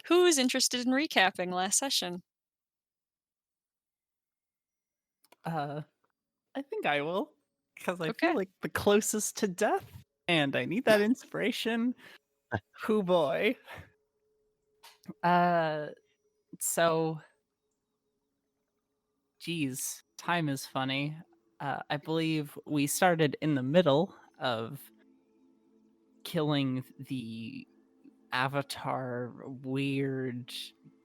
Who is interested in recapping last session? Uh, I think I will, because I feel Okay. like the closest to death, and I need that inspiration. Hoo boy. Uh, so, geez, time is funny. I believe we started in the middle of killing the avatar weird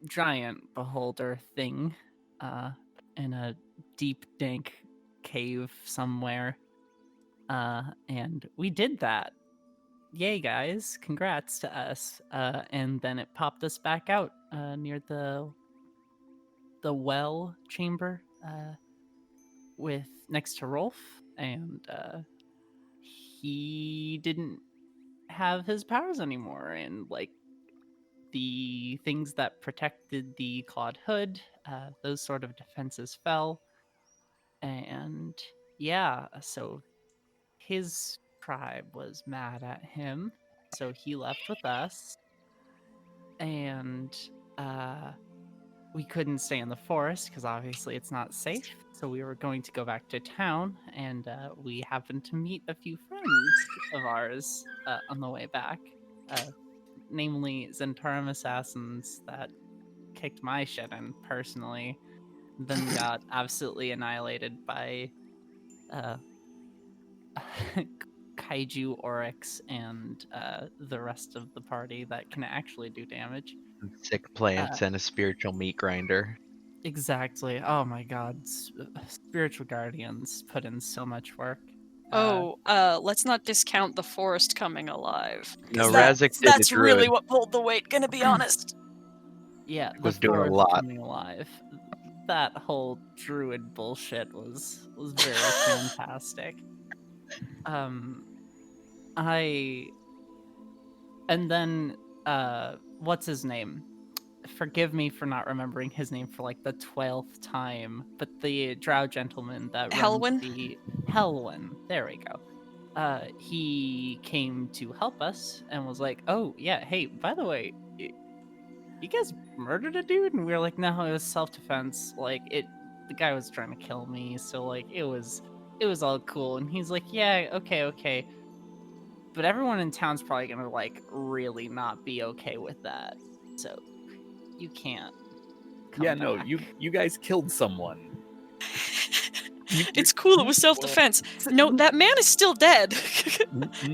giant beholder thing, uh, in a deep, dank cave somewhere. And we did that. Yay, guys! Congrats to us. And then it popped us back out near the well chamber with next to Rolf, and he didn't have his powers anymore, and like the things that protected the Clawed Hood, those sort of defenses fell, and yeah, so his tribe was mad at him, so he left with us, and uh, we couldn't stay in the forest because obviously it's not safe. So we were going to go back to town, and we happened to meet a few friends of ours on the way back, uh, namely Zentarum assassins that kicked my shit in personally, then got absolutely annihilated by uh, Kaiju Oryx and the rest of the party that can actually do damage. Sick Uh, plants and a spiritual meat grinder. exactly. Oh my god. Spiritual Guardians put in so much work. Uh, Oh, let's not discount the forest coming alive. No, Because Razik did the that's really druid. what pulled the weight, gonna be honest. yeah, the Was doing a forest lot. coming alive. That whole druid bullshit was very fantastic. Um, I and then what's his name? Forgive me for not remembering his name for like the 12th time, but the drow gentleman that runs Helwyn? the Helwyn, there we go. He came to help us and was like, "Oh yeah, hey, by the way, you guys murdered a dude?" And we were like, "No, it was self-defense. Like the guy was trying to kill me, so like it was all cool." And he's like, "Yeah, okay, okay, but everyone in town's probably gonna like really not be okay with that, so you can't come Yeah, no, back." you guys killed someone. It's cool, it was self-defense. No, that man is still dead.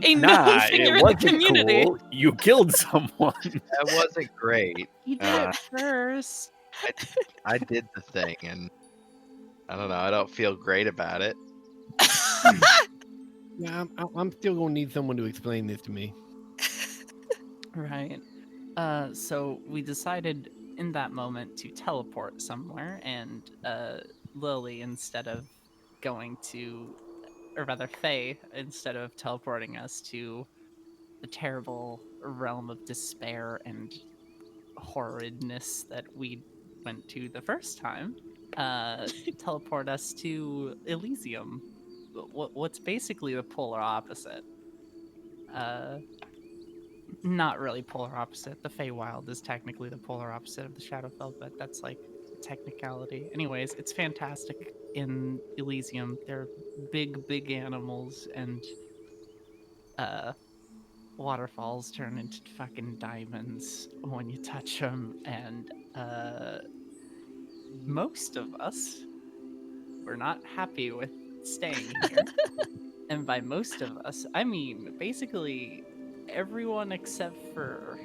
A known Nah, figure it in the wasn't community. cool. You killed someone. That wasn't great. He did Uh, it first. I did the thing, and I don't know. I don't feel great about it. Yeah, I'm still gonna need someone to explain this to me. Right. So we decided in that moment to teleport somewhere, and Lily, instead of going to, or rather Faye, instead of teleporting us to the terrible realm of despair and horridness that we went to the first time, teleport us to Elysium. What's basically the polar opposite. Uh, Not really polar opposite. The Feywild is technically the polar opposite of the Shadowfell, but that's like technicality. Anyways, it's fantastic in Elysium. They're big, big animals, and uh, waterfalls turn into fucking diamonds when you touch them. And most of us were not happy with staying here. And by most of us, I mean basically everyone except for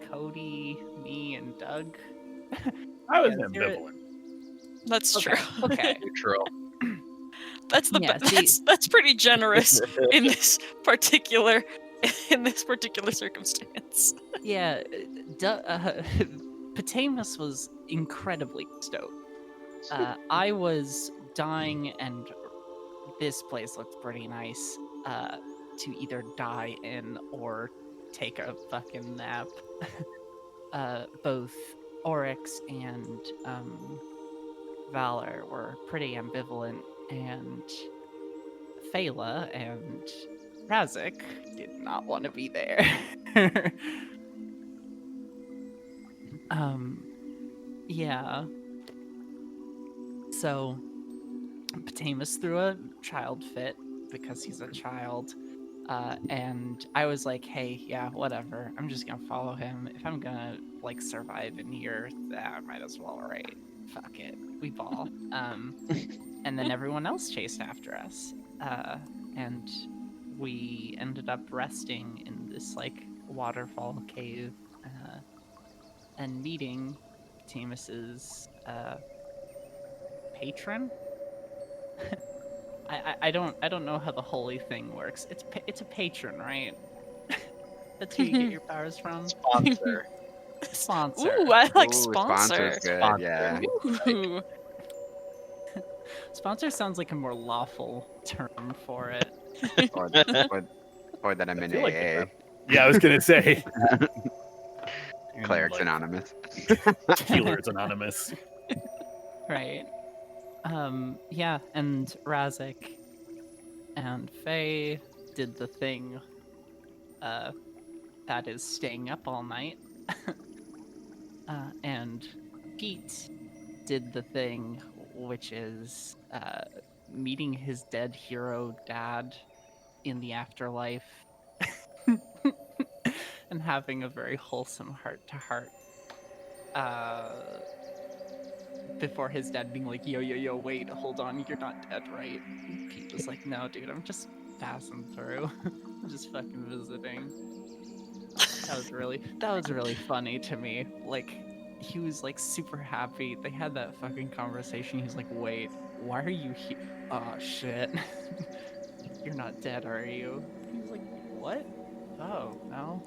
Cody, me, and Doug. I was Yeah, ambivalent. That's true. okay. Neutral. Yeah, see, That's pretty generous in this particular circumstance. yeah, Potamus was incredibly stoked. I was dying, and this place looked pretty nice to either die in or take a fucking nap. Both Oryx and Valor were pretty ambivalent, and Phala and Razik did not want to be there. Yeah. So, Patamus threw a child fit because he's a child. And I was like, hey, yeah, whatever. I'm just gonna follow him. If I'm gonna, like, survive in here, I might as well, right? Fuck it. We ball. And then everyone else chased after us. And we ended up resting in this, like, waterfall cave and meeting Patamus's patron. I don't know how the holy thing works. It's a patron, right? That's who you get your powers from. Sponsor. Sponsor. Ooh, I like Ooh, sponsor. sponsor's good. Sponsor. Yeah. Ooh. Sponsor sounds like a more lawful term for it. Or, or, or that I'm in feel like AA. Yeah, I was gonna say. And, Clerics like, Anonymous. Healers Anonymous. Right. Yeah, and Razik and Faye did the thing that is staying up all night. And Pete did the thing which is meeting his dead hero dad in the afterlife and having a very wholesome heart-to-heart before his dad being like, yo, wait, hold on, you're not dead, right? And Pete was like, no, dude, I'm just passing through. I'm just fucking visiting. That was really funny to me. Like, he was like super happy. They had that fucking conversation. He was like, wait, why are you here? Oh shit. You're not dead, are you? He was like, what? Oh, no.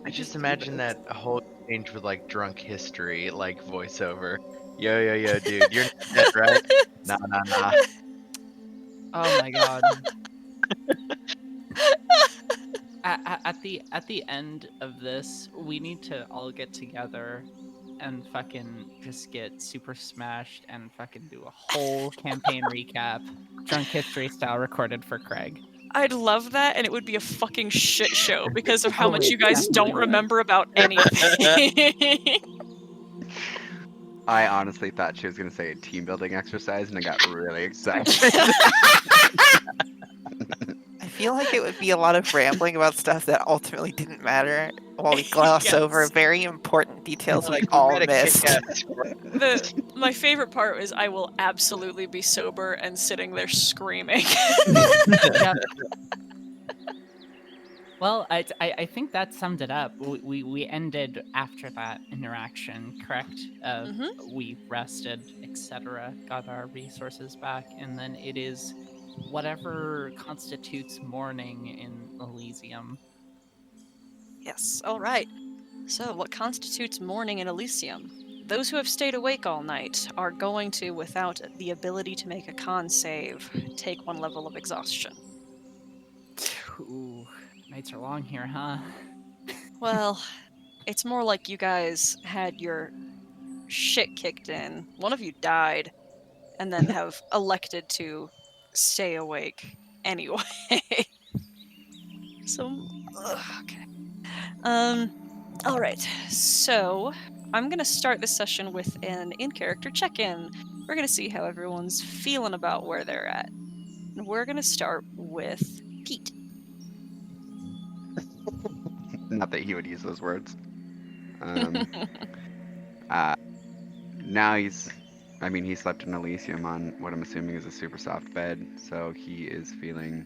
I We just do imagine this." that whole change with like drunk history, like voiceover. Yo, dude, you're not dead, right? Nah. Oh my god. At the end of this, we need to all get together and fucking just get super smashed and fucking do a whole campaign recap, drunk history style, recorded for Craig. I'd love that, and it would be a fucking shit show because of how Oh, much it you guys don't definitely would. remember about anything. I honestly thought she was gonna say a team building exercise, and I got really excited. I feel like it would be a lot of rambling about stuff that ultimately didn't matter while we gloss over Yes. very important details we Like, all read a missed. kick-ass My favorite part is I will absolutely be sober and sitting there screaming. Yeah. Well, I think that summed it up. We ended after that interaction, correct? We rested, etc., got our resources back, and then it is whatever constitutes morning in Elysium. Yes, all right. So, what constitutes morning in Elysium? Those who have stayed awake all night are going to, without the ability to make a con save, take 1 level of exhaustion. Ooh, nights are long here, huh? Well, it's more like you guys had your shit kicked in. One of you died, and then have elected to stay awake anyway. So, okay. All right. So, I'm gonna start this session with an in-character check-in. We're gonna see how everyone's feeling about where they're at. And we're gonna start with Pete. Not that he would use those words. Now he slept in Elysium on what I'm assuming is a super soft bed, so he is feeling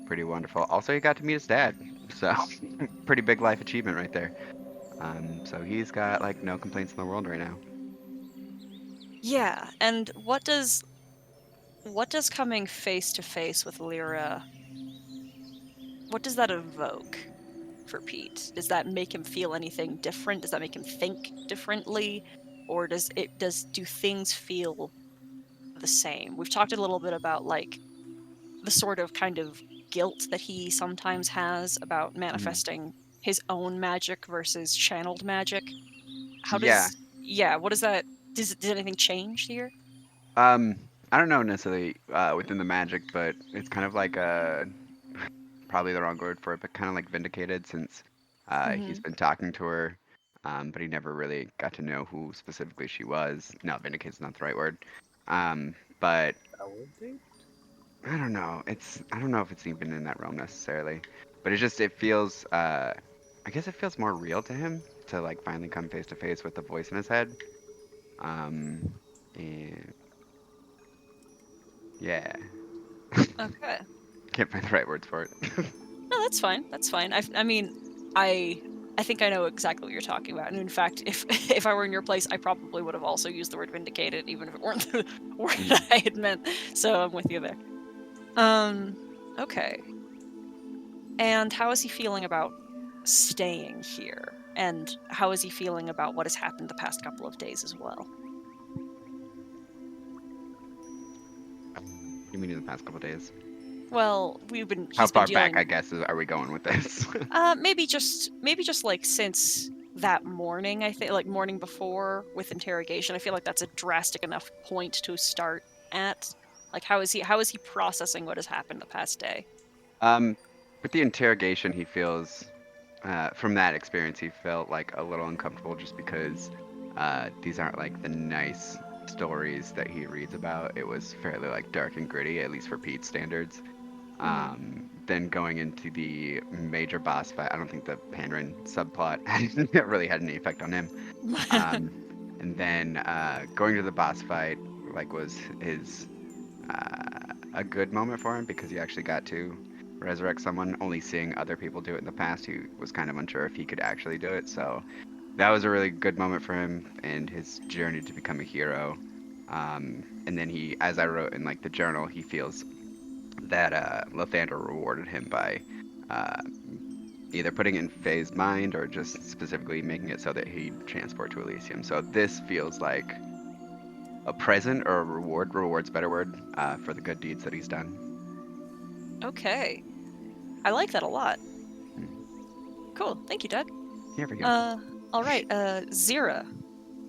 pretty wonderful. Also, he got to meet his dad, so pretty big life achievement right there. So he's got like no complaints in the world right now. Yeah, and what does coming face to face with Lyra, what does that evoke for Pete? Does that make him feel anything different? Does that make him think differently? Or do things feel the same? We've talked a little bit about like the sort of kind of guilt that he sometimes has about manifesting his own magic versus channeled magic. What does that, does anything change here? I don't know necessarily within the magic, but it's kind of like probably the wrong word for it, but kind of like vindicated since he's been talking to her but he never really got to know who specifically she was. No, vindicated's not the right word. But I don't know. I don't know if it's even in that realm necessarily, but it feels I guess it feels more real to him to like finally come face to face with the voice in his head. And yeah, Okay. can't find the right words for it. No, that's fine. That's fine. I mean, I think I know exactly what you're talking about. And in fact, if if I were in your place, I probably would have also used the word vindicated, even if it weren't the word I had meant. So I'm with you there. Okay. And how is he feeling about staying here? And how is he feeling about what has happened the past couple of days as well? You mean in the past couple days? Well, we've been. How He's been far dealing. back, I guess, are we going with this? Maybe just like since that morning. I think like morning before with interrogation. I feel like that's a drastic enough point to start at. Like, how is he processing what has happened the past day? With the interrogation, he feels, from that experience, he felt like a little uncomfortable just because these aren't like the nice stories that he reads about. It was fairly like dark and gritty, at least for Pete's standards. Then going into the major boss fight, I don't think the Pandaren subplot really had any effect on him. And then going to the boss fight, like, was his a good moment for him because he actually got to resurrect someone. Only seeing other people do it in the past, he was kind of unsure if he could actually do it. So that was a really good moment for him and his journey to become a hero. And then he, as I wrote in like the journal, he feels that Lathander rewarded him by either putting it in Faye's mind or just specifically making it so that he'd transport to Elysium. So this feels like a present or a reward. Reward's a better word for the good deeds that he's done. Okay, I like that a lot. Cool, thank you, Doug. Here we go. All right, Zira.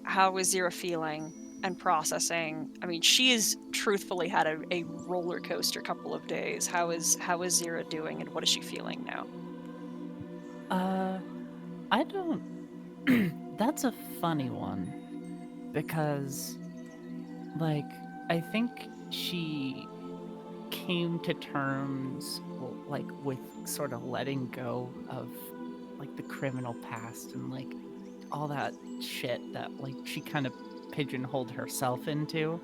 How is Zira feeling and processing? I mean, she has truthfully had a roller coaster couple of days. How is Zira doing, and what is she feeling now? I don't. That's a funny one because, like, I think she came to terms, like, with sort of letting go of, like, the criminal past and, like, all that shit that, like, she kind of pigeonholed herself into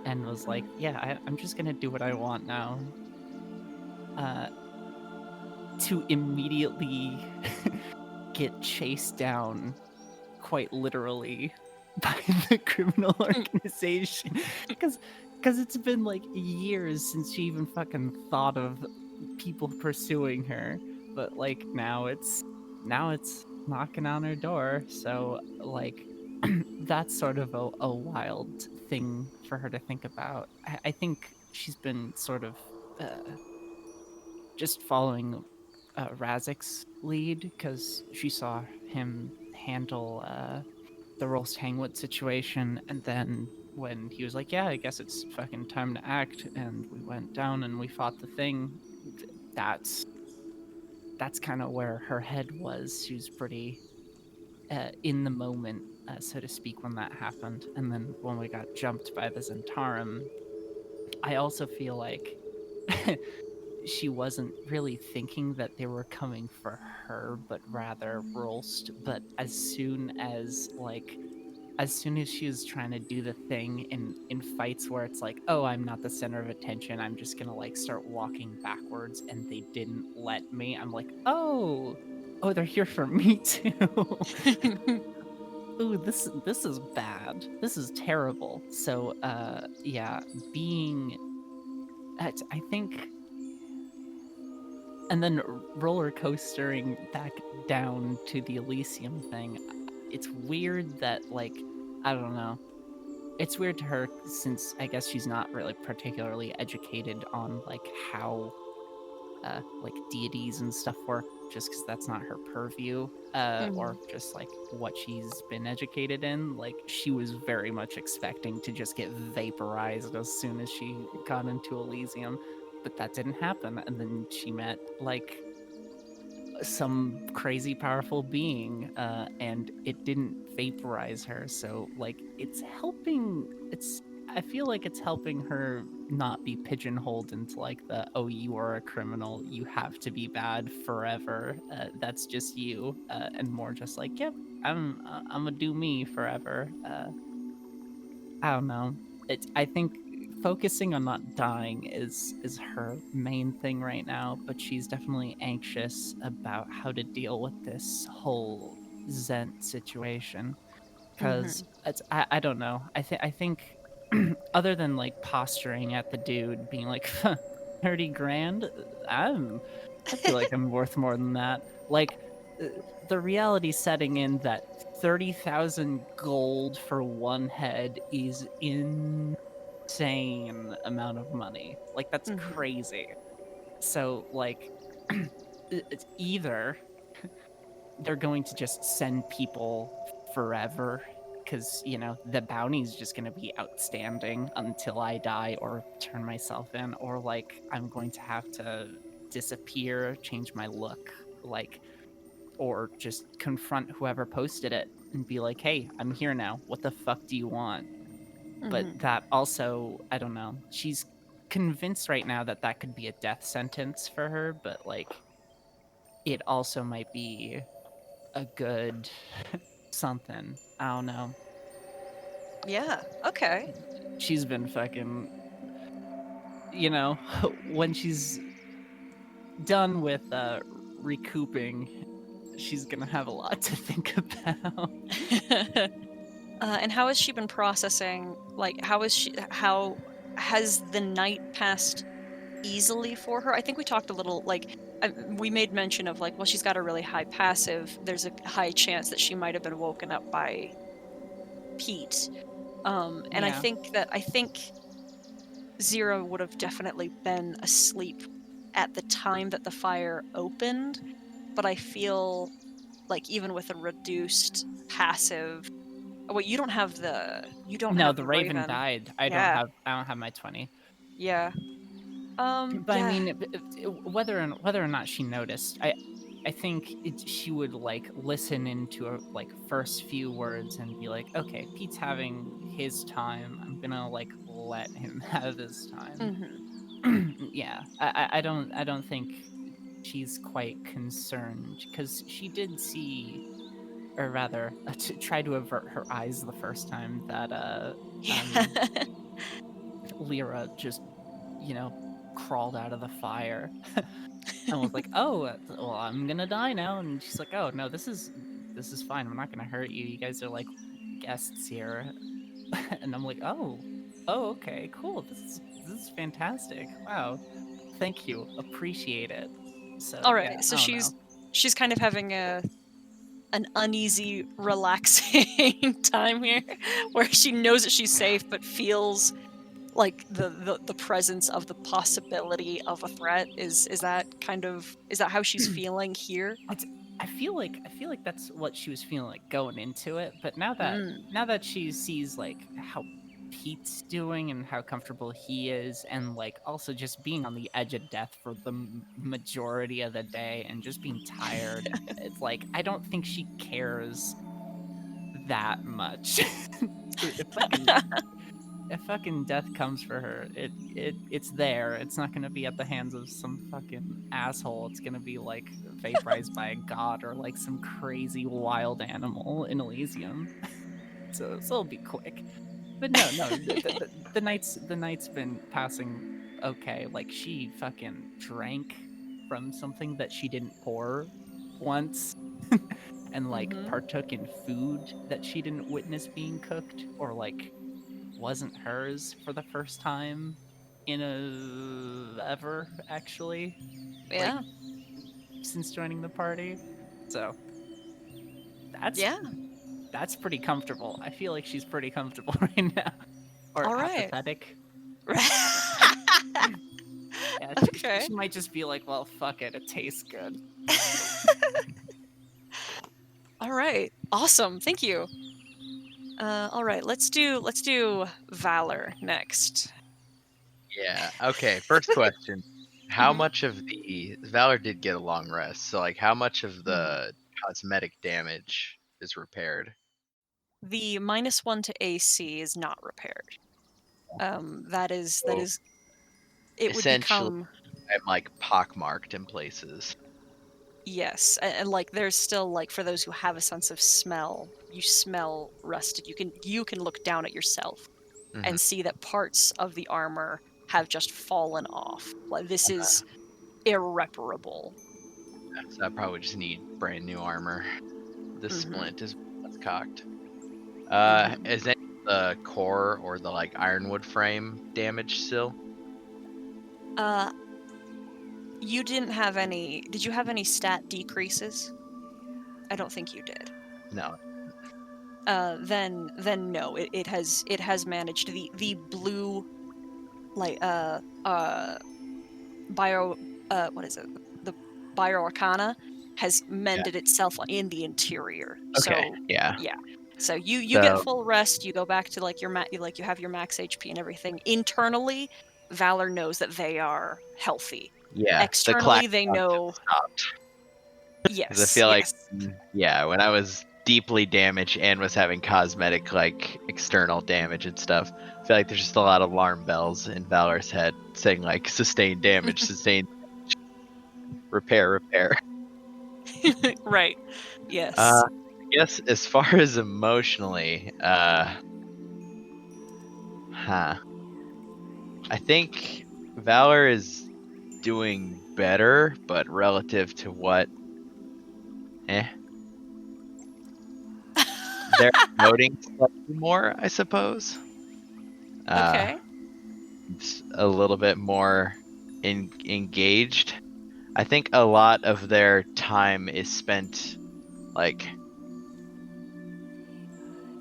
and was like, yeah, I'm just gonna do what I want now. To immediately get chased down, quite literally, by the criminal organization, because it's been like years since she even fucking thought of people pursuing her, but like now it's knocking on her door. So like that's sort of a wild thing for her to think about. I think she's been sort of just following Razik's lead because she saw him handle the Rolst Hangwood situation, and then when he was like, "Yeah, I guess it's fucking time to act," and we went down and we fought the thing. That's kind of where her head was. She was pretty in the moment, so to speak, when that happened. And then when we got jumped by the Zentarum, I also feel like she wasn't really thinking that they were coming for her, but rather Rolst. But as soon as she was trying to do the thing in fights where it's like, oh, I'm not the center of attention, I'm just gonna like start walking backwards, and they didn't let me. I'm like, oh, they're here for me too. Ooh, this is bad. This is terrible. So, yeah, I think, and then roller coastering back down to the Elysium thing. It's weird that, like, I don't know. It's weird to her since I guess she's not really particularly educated on like how like deities and stuff work, just because that's not her purview, or just like what she's been educated in. Like she was very much expecting to just get vaporized as soon as she got into Elysium, but that didn't happen. And then she met like some crazy powerful being, and it didn't vaporize her. So like it's helping. I feel like it's helping her not be pigeonholed into like the, oh, you are a criminal, you have to be bad forever. That's just you, and more just like, yep, I'm gonna do me forever. I don't know. I think focusing on not dying is her main thing right now, but she's definitely anxious about how to deal with this whole Zent situation. Because I don't know. I think other than like posturing at the dude, being like 30 grand, I feel like I'm worth more than that. Like the reality setting in that 30,000 gold for one head is insane amount of money. Like that's crazy. So like it's either they're going to just send people forever because the bounty's just going to be outstanding until I die or turn myself in, or like I'm going to have to disappear, change my look, like, or just confront whoever posted it and be like, hey, I'm here now, what the fuck do you want? But that also, I don't know, she's convinced right now that that could be a death sentence for her, but like it also might be a good something. I don't know. Yeah. Okay. She's been fucking, when she's done with recouping, she's gonna have a lot to think about. And how has she been processing? Like, how has the night passed easily for her? I think we talked a little, like, we made mention of like, well, she's got a really high passive. There's a high chance that she might have been woken up by Pete. And Yeah. I think Zero would have definitely been asleep at the time that the fire opened, but I feel like even with a reduced passive, wait, you don't have the the Raven died. I don't have my 20. Yeah. But yeah. I mean, whether or not she noticed, I think she would like listen into her like first few words and be like, okay, Pete's having his time. I'm gonna like let him have his time. Yeah, I don't think she's quite concerned because she did see, or rather, to try to avert her eyes the first time that Lyra just crawled out of the fire and was like, oh, well, I'm gonna die now. And she's like, oh no, this is fine, I'm not gonna hurt you, you guys are like guests here. And I'm like, oh okay, cool, this is fantastic, wow, thank you, appreciate it. So All right, yeah, so I don't know. she's kind of having an uneasy, relaxing time here, where she knows that she's safe, but feels like the presence of the possibility of a threat. Is that how she's feeling here? I feel like that's what she was feeling like going into it, but now that she sees like how Pete's doing and how comfortable he is, and like also just being on the edge of death for the majority of the day and just being tired, it's like I don't think she cares that much. If fucking death comes for her, it's there. It's not gonna be at the hands of some fucking asshole. It's gonna be like vaporized by a god or like some crazy wild animal in Elysium. So it'll be quick. But no, the night's been passing okay. Like she fucking drank from something that she didn't pour once. And like partook in food that she didn't witness being cooked, or like wasn't hers for the first time in ever, actually. Yeah. Like, since joining the party. So that's pretty comfortable. I feel like she's pretty comfortable right now. Or all right. apathetic. Yeah, okay. she might just be like, well, fuck it, it tastes good. All right. Awesome. Thank you. All right. Let's do Valor next. Yeah. Okay. First question: how Mhm. much of the Valor did get a long rest, so like how much of the cosmetic damage is repaired? The -1 to AC is not repaired. That So is it would essentially, become I'm like pockmarked in places. yes, and like there's still like for those who have a sense of smell, you smell rusted. You can look down at yourself Mhm. and see that parts of the armor have just fallen off. Like this is irreparable. So I probably just need brand new armor. The Mhm. splint is what's cocked. Mhm. Is any of the core or the like ironwood frame damaged still? Uh, you didn't have any. Did you have any stat decreases? I don't think you did. No. Then no. It has managed the blue like bio what is it? The bioarcana has mended itself in the interior. Okay. So Yeah. yeah. So you get So full rest, you go back to like you have your max HP and everything. Internally, Valor knows that they are healthy. yeah, the clack Externally, they know stopped because I yes, feel like yes. yeah, when I was deeply damaged and was having cosmetic like external damage and stuff, I feel like there's just a lot of alarm bells in Valor's head saying like sustained damage, sustained repair. Right. Yes. I guess as far as emotionally, I think Valor is doing better, but relative to what, they're noting slightly more, I suppose. Okay. It's a little bit more engaged. I think a lot of their time is spent like,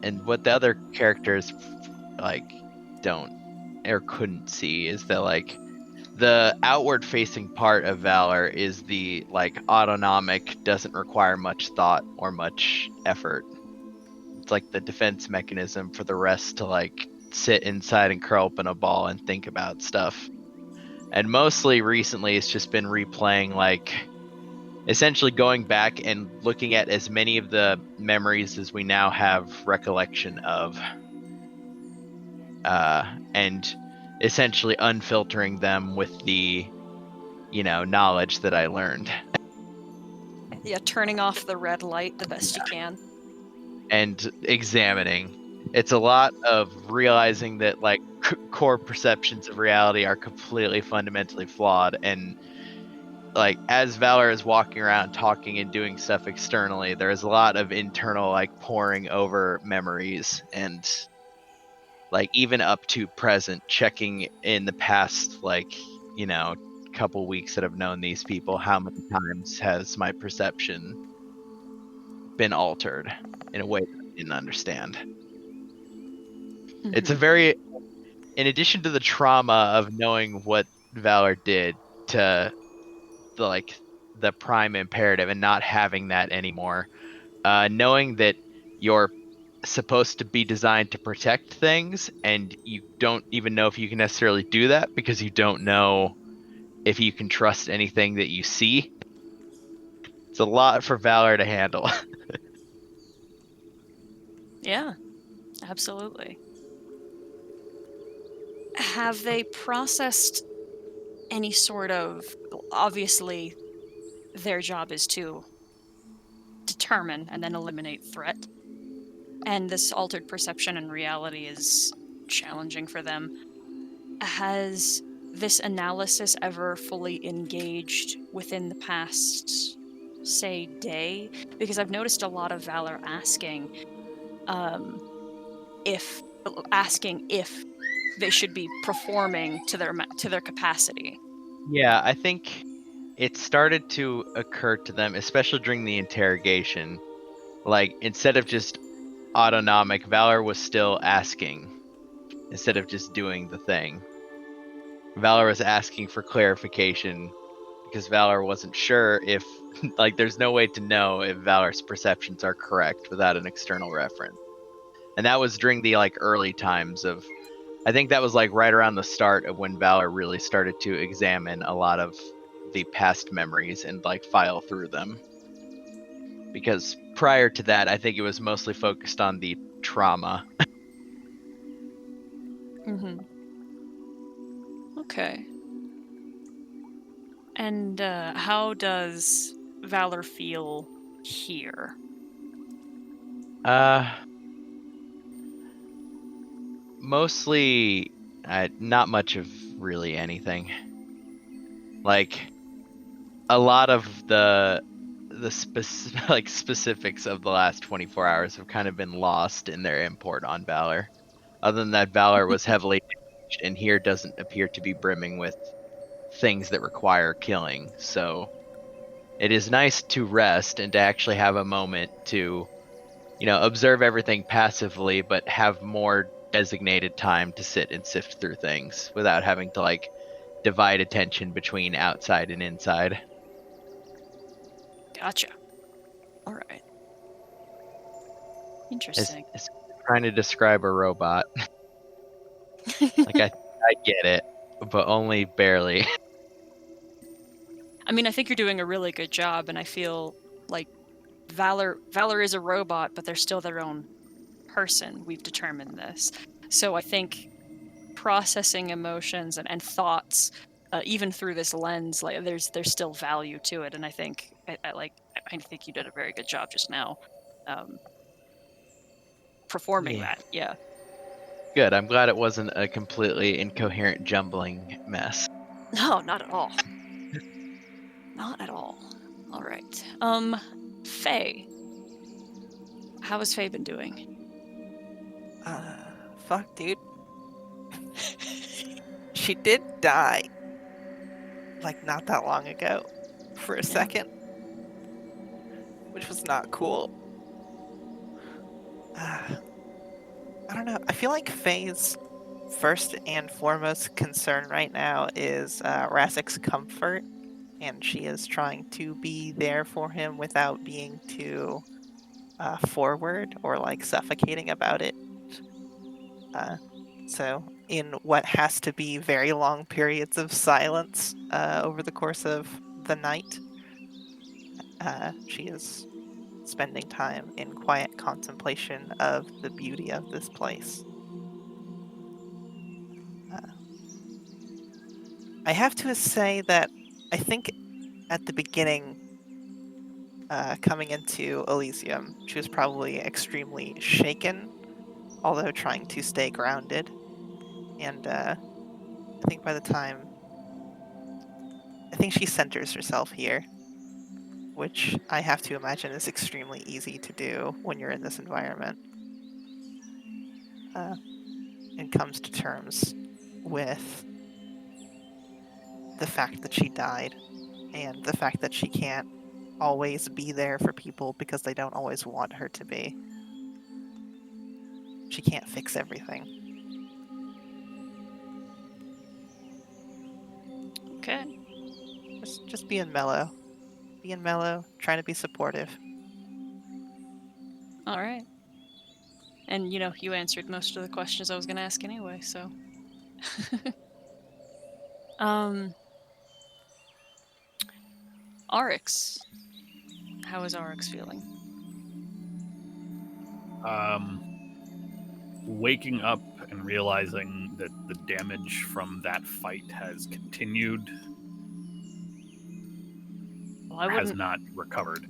and what the other characters like don't or couldn't see is that like the outward facing part of Valor is the like autonomic, doesn't require much thought or much effort. It's like the defense mechanism for the rest to like sit inside and curl up in a ball and think about stuff. And mostly recently it's just been replaying like essentially going back and looking at as many of the memories as we now have recollection of, and essentially unfiltering them with the knowledge that I learned, Yeah, turning off the red light the best you can. and examining. It's a lot of realizing that like core perceptions of reality are completely fundamentally flawed, and like as Valor is walking around talking and doing stuff externally, there is a lot of internal like poring over memories, and like even up to present, checking in the past like couple weeks that I've known these people, how many times has my perception been altered in a way that I didn't understand. It's a Mhm. very, in addition to the trauma of knowing what Valor did to the prime imperative and not having that anymore, knowing that you're supposed to be designed to protect things and you don't even know if you can necessarily do that because you don't know if you can trust anything that you see. It's a lot for Valor to handle. Yeah, absolutely. Have they processed any sort of obviously their job is to determine and then eliminate threat, and this altered perception and reality is challenging for them. Has this analysis ever fully engaged within the past, say, day? Because I've noticed a lot of Valor um, if asking if they should be performing to their capacity. Yeah, I think it started to occur to them, especially during the interrogation. Like, instead of just autonomic, Valor was still asking instead of just doing the thing. Valor was asking for clarification because Valor wasn't sure if, like, there's no way to know if Valor's perceptions are correct without an external reference. And that was during the, like, early times of I think that was like right around the start of when Valor really started to examine a lot of the past memories and like file through them. Because prior to that, I think it was mostly focused on the trauma. Mm-hmm. Okay. And how does Valor feel here? Mostly, not much of really anything. Like, a lot of the specifics of the last 24 hours have kind of been lost in their import on Valor. Other than that, Valor was heavily damaged, and here doesn't appear to be brimming with things that require killing. So it is nice to rest and to actually have a moment to, observe everything passively, but have more designated time to sit and sift through things without having to like divide attention between outside and inside. Gotcha. All right. It's Interesting. trying to describe a robot. Like I get it, but only barely. I mean, I think you're doing a really good job, and I feel like Valor is a robot, but they're still their own person. We've determined this. So I think processing emotions and thoughts, even through this lens, like there's still value to it. And I think I think you did a very good job just now, performing Yeah. that. Yeah. Good. I'm glad it wasn't a completely incoherent jumbling mess. No, not at all. Not at all. All right. Faye. How has Faye been doing? Fuck, dude. She did die. Like, not that long ago. For a second. Which was not cool. I don't know. I feel like Faye's first and foremost concern right now is Rasik's comfort. And she is trying to be there for him without being too forward or like suffocating about it. So, in what has to be very long periods of silence over the course of the night, she is spending time in quiet contemplation of the beauty of this place. I have to say that I think at the beginning, coming into Elysium, she was probably extremely shaken, although trying to stay grounded. And I think by the time, I think she centers herself here, which I have to imagine is extremely easy to do when you're in this environment. And comes to terms with the fact that she died and the fact that she can't always be there for people because they don't always want her to be. She can't fix everything. Okay. Just being mellow. Being mellow, trying to be supportive. All right. And you answered most of the questions I was going to ask anyway, so. Oryx. How is Oryx feeling? Waking up and realizing that the damage from that fight has continued, Well, I has wouldn't. not recovered,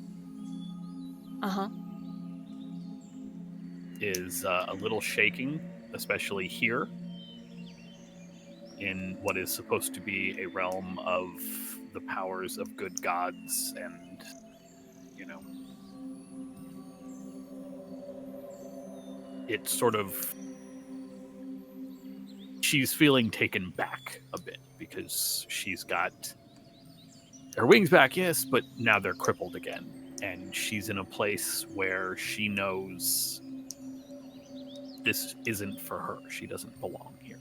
Uh-huh. is a little shaking, especially here in what is supposed to be a realm of the powers of good gods and, it's sort of, she's feeling taken back a bit because she's got her wings back, yes, but now they're crippled again. And she's in a place where she knows this isn't for her. She doesn't belong here.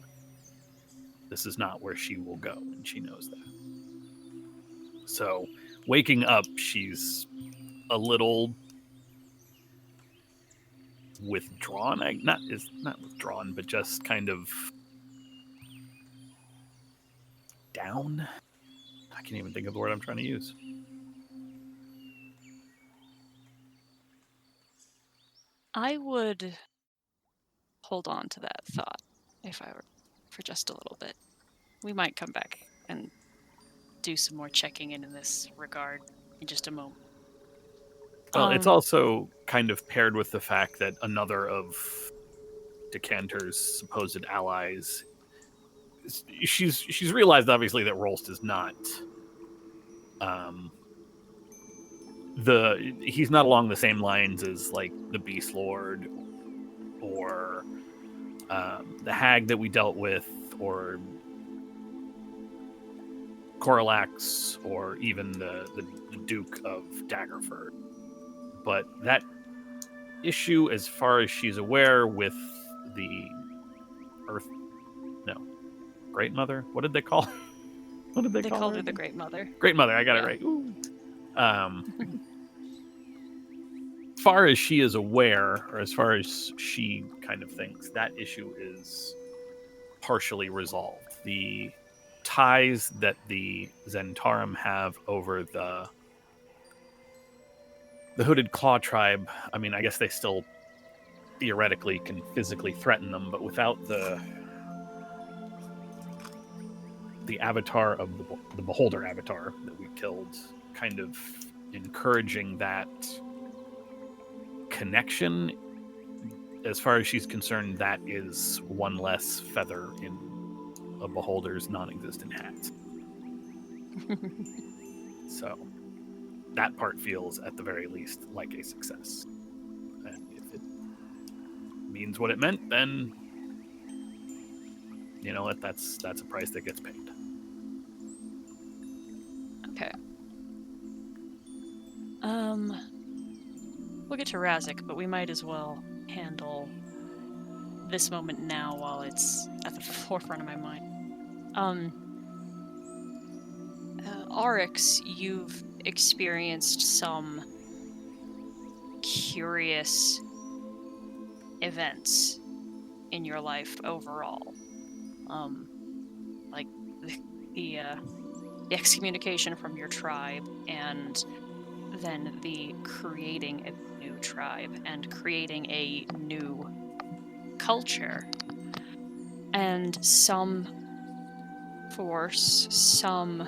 This is not where she will go, and she knows that. So, waking up, she's a little withdrawn. Not withdrawn, but just kind of down. I can't even think of the word I'm trying to use. I would hold on to that thought if I were for just a little bit. We might come back and do some more checking in this regard in just a moment. Well, it's also kind of paired with the fact that another of Decanter's supposed allies, she's realized obviously that Rolst is not he's not along the same lines as like the Beast Lord or the hag that we dealt with, or Coralax, or even the Duke of Daggerford. But that issue, as far as she's aware, with the Great Mother. What did they call her? What did they call called her? her the Great Mother. Great Mother. I got it right. Ooh. Far as she is aware, or as far as she kind of thinks, that issue is partially resolved. The ties that the Zentarum have over the Hooded Claw tribe, I mean, I guess they still theoretically can physically threaten them, but without the avatar of the Beholder avatar that we killed, kind of encouraging that connection, as far as she's concerned, that is one less feather in a Beholder's non-existent hat. So that part feels, at the very least, like a success. And if it means what it meant, then you know what, that's a price that gets paid. Okay. We'll get to Razik, but we might as well handle this moment now while it's at the forefront of my mind. Oryx, you've experienced some curious events in your life overall. Like the excommunication from your tribe, and then the creating a new tribe and creating a new culture. And some force, some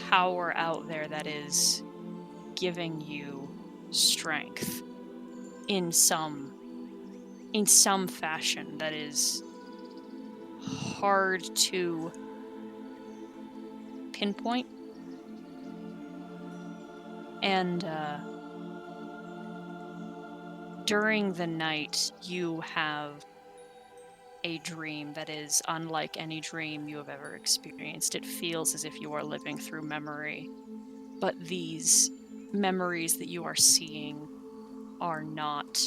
power out there that is giving you strength in some fashion that is hard to pinpoint. And during the night, you have a dream that is unlike any dream you have ever experienced. It feels as if you are living through memory, but these memories that you are seeing are not...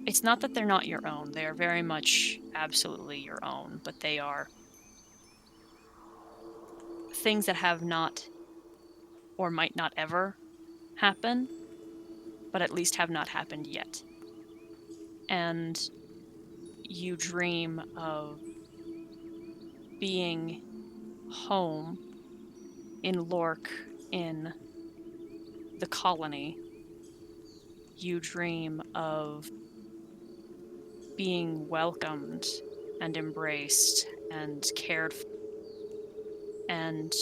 It's not that they're not your own. They are very much absolutely your own, but they are things that have not or might not ever happen, but at least have not happened yet. And you dream of being home in Lork, in the colony. You dream of being welcomed and embraced and cared for, and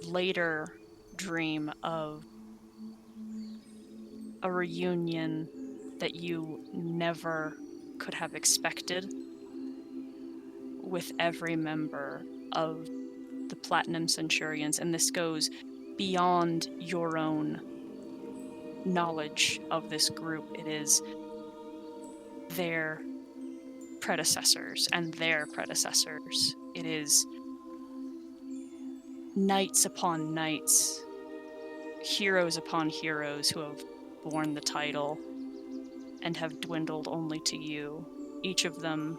later dream of a reunion that you never could have expected with every member of the Platinum Centurions. And this goes beyond your own knowledge of this group. It is their predecessors and their predecessors. It is knights upon knights, heroes upon heroes who have borne the title and have dwindled only to you, each of them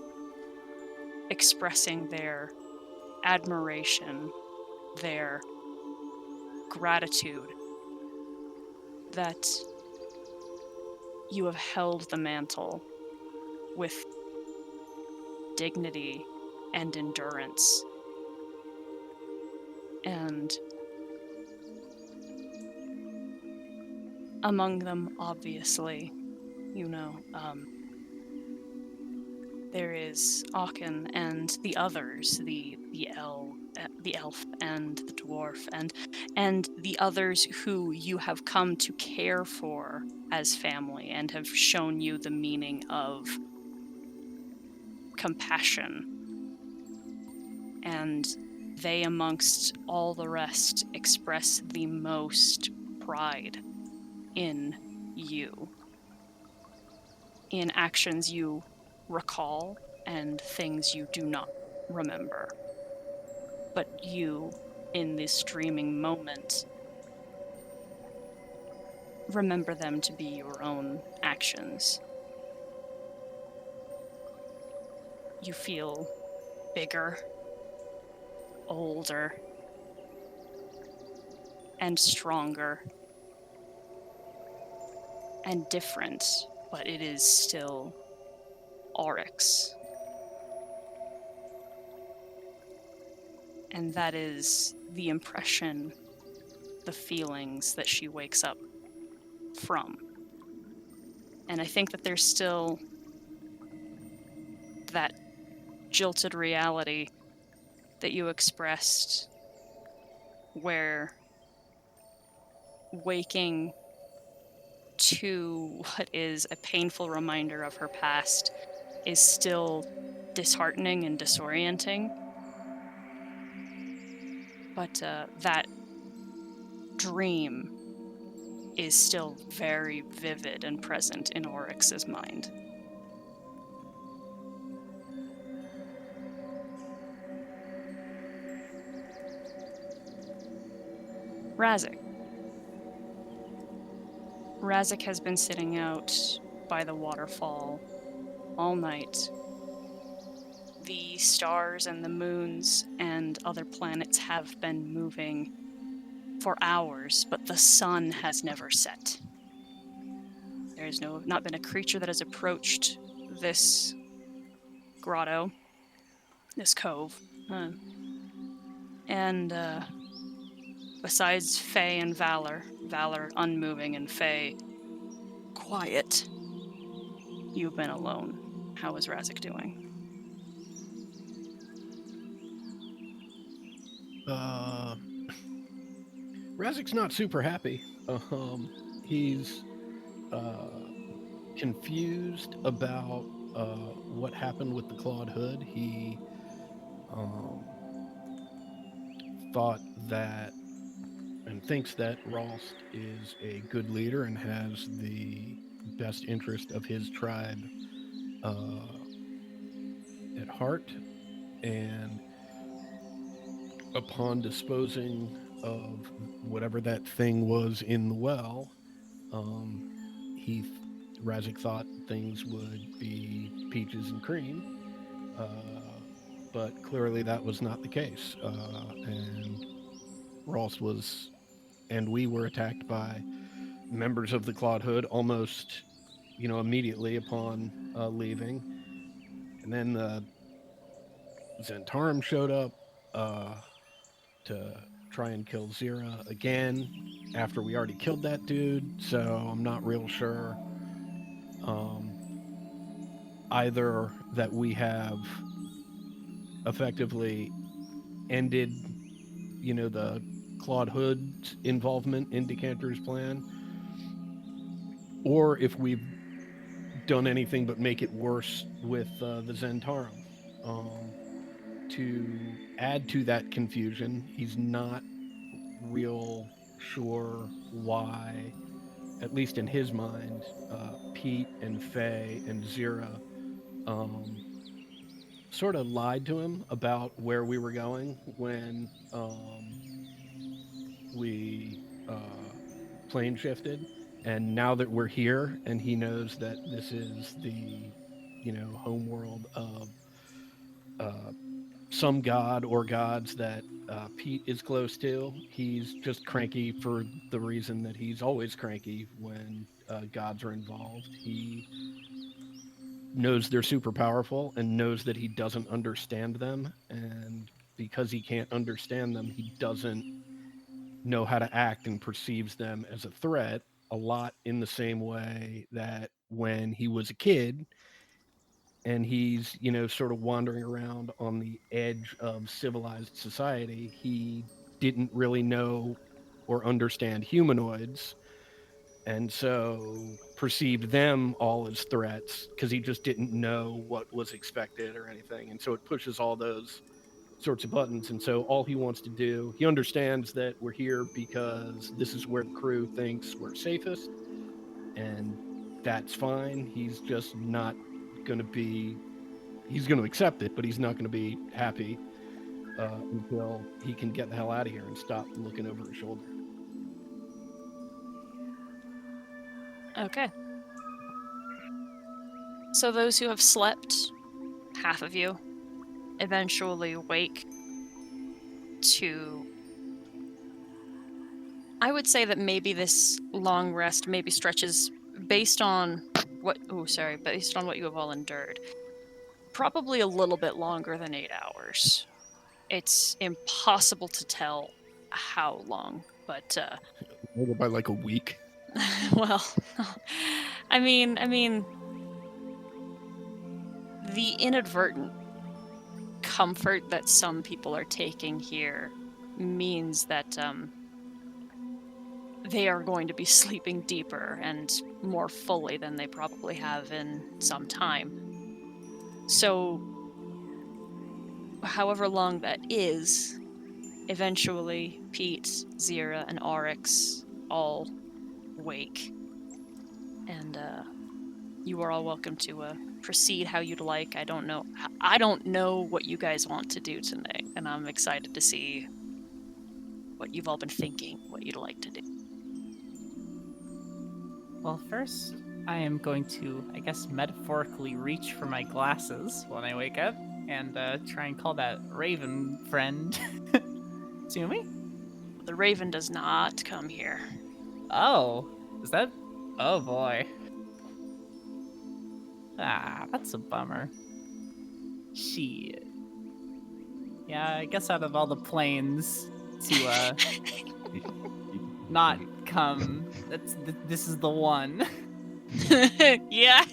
expressing their admiration, their gratitude that you have held the mantle with dignity and endurance. And among them, obviously, there is Aachen and the others, the elf and the dwarf, and the others who you have come to care for as family and have shown you the meaning of compassion. And they, amongst all the rest, express the most pride in you, in actions you recall and things you do not remember. But you, in this dreaming moment, remember them to be your own actions. You feel bigger, older, and stronger, and different, but it is still Oryx. And that is the impression, the feelings that she wakes up from. And I think that there's still that jilted reality that you expressed, where waking to what is a painful reminder of her past is still disheartening and disorienting. But that dream is still very vivid and present in Oryx's mind. Razik. Razik has been sitting out by the waterfall all night. The stars and the moons and other planets have been moving for hours, but the sun has never set. There has not been a creature that has approached this grotto, this cove. And besides Faye and Valor unmoving and Faye quiet, you've been alone. How is Razik doing? Razik's not super happy. He's confused about what happened with the Clawed Hood. He thought that and thinks that Rost is a good leader and has the best interest of his tribe at heart. And upon disposing of whatever that thing was in the well, Razik thought things would be peaches and cream, but clearly that was not the case. And Rost and we were attacked by members of the Clawed Hood almost, immediately upon leaving. And then the Zentarum showed up to try and kill Zira again after we already killed that dude, so I'm not real sure either that we have effectively ended, the Clawed Hood's involvement in Decanter's plan, or if we've done anything but make it worse with the Zentarum. To add to that confusion, he's not real sure why, at least in his mind, Pete and Faye and Zira sort of lied to him about where we were going when we plane shifted. And now that we're here and he knows that this is the, homeworld of some god or gods that Pete is close to, he's just cranky for the reason that he's always cranky when gods are involved. He knows they're super powerful and knows that he doesn't understand them. And because he can't understand them, he doesn't know how to act and perceives them as a threat, a lot in the same way that when he was a kid and he's, sort of wandering around on the edge of civilized society, he didn't really know or understand humanoids, and so perceived them all as threats because he just didn't know what was expected or anything. And so it pushes all those sorts of buttons. And so all he wants to do, he understands that we're here because this is where the crew thinks we're safest, and that's fine. He's just not going to be, he's going to accept it, but he's not going to be happy until he can get the hell out of here and stop looking over his shoulder. Okay. So those who have slept, half of you, eventually wake to... I would say that maybe this long rest maybe stretches based on what... based on what you have all endured. Probably a little bit longer than 8 hours. It's impossible to tell how long, but Maybe by like a week. well, I mean, the inadvertent comfort that some people are taking here means that they are going to be sleeping deeper and more fully than they probably have in some time. So, however long that is, eventually Pete, Zira, and Oryx all wake, and you are all welcome to proceed how you'd like. I don't know what you guys want to do tonight, and I'm excited to see what you've all been thinking, what you'd like to do. Well, first, I am going to, I guess, metaphorically reach for my glasses when I wake up and try and call that raven friend to me. The raven does not come here. Oh, is that? Oh boy. Ah, that's a bummer. Shit. Yeah, I guess out of all the planes to not come, this is the one. Yeah.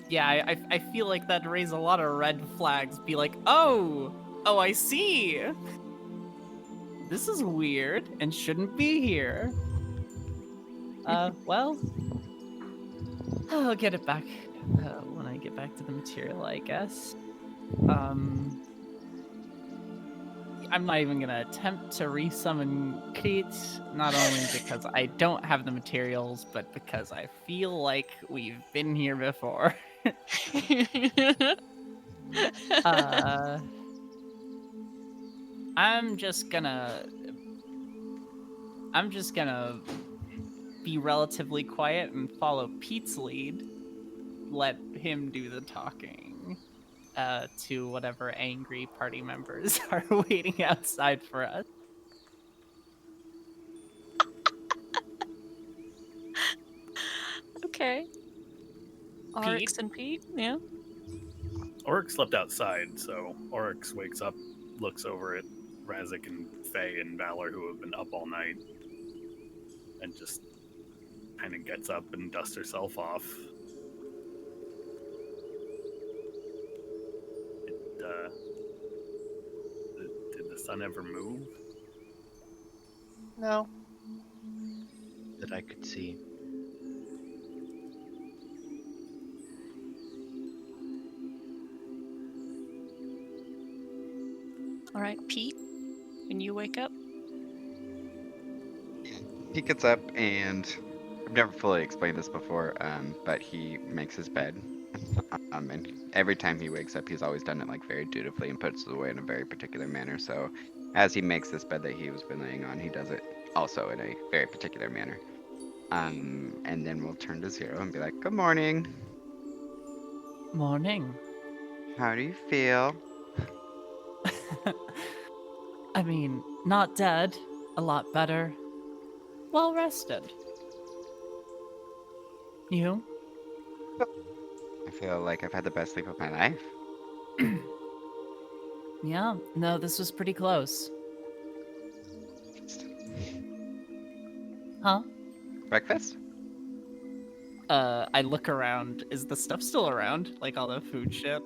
Yeah, I feel like that'd raise a lot of red flags. Be like, oh, I see. This is weird and shouldn't be here. Well, I'll get it back when I get back to the material, I guess. I'm not even gonna attempt to resummon Crete, not only because I don't have the materials, but because I feel like we've been here before. I'm just gonna be relatively quiet and follow Pete's lead. Let him do the talking to whatever angry party members are waiting outside for us. Okay. Oryx and Pete, yeah. Oryx slept outside, so Oryx wakes up, looks over at Razik and Faye and Valor, who have been up all night, and just kind of gets up and dusts herself off. Did the sun ever move? No. That I could see. All right, Pete, when you wake up. He gets up and I've never fully explained this before, but he makes his bed. And every time he wakes up, he's always done it like very dutifully and puts it away in a very particular manner. So as he makes this bed that he was been laying on, he does it also in a very particular manner. And then we'll turn to Zero and be like, "Good morning. Morning. How do you feel?" I mean, not dead. A lot better. Well rested. You? I feel like I've had the best sleep of my life. Yeah, no, this was pretty close. Huh? Breakfast? I look around. Is the stuff still around? Like all the food shit?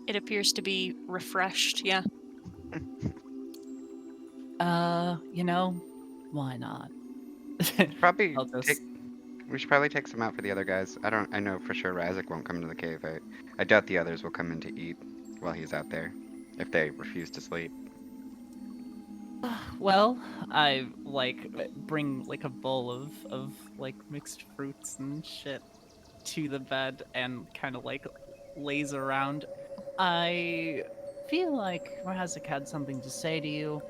It appears to be refreshed, yeah. You know, why not? Probably I'll just... take. We should probably take some out for the other guys. I know for sure Razak won't come into the cave. I doubt the others will come in to eat while he's out there, if they refuse to sleep. Well, I like bring like a bowl of like mixed fruits and shit to the bed and kind of like lays around. I feel like Razak had something to say to you,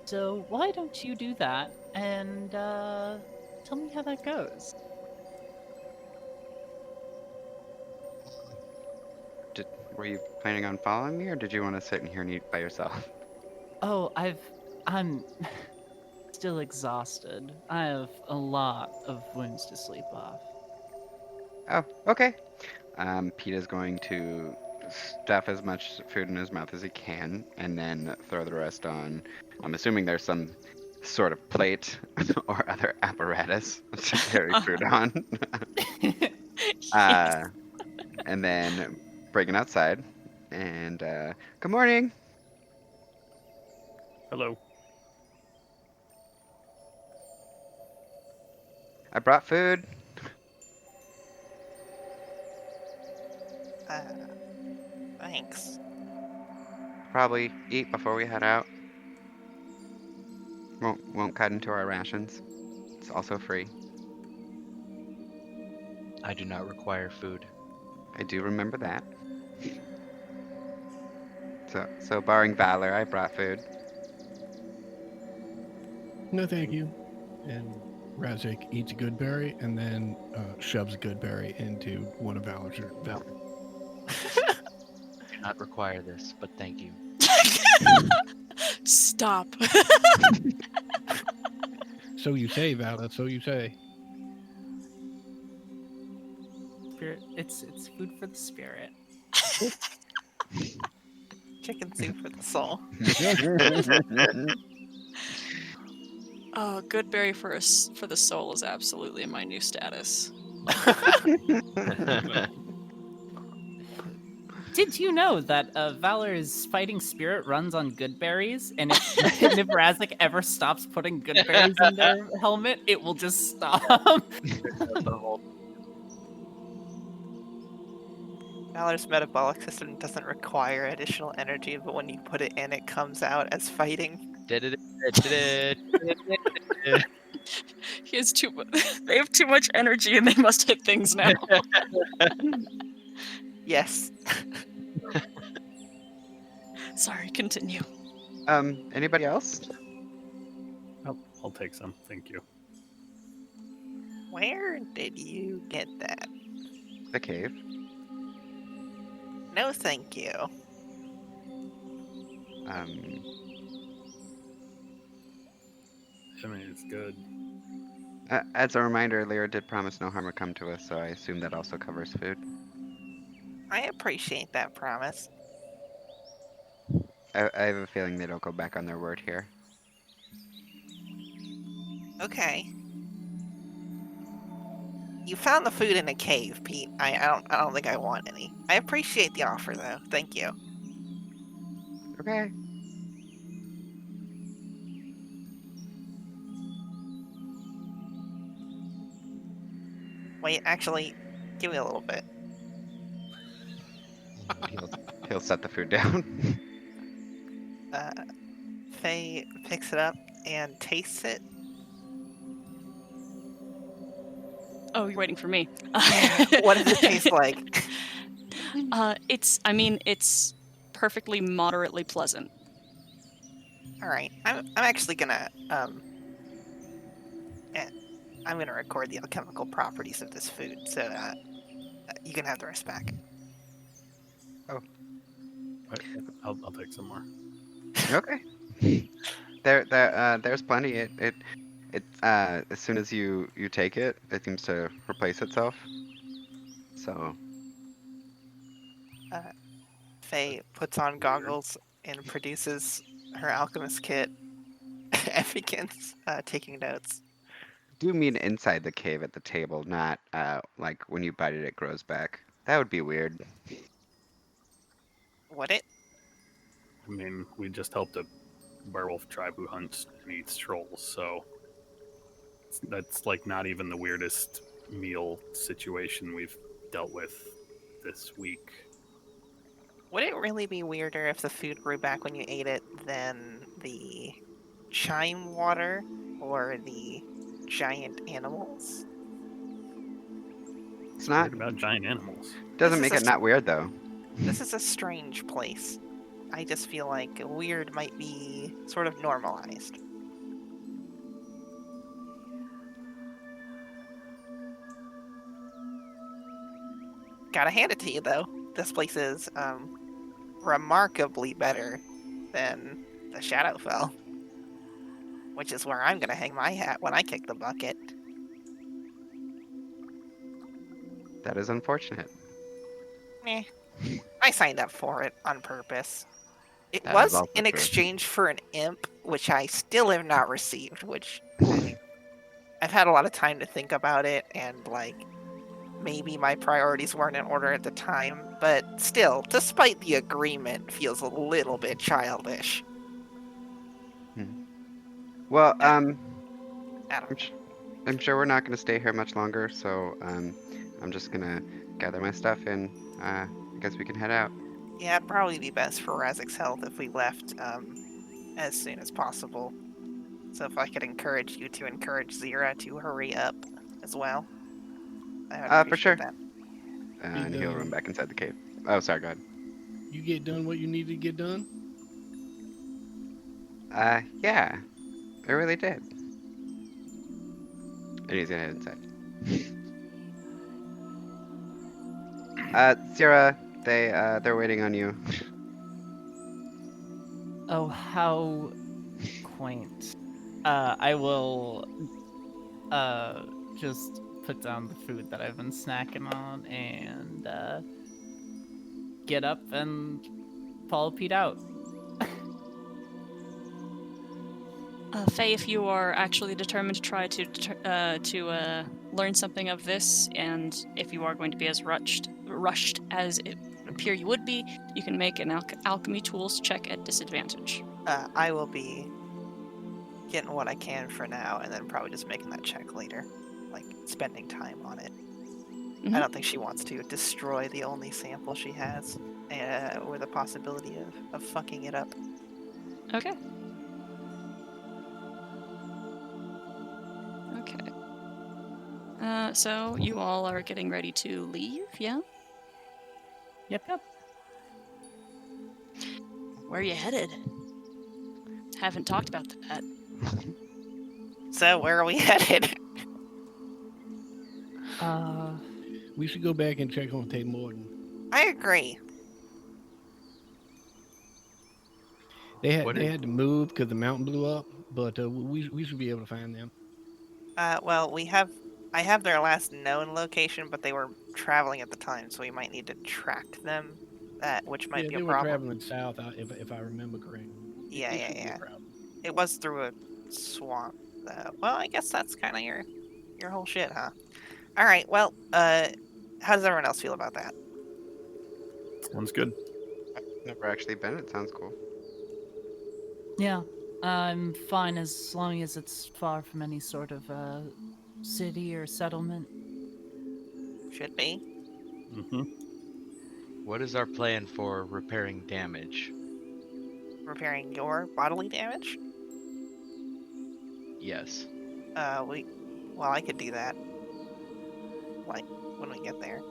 so why don't you do that and tell me how that goes? Were you planning on following me, or did you want to sit in here and eat by yourself? Oh, I'm still exhausted. I have a lot of wounds to sleep off. Oh, okay. Pete is going to stuff as much food in his mouth as he can, and then throw the rest on. I'm assuming there's some sort of plate or other apparatus to carry food on. And then bring it outside. And good morning. Hello. I brought food. Thanks. Probably eat before we head out. Won't cut into our rations. It's also free. I do not require food. I do remember that. So barring Valor, I brought food. No, thank you. And Razak eats a good berry and then shoves a good berry into one of Valor's. Do not require this, but thank you. Stop. So you say, Valor. So you say. Spirit, it's food for the spirit. Chicken soup for the soul. Oh, good berry for for the soul is absolutely my new status. Did you know that Valor's fighting spirit runs on good berries? And if, and if Razak ever stops putting good berries in their helmet, it will just stop. Valor's metabolic system doesn't require additional energy, but when you put it in, it comes out as fighting. He has too. They have too much energy, and they must hit things now. Yes. Sorry, continue. Anybody else? I'll take some. Thank you. Where did you get that? The cave. No, thank you. I mean, it's good. As a reminder, Lyra did promise no harm would come to us, so I assume that also covers food. I appreciate that promise. I have a feeling they don't go back on their word here. Okay. You found the food in a cave, Pete. I don't think I want any. I appreciate the offer though. Thank you. Okay. Wait, actually, give me a little bit. He'll set the food down. Faye picks it up and tastes it. Oh, you're waiting for me. What does it taste like? It's perfectly moderately pleasant. All right, I'm actually gonna I'm gonna record the alchemical properties of this food, so you can have the rest back. I'll take some more. Okay. There's plenty. It as soon as you take it, it seems to replace itself. So Faye puts on goggles and produces her alchemist kit and begins taking notes. Do mean inside the cave at the table, not like when you bite it, it grows back. That would be weird. Would it? I mean, we just helped a werewolf tribe who hunts and eats trolls, so that's like not even the weirdest meal situation we've dealt with this week. Would it really be weirder if the food grew back when you ate it than the chime water or the giant animals? It's not. Weird about giant animals. Doesn't This make is it not weird though. This is a strange place. I just feel like weird might be sort of normalized. Gotta hand it to you though. This place is remarkably better than the Shadowfell, which is where I'm gonna hang my hat when I kick the bucket. That is unfortunate. Meh. I signed up for it on purpose. It That is was also in true. exchange for an imp, which I still have not received, which I've had a lot of time to think about it, and like maybe my priorities weren't in order at the time, but still, despite the agreement, feels a little bit childish. Well, I don't I'm sure we're not going to stay here much longer, so I'm just gonna gather my stuff and I guess we can head out. Yeah, it'd probably be best for Razik's health if we left as soon as possible. So if I could encourage you to encourage Zira to hurry up as well. I would For appreciate sure. that. And he'll run back inside the cave. Oh, sorry, go ahead. You get done what you need to get done? Yeah, I really did. And he's gonna head inside. Zira, they're waiting on you. Oh, how quaint. I will just put down the food that I've been snacking on and get up and follow Pete out. Faye, if you are actually determined to try to learn something of this, and if you are going to be as rushed as it would appear you would be, you can make an alchemy tools check at disadvantage. I will be getting what I can for now, and then probably just making that check later, like spending time on it. Mhm. I don't think she wants to destroy the only sample she has, with the possibility of fucking it up. Okay. Okay. So you all are getting ready to leave, yeah? Yep. Where are you headed? Haven't talked about that. So where are we headed? We should go back and check on Tate Morton. I agree. They had What they is- had to move because the mountain blew up, but we should be able to find them. Well, I have their last known location, but they were traveling at the time, so we might need to track them, which might be they a were problem. traveling south, if I remember correctly. Yeah, It yeah, shouldn't be a yeah. problem. It was through a swamp, though. Well, I guess that's kind of your whole shit, huh? All right. Well, how does everyone else feel about that? Sounds good. Never actually been. It sounds cool. Yeah, I'm fine as long as it's far from any sort of city or settlement. Should be. Mm-hmm. What is our plan for repairing damage? Repairing your bodily damage? Yes. Well, I could do that. Like, when we get there.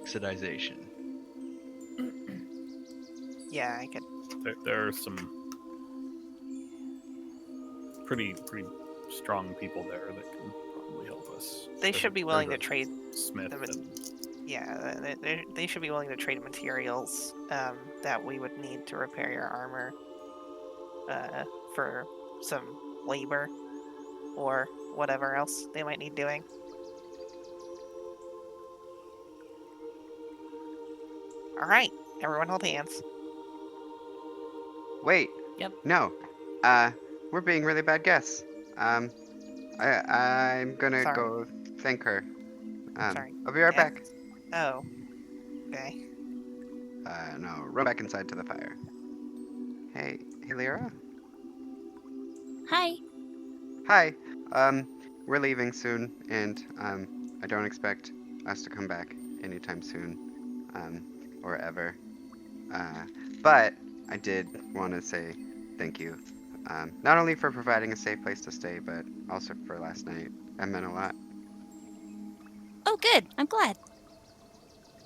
Oxidization. Yeah, I could. There are some pretty strong people there that can probably help us. They should be willing to trade. Smith them and Yeah, they should be willing to trade materials that we would need to repair your armor for some labor or whatever else they might need doing. All right. Everyone hold hands. Wait. Yep. No. We're being really bad guests. I'm gonna Sorry. go thank her. Sorry. I'll be right back. Guests? Oh. Okay. No, run back inside to the fire. Hey, Lyra? Hi. Hi. We're leaving soon, and I don't expect us to come back anytime soon, or ever. But I did want to say thank you, not only for providing a safe place to stay, but also for last night. That meant a lot. Oh, good. I'm glad.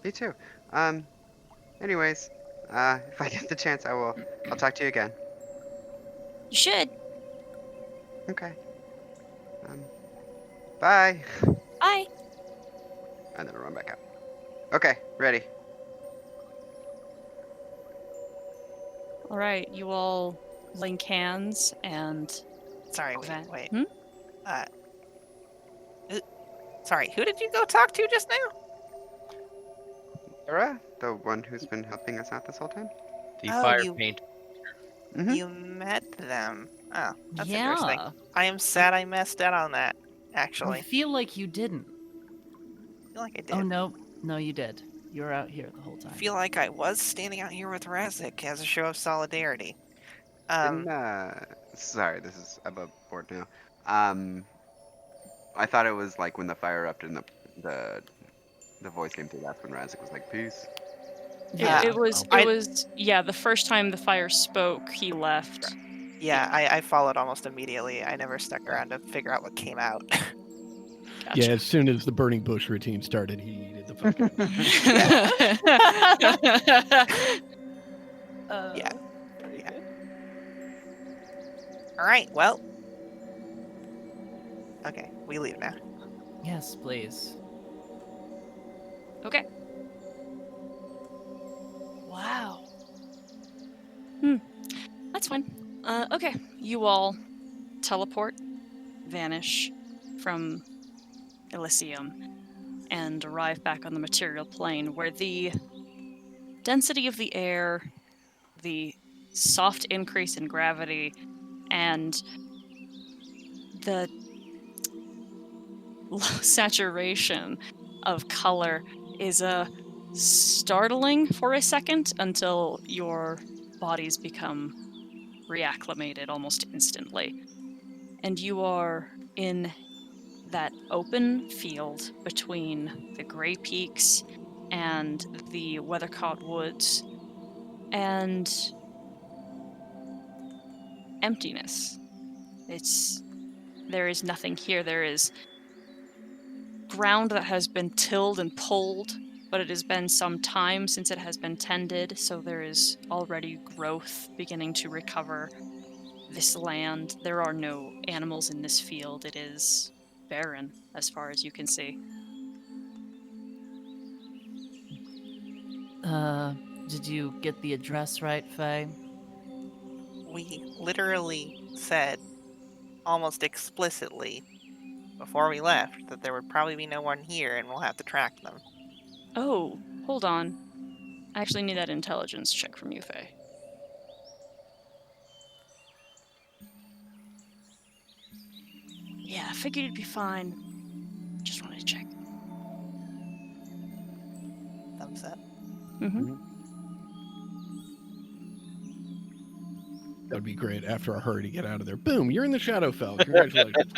Me too. Anyways, if I get the chance, I'll talk to you again. You should. Okay. Bye. Bye. And then I'll run back out. Okay, ready. All right, you all link hands and Sorry, Van- wait. Hmm? Sorry, who did you go talk to just now? Lyra, the one who's been helping us out this whole time. The Oh, fire you- paint. Mhm. You met them. Oh, that's yeah. interesting. I am sad I missed out on that, I actually. feel like you didn't. I feel like I did. Oh no, no, you did. You were out here the whole I time. feel like I was standing out here with Razik as a show of solidarity. Sorry, this is above board now. I thought it was like when the fire erupted and the voice came through. That's when Razik was like, "Peace." Yeah. it was I- the first time the fire spoke, he left. Yeah, I followed almost immediately. I never stuck around to figure out what came out. Gotcha. Yeah, as soon as the burning bush routine started, he needed the fuck out. Yeah. All right, well. Okay, we leave now. Yes, please. Okay. Wow. That's fine. Okay, you all teleport, vanish from Elysium, and arrive back on the material plane where the density of the air, the soft increase in gravity, and the low saturation of color is startling for a second until your bodies become reacclimated almost instantly. And you are in that open field between the Grey Peaks and the Weathercott Woods, and emptiness. There is nothing here. There is ground that has been tilled and pulled, but it has been some time since it has been tended, so there is already growth beginning to recover this land. There are no animals in this field. It is barren as far as you can see. Did you get the address right, Faye? We literally said, almost explicitly, before we left, that there would probably be no one here and we'll have to track them. Oh, hold on. I actually need that intelligence check from you, Faye. Yeah, I figured it'd be fine. Just wanted to check. Thumbs up. Mm-hmm. That would be great after a hurry to get out of there. Boom, you're in the Shadowfell. Congratulations.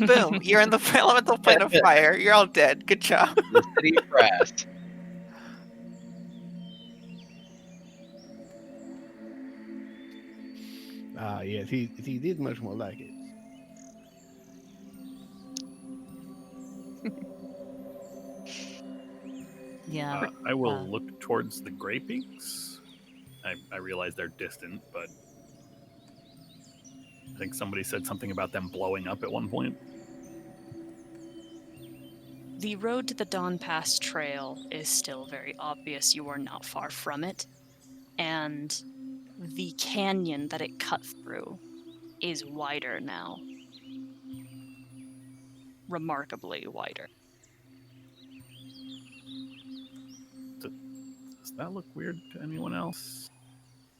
Boom, you're in the elemental plane of fire. You're all dead. Good job. The city of brass. Yes, he did much more like it. Yeah. I will look towards the Grey Peaks. I realize they're distant, but I think somebody said something about them blowing up at one point. The road to the Dawn Pass Trail is still very obvious. You are not far from it. And the canyon that it cut through is wider now. Remarkably wider. that look weird to anyone else?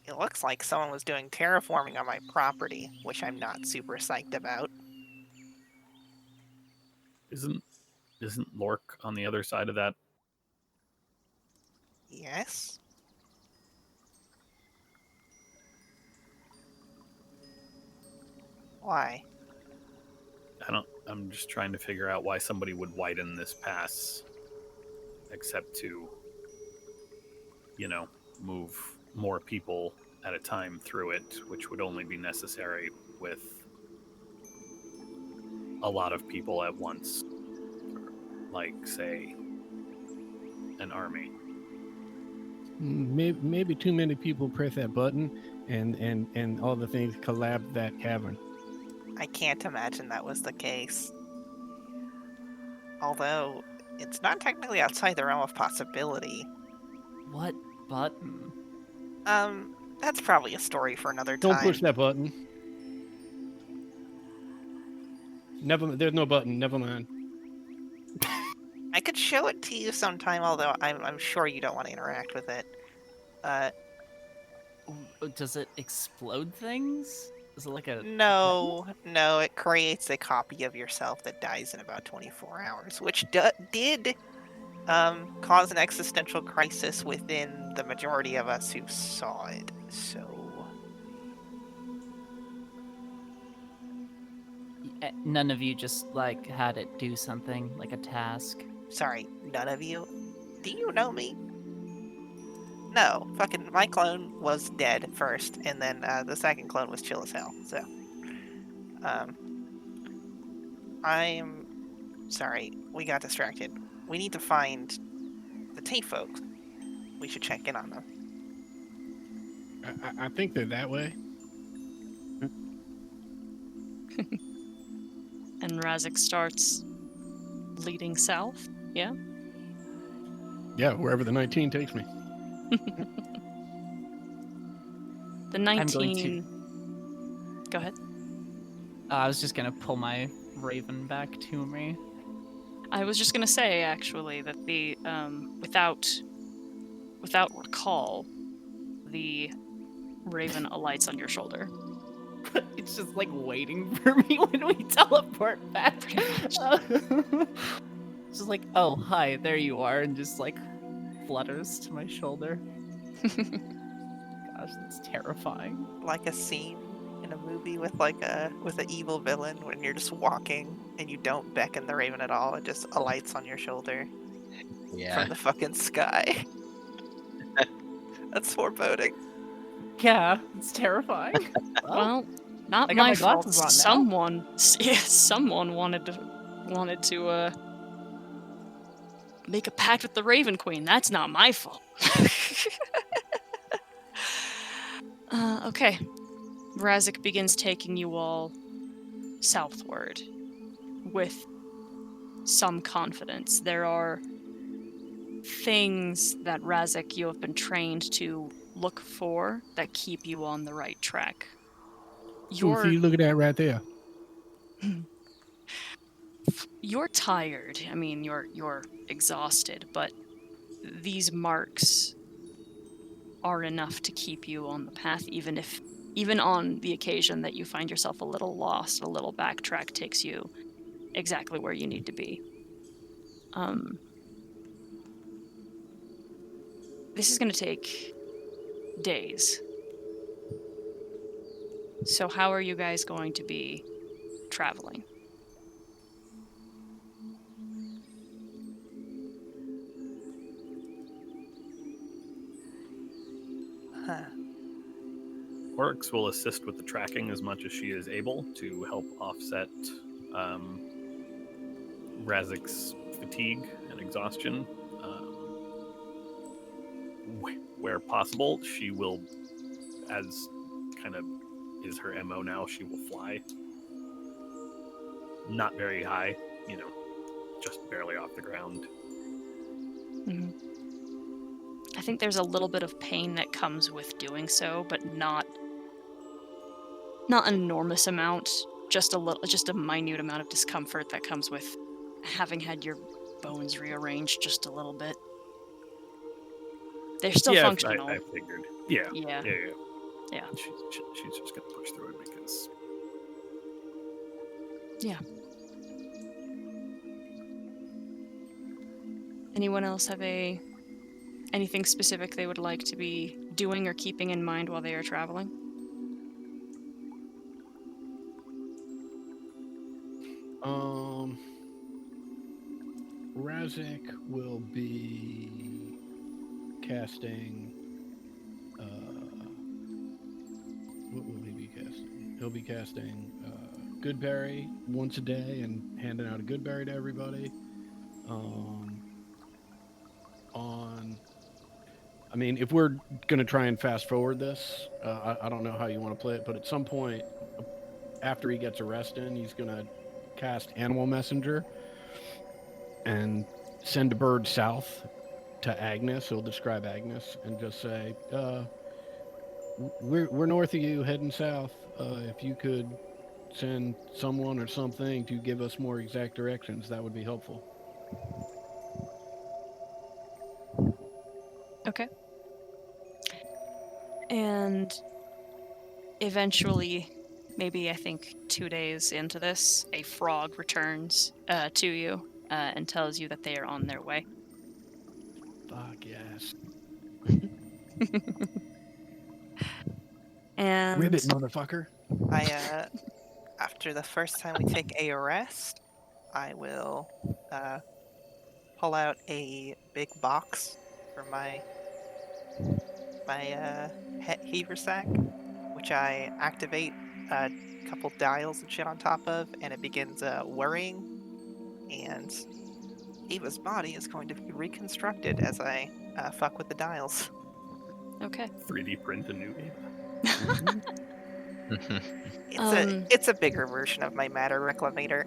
It looks like someone was doing terraforming on my property, which I'm not super psyched about. Isn't Lork on the other side of that? Yes? Why? I'm just trying to figure out why somebody would widen this pass, except to, move more people at a time through it, which would only be necessary with a lot of people at once, like, say, an army. Maybe too many people press that button, and all the things collapse that cavern. I can't imagine that was the case. Although, it's not technically outside the realm of possibility. What button? That's probably a story for another time. Don't push that button. There's no button. Never mind. I could show it to you sometime, although I'm sure you don't want to interact with it. Does it explode things? Is it like a... No, it creates a copy of yourself that dies in about 24 hours, which did cause an existential crisis within the majority of us who saw it. So, None of you just, like, had it do something, like a task? sorry, none of you. Do you know me? No, fucking my clone was dead first, and then the second clone was chill as hell. So, I'm sorry, we got distracted. We need to find the Tate folks. We should check in on them. I think they're that way. And Razik starts leading south. Yeah. Yeah, wherever the 19 takes me. The 19. Go ahead. I was just gonna pull my raven back to me. I was just gonna say actually that the without recall, the raven alights on your shoulder. It's just like waiting for me when we teleport back. It's just like, oh, hi, there you are, and just like flutters to my shoulder. Gosh, that's terrifying. Like a scene in a movie with an evil villain when you're just walking and you don't beckon the raven at all. It just alights on your shoulder Yeah. from the fucking sky. That's foreboding. Yeah, it's terrifying. Well, not I got my my fault. glasses on now. Someone wanted to make a pact with the Raven Queen. That's not my fault. Okay. Razik begins taking you all southward with some confidence. There are things that Razik you have been trained to look for that keep you on the right track. See, look at that right there. You're tired. I mean, you're exhausted, but these marks are enough to keep you on the path, even on the occasion that you find yourself a little lost, a little backtrack takes you exactly where you need to be. This is going to take days. So how are you guys going to be traveling? Huh. Oryx will assist with the tracking as much as she is able to help offset Razik's fatigue and exhaustion. Where possible, she will, as kind of is her MO now, she will fly. Not very high, just barely off the ground. Mm-hmm. I think there's a little bit of pain that comes with doing so, but not an enormous amount. Just a minute amount of discomfort that comes with having had your bones rearranged just a little bit. They're still yeah, functional. I figured. Yeah. Yeah. Yeah. She's just gonna push through it because. Anyone else have anything specific they would like to be doing or keeping in mind while they are traveling? Razik will be casting. What will he be casting? He'll be casting Goodberry once a day and handing out a Goodberry to everybody. I mean, if we're going to try and fast forward this, I don't know how you want to play it, but at some point after he gets arrested, he's going to cast Animal Messenger and send a bird south to Agnes. He'll describe Agnes and just say, we're north of you, heading south. If you could send someone or something to give us more exact directions, that would be helpful. Okay. And eventually, maybe I think 2 days into this, a frog returns to you and tells you that they are on their way. Fuck yes. And Ribbit, motherfucker. After the first time we take a rest, I will pull out a big box from my heaver sack, which I activate a couple dials and shit on top of, and it begins whirring, and Eva's body is going to be reconstructed as I fuck with the dials. okay. 3D print a new Eva. It's a bigger version of my matter reclamator.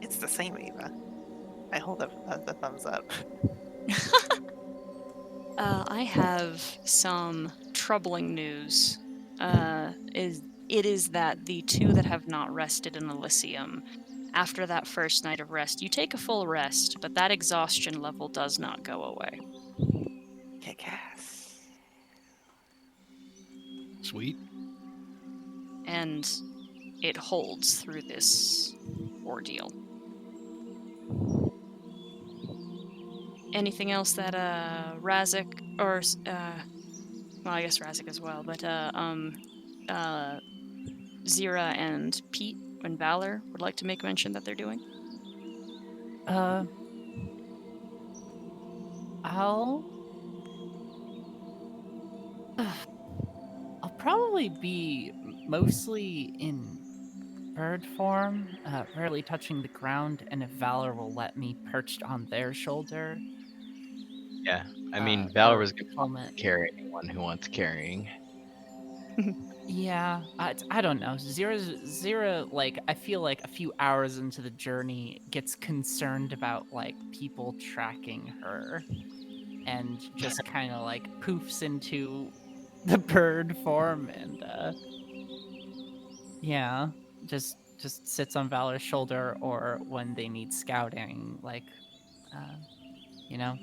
It's the same Eva. I hold up the thumbs up. I have some troubling news. It is that the two that have not rested in Elysium, after that first night of rest, you take a full rest, but that exhaustion level does not go away. Kick ass. Sweet. And it holds through this ordeal. Anything else that Razik or well, I guess Razik as well, but Zira and Pete and Valor would like to make mention that they're doing? I'll probably be mostly in bird form, rarely touching the ground, and if Valor will let me perched on their shoulder. Yeah, I mean, Valor was going to carry anyone who wants carrying. Yeah, I don't know. Zira, like, I feel like a few hours into the journey gets concerned about, like, people tracking her and just kind of, like, poofs into the bird form and, yeah, just sits on Valor's shoulder, or when they need scouting, like, you know,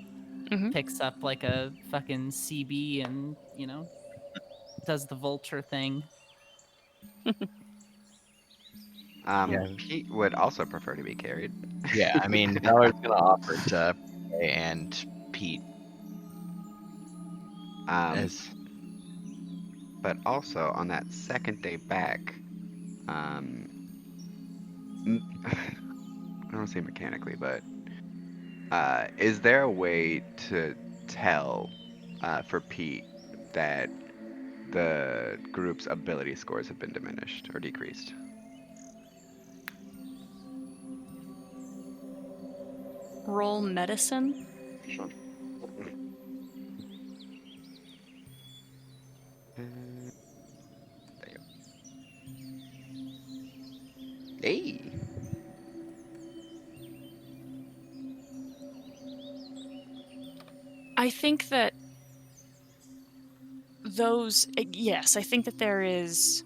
picks up, like, a fucking CB and, you know, does the vulture thing. Yeah. Pete would also prefer to be carried. Yeah, I mean, Valor's gonna offer to Prey and Pete. But also on that second day back, I don't want to say mechanically, but is there a way to tell for Pete that the group's ability scores have been diminished or decreased? Roll medicine. Sure. Hey. I think that yes, I think that there is,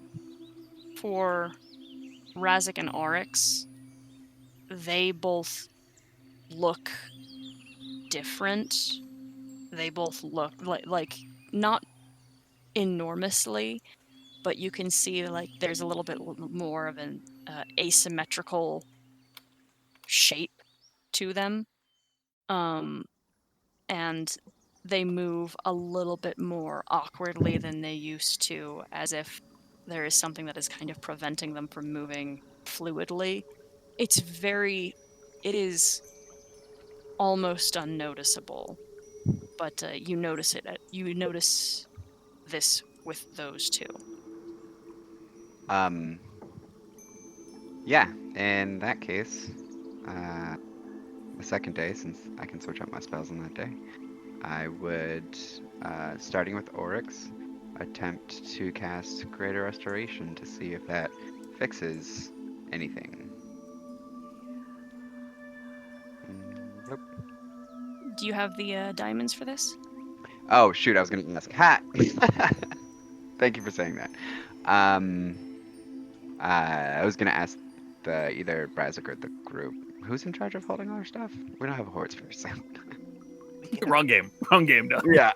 for Razik and Oryx, they both look different They both look like not enormously, but you can see like there's a little bit more of an asymmetrical shape to them. And they move a little bit more awkwardly than they used to, as if there is something that is kind of preventing them from moving fluidly. It is almost unnoticeable, but you notice you notice this with those two. Yeah, in that case, the second day, since I can switch up my spells on that day, I would, starting with Oryx, attempt to cast Greater Restoration to see if that fixes anything. Nope. Do you have the diamonds for this? Oh shoot, I was gonna ask. Ha! Thank you for saying that. I was gonna ask either Brazic or the group. Who's in charge of holding all our stuff? We don't have a horse person. Wrong game. Wrong game, Doug. Yeah.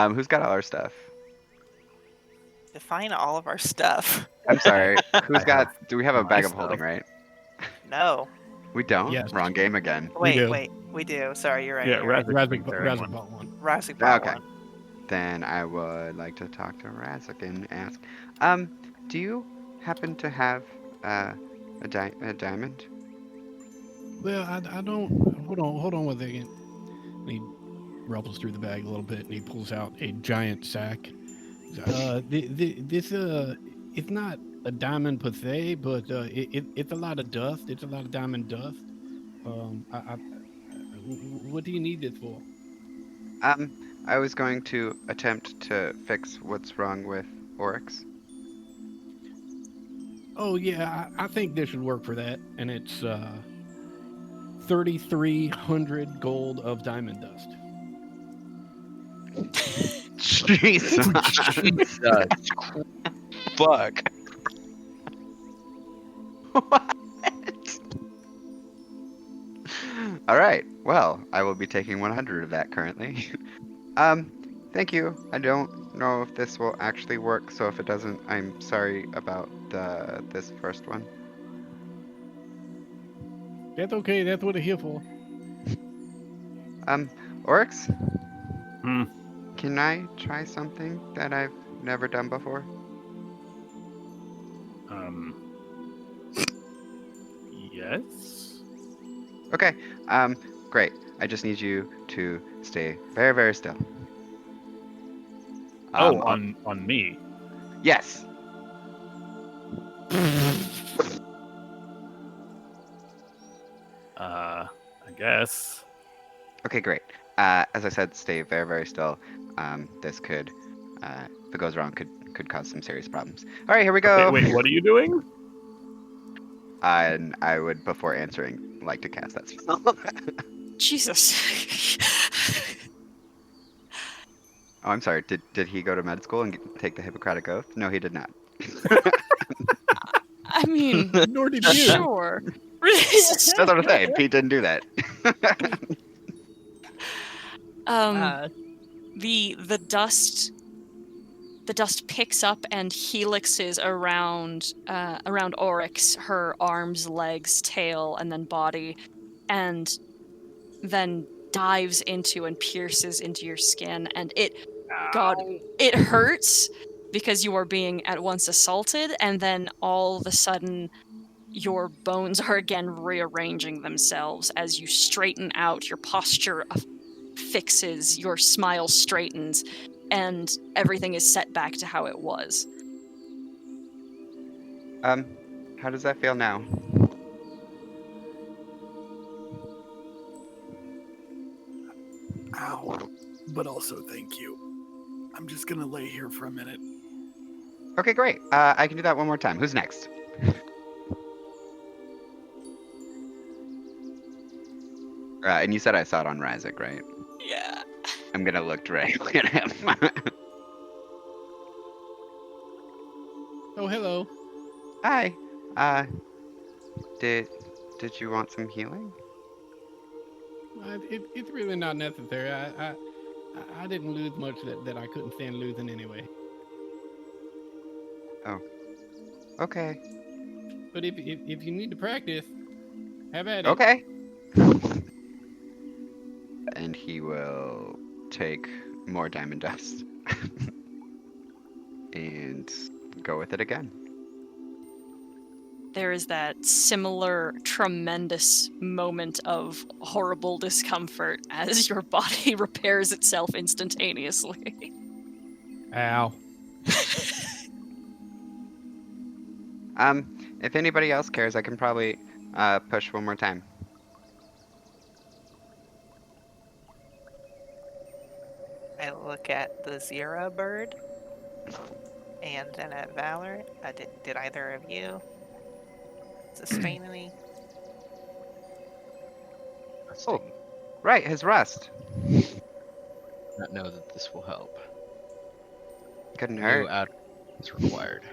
Who's got all our stuff? Define all of our stuff. I'm sorry. Who's I got? Do we have a my bag of stuff. holding, right? No. We don't. Yes. Wrong game again. Wait, do. wait. We do. Sorry, you're right. Yeah, you're right. Razik Razik bought one. Razik bought Okay. one. Then I would like to talk to Razik and ask, do you happen to have a diamond? Well, I don't. Hold on one second. And he ruffles through the bag a little bit, and he pulls out a giant sack. This it's not a diamond per se, but it's a lot of dust. It's a lot of diamond dust. What do you need this for? I was going to attempt to fix what's wrong with Oryx. Oh yeah, I think this should work for that, and it's 3,300 gold of diamond dust. Jesus. Fuck. What? All right. Well, I will be taking 100 of that currently. Thank you. I don't know if this will actually work, so if it doesn't, I'm sorry about this first one. That's okay. That's what it's here for. Oryx? Hmm. Can I try something that I've never done before? Yes. Okay. Great. I just need you to stay very, very still. On me. Yes. I guess. Okay, great. As I said, stay very, very still. This could, if it goes wrong, could cause some serious problems. All right, here we go. Okay, wait, what are you doing? And I would, before answering, like to cast that spell. Jesus. Oh, I'm sorry. Did he go to med school and take the Hippocratic Oath? No, he did not. I mean, Nor did you. sure. That's what I'm saying. Pete didn't do that. The dust picks up and helixes around Oryx, her arms, legs, tail, and then body, and then dives into and pierces into your skin, and it hurts because you are being at once assaulted, and then all of a sudden your bones are again rearranging themselves as you straighten out, your posture fixes, your smile straightens, and everything is set back to how it was. How does that feel now? Ow. But also, thank you. I'm just gonna lay here for a minute. Okay, great. I can do that one more time. Who's next? And you said I saw it on Razik, right? Yeah. I'm gonna look directly at him. Oh, hello. Hi. Did you want some healing? It's really not necessary. I didn't lose much that I couldn't stand losing anyway. Okay. But if you need to practice, have at it. Okay. And he will take more diamond dust and go with it again. There is that similar tremendous moment of horrible discomfort as your body repairs itself instantaneously. Ow. If anybody else cares, I can probably push one more time. I look at the Zira bird and then at Valor. Did either of you sustain any? Oh, right, his rest. Not know that this will help. Couldn't No hurt. out is required.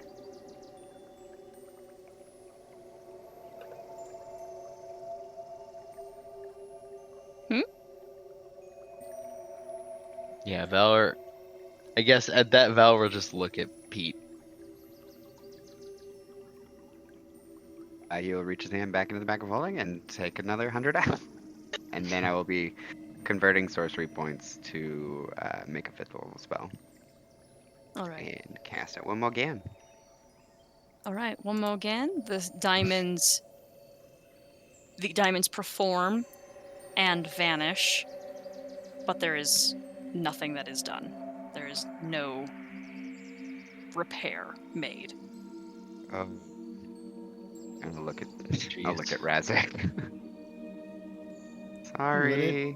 Yeah, Valor. I guess at that, Valor will just look at Pete. He will reach his hand back into the bag of holding and take another 100 out. And then I will be converting sorcery points to make a 5th level spell. All right. And cast it one more again. All right, one more again. The diamonds perform and vanish, but there is nothing that is done. There is no repair made. Oh. I'll look at Jeez. Razak. Sorry.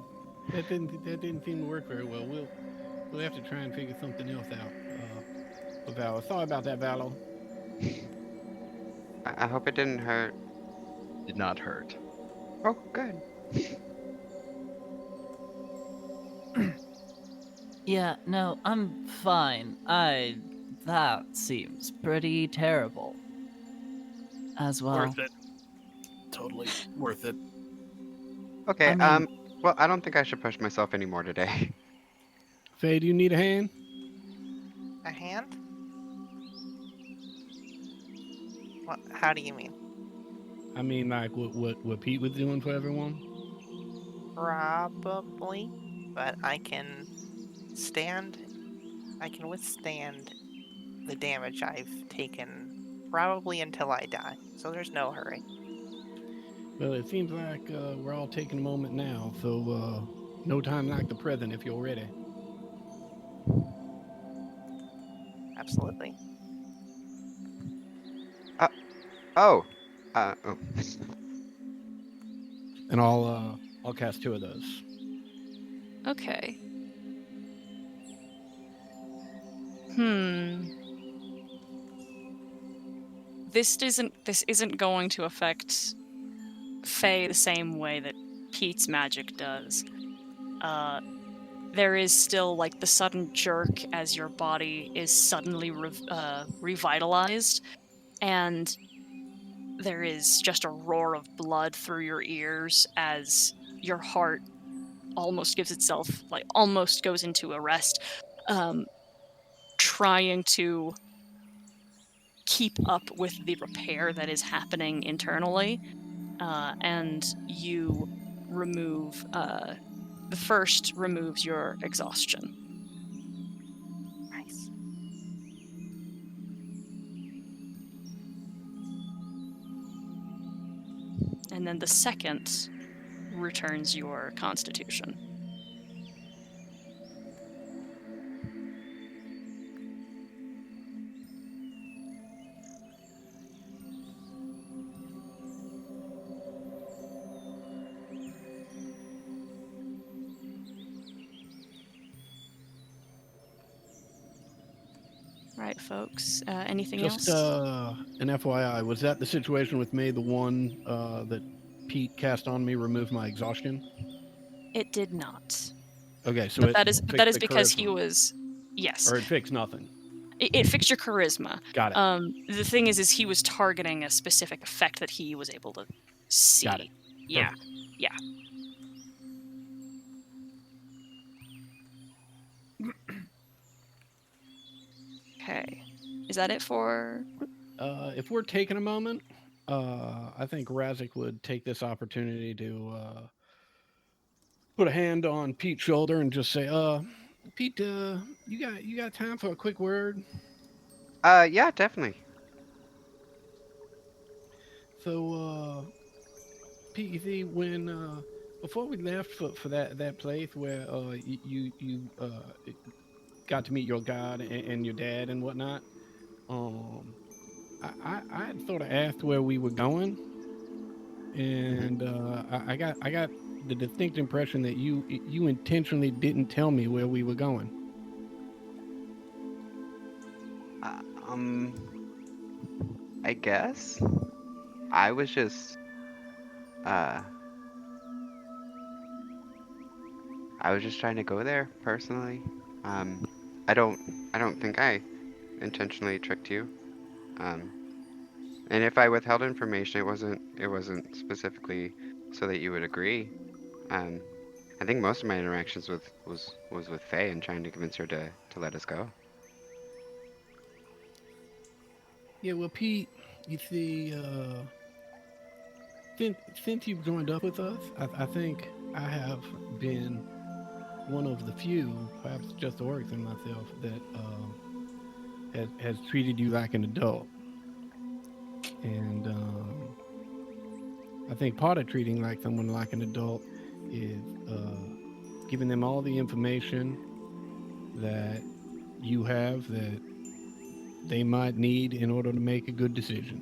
That didn't seem to work very well. We'll have to try and figure something else out. Valor. Sorry about that, Valor. I hope it didn't hurt. Did not hurt. Oh, good. Yeah, no, I'm fine. That seems pretty terrible. As well. Worth it. Totally worth it. Okay, I mean- well, I don't think I should push myself anymore today. Faye, do you need a hand? A hand? What? How do you mean? I mean, like what Pete was doing for everyone? Probably, but I can withstand the damage I've taken probably until I die. So there's no hurry. Well, it seems like we're all taking a moment now, so no time like the present if you're ready. Absolutely. Oh. And I'll cast 2 of those. Okay. This isn't going to affect Faye the same way that Pete's magic does. There is still like the sudden jerk as your body is suddenly revitalized, and there is just a roar of blood through your ears as your heart almost goes into arrest, trying to keep up with the repair that is happening internally, and you remove the first removes your exhaustion. Nice. And then the second returns your constitution. Right, folks. Anything Just else? an FYI, was that the situation with me, the one that Pete cast on me removed my exhaustion? It did not. Okay, so But that is fixed the because he charisma. was. Yes. Or it fixed nothing. It fixed your charisma. Got it. The thing is he was targeting a specific effect that he was able to see. Got it. Yeah. Perfect. Yeah. Is that it for? If we're taking a moment, I think Razik would take this opportunity to put a hand on Pete's shoulder and just say, Pete, you got time for a quick word? Yeah, definitely. So, Pete, you see, when before we left for that place where you got to meet your god and your dad and whatnot, I had sort of asked where we were going, and I got the distinct impression that you intentionally didn't tell me where we were going. Uh, um, I guess I was just uh, I was just trying to go there personally. Um, I don't think I intentionally tricked you. Um, and if I withheld information, it wasn't specifically so that you would agree. Um, I think most of my interactions was with Faye and trying to convince her to let us go. Yeah, well, Pete, you see, since you've joined up with us, I think I have been one of the few, perhaps just Oryx and myself, that has treated you like an adult. And I think part of treating like someone like an adult is giving them all the information that you have that they might need in order to make a good decision.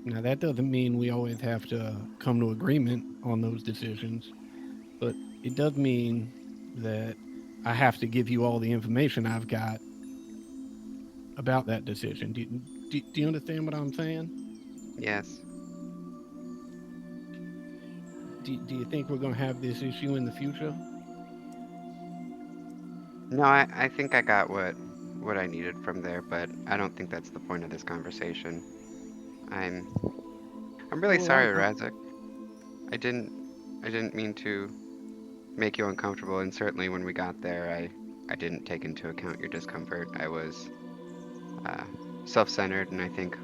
Now, that doesn't mean we always have to come to agreement on those decisions, but it does mean that I have to give you all the information I've got about that decision. Do you understand what I'm saying? Yes. Do you think we're going to have this issue in the future? No, I think I got what I needed from there, but I don't think that's the point of this conversation. I'm really Well, sorry, Razik. I didn't mean to make you uncomfortable, and certainly when we got there, I didn't take into account your discomfort. I was self-centered, and I think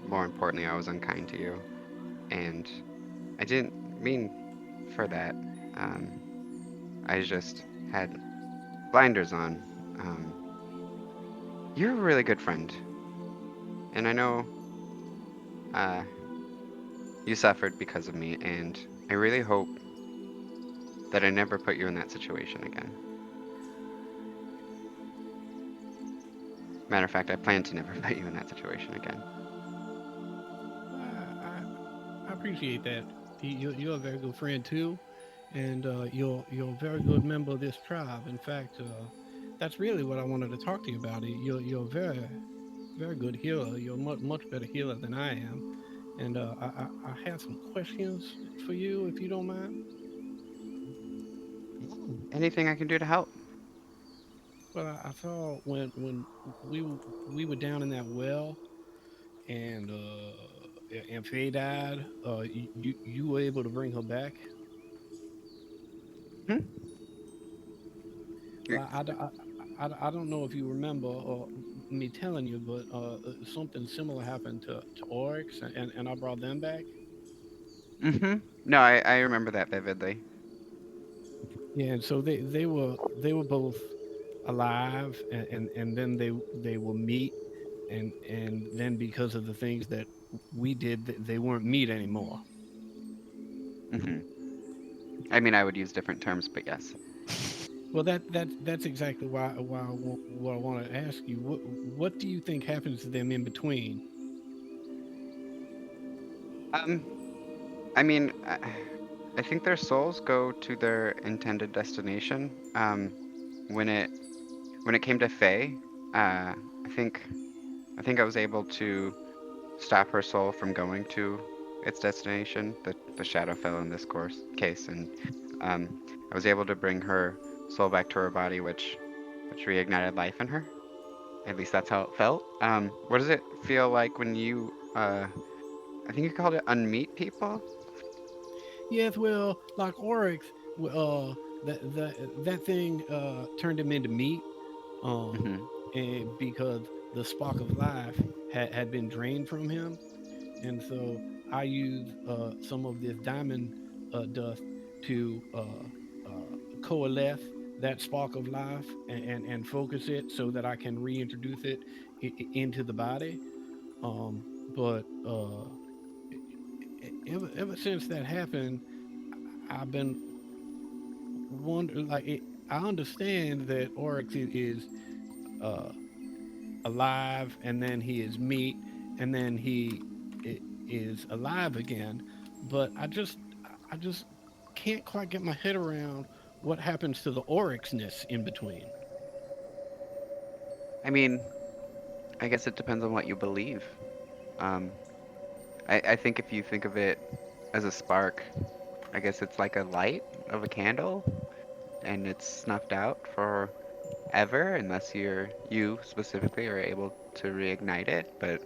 more importantly, I was unkind to you, and I didn't mean for that. I just had blinders on. You're a really good friend, and I know you suffered because of me, and I really hope that I never put you in that situation again. Matter of fact, I plan to never put you in that situation again. I appreciate that. You're a very good friend too, and you're a very good member of this tribe. In fact, that's really what I wanted to talk to you about. You're a very good healer. You're a much better healer than I am, and I have some questions for you if you don't mind. Anything I can do to help? Well, I saw when we were down in that well, and Faye died. You were able to bring her back. Hmm? Well, I don't know if you remember me telling you, but something similar happened to Oryx, and I brought them back. Mm-hmm. No, I remember that vividly. Yeah, and so they were both alive, and then they were meat, and then because of the things that we did, they weren't meat anymore. Mm-hmm. I mean, I would use different terms, but yes. Well, that's exactly what I want to ask you. What do you think happens to them in between? I mean, I think their souls go to their intended destination. When it came to Faye, I think I was able to stop her soul from going to its destination, the Shadowfell in this case, and I was able to bring her soul back to her body, which reignited life in her. At least that's how it felt. What does it feel like when you I think you called it unmeet people? Yes, well, like Oryx, that thing turned him into meat, Mm-hmm. and because the spark of life had been drained from him, and so I used some of this diamond dust to coalesce that spark of life and focus it so that I can reintroduce it into the body. But ever since that happened, I've been wondering. I understand that Oryx is alive, and then he is meat, and then he is alive again. But I just can't quite get my head around what happens to the Oryxness in between. I mean, I guess it depends on what you believe. I think if you think of it as a spark, I guess it's like a light of a candle, and it's snuffed out forever unless you specifically are able to reignite it. But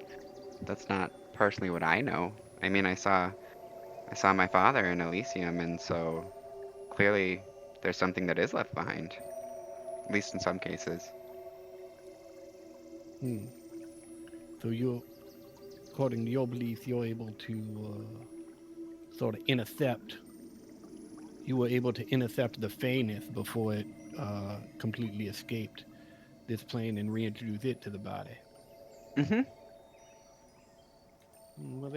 that's not personally what I know. I mean, I saw my father in Elysium, and so clearly there's something that is left behind, at least in some cases. So according to your belief, you're able to sort of intercept. You were able to intercept the Fayness before it completely escaped this plane and reintroduce it to the body. Mm-hmm. Well,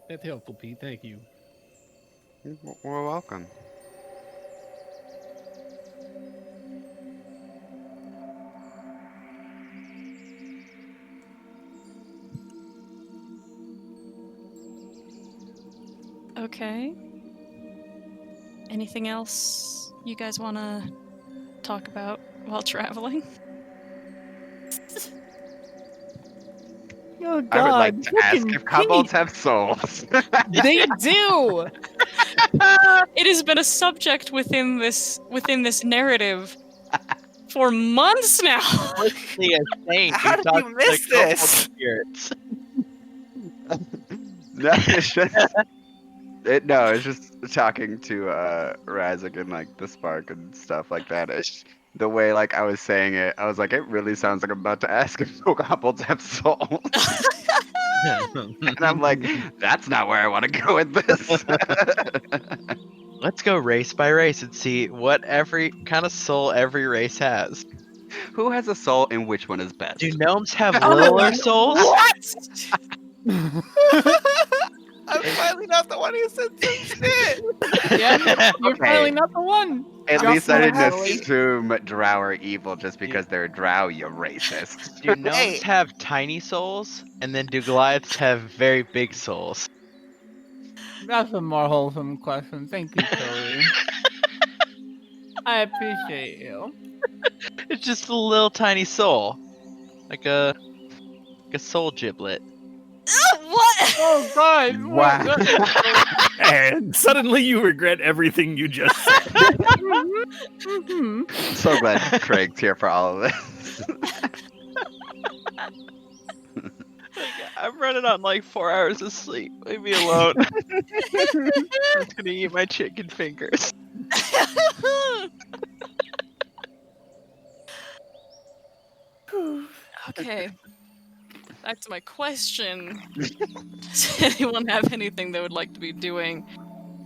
that's helpful, Pete. Thank you. We're welcome. Okay. Anything else you guys want to talk about while traveling? Oh, I would like God, to ask frickin' if kobolds Pete! have souls. They do. It has been a subject within this narrative for months now. Explicitly a saint How who did you talks to miss kobold this? spirits. No, it's just talking to Razak and like the spark and stuff like that. The way like I was saying it, I was like, it really sounds like I'm about to ask if kobolds have souls. And I'm like, that's not where I want to go with this. Let's go race by race and see what every kind of soul every race has. Who has a soul and which one is best? Do gnomes have littler souls? What? I'm finally not the one who said some shit. Yeah, you're Okay. finally not the one. At Drop least I my didn't hat. assume drow are evil just because they're drow, you racist. Do gnomes Hey. have tiny souls? And then do Goliaths have very big souls? That's a more wholesome question. Thank you, Tori. I appreciate you. It's just a little tiny soul. Like a soul giblet. What? Oh God! Wow. And suddenly you regret everything you just said. Mhm. So glad Craig's here for all of this. I'm running on like 4 hours of sleep. Leave me alone. I'm just gonna eat my chicken fingers. Okay. Back to my question. Does anyone have anything they would like to be doing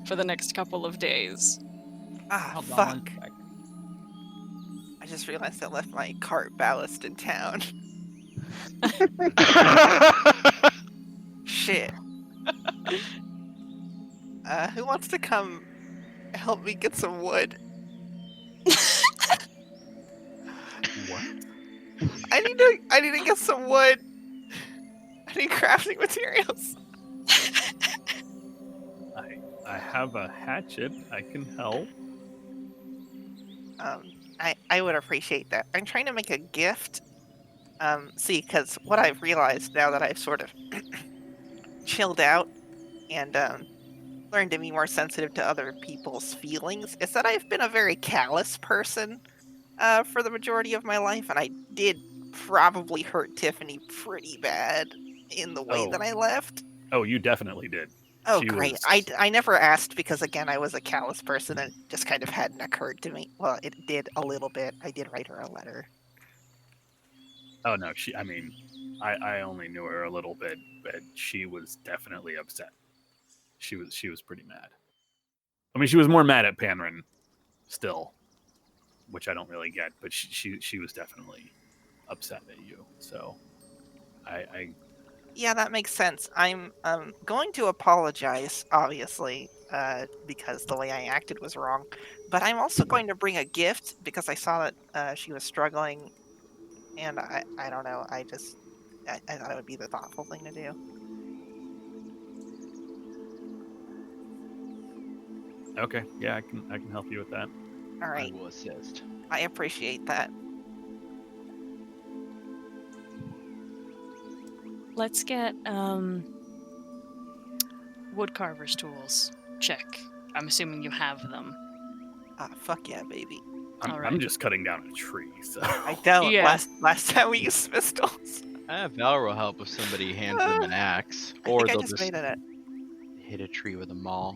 for the next couple of days? Ah, Hold on fuck. one sec. I just realized I left my cart ballast in town. Shit. Who wants to come help me get some wood? What? I need to get some wood. I need crafting materials. I have a hatchet. I can help. I would appreciate that. I'm trying to make a gift. See, because what I've realized now that I've sort of chilled out and learned to be more sensitive to other people's feelings is that I've been a very callous person for the majority of my life, and I did probably hurt Tiffany pretty bad in the way that I left. Oh, you definitely did. Oh, She great. was- I never asked because, again, I was a callous person and it just kind of hadn't occurred to me. Well, it did a little bit. I did write her a letter. Oh no, she. I mean, I only knew her a little bit, but she was definitely upset. She was pretty mad. I mean, she was more mad at Panrin still, which I don't really get, but she was definitely upset at you. So I Yeah, that makes sense. I'm going to apologize, obviously, because the way I acted was wrong. But I'm also going to bring a gift because I saw that she was struggling, and I don't know. I thought it would be the thoughtful thing to do. okay, yeah, I can help you with that. All I right, will assist. I appreciate that. Let's get woodcarver's tools. Check. I'm assuming you have them. Ah, fuck yeah, baby. I'm Alright. just cutting down a tree, so I don't. Yeah. Last time we used pistols. Valor will help if somebody hands them an axe, I or think I they'll just just made it. hit a tree with a maul.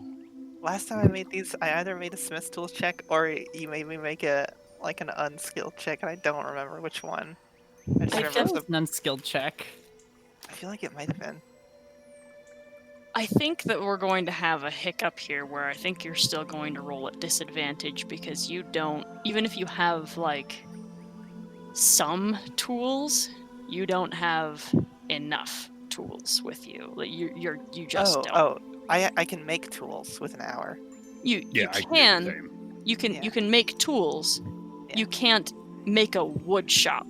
Last time I made these, I either made a Smith's tools check or you made me make an unskilled check, and I don't remember which one. I just I remember feel it was it's an unskilled check. I feel like it might have been. I think that we're going to have a hiccup here where I think you're still going to roll at disadvantage because you don't, even if you have like some tools, you don't have enough tools with you. Like you just don't. I can make tools with an hour. You yeah, I can do the can same. Yeah. you can make tools. Yeah. You can't make a wood shop.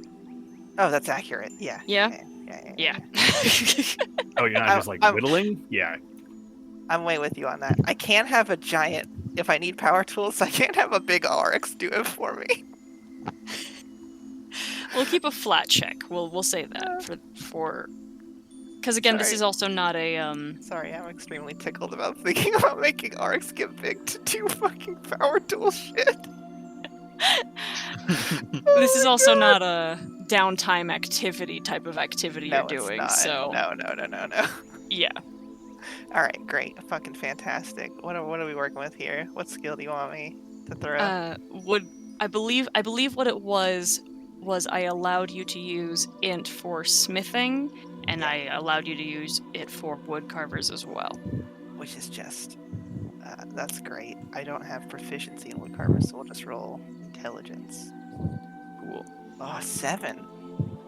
Oh, that's accurate. Yeah. Yeah? Okay. Yeah. Yeah. Oh, you're not I'm- just like I'm- whittling? Yeah. I'm way with you on that. I can't have a giant. If I need power tools, I can't have a big RX do it for me. We'll keep a flat check. We'll say that for because again, this Sorry. is also not a Sorry, I'm extremely tickled about thinking about making RX get big to do fucking power tool shit. this is also not a downtime activity type of activity No, you're doing. it's not. So No. yeah. All right, great, fucking fantastic. What are we working with here? What skill do you want me to throw? Would I believe what it was I allowed you to use int for smithing, and I allowed you to use it for wood carvers as well. Which is just that's great. I don't have proficiency in woodcarver, so we'll just roll intelligence. Cool. Oh, 7.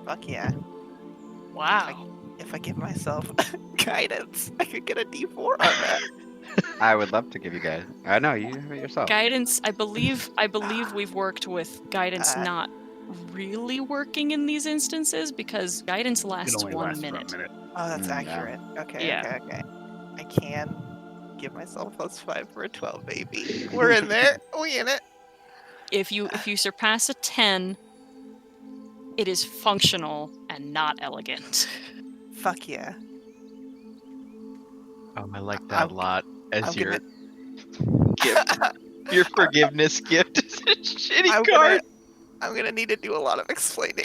Fuck yeah. Wow. If I give myself guidance, I could get a D4 on that. I would love to give you guys. I know you have it yourself. Guidance. I believe we've worked with guidance not really working in these instances because guidance It lasts only 1 lasts for a minute. minute. Oh, that's Yeah. accurate. Okay, Yeah. okay. I can give myself +5 for a 12, baby. We're in there. We in it. If you surpass a 10, it is functional and not elegant. Fuck yeah. I like that a lot as I'm your gonna- gift. Your forgiveness gift is a shitty I'm card. I'm gonna need to do a lot of explaining.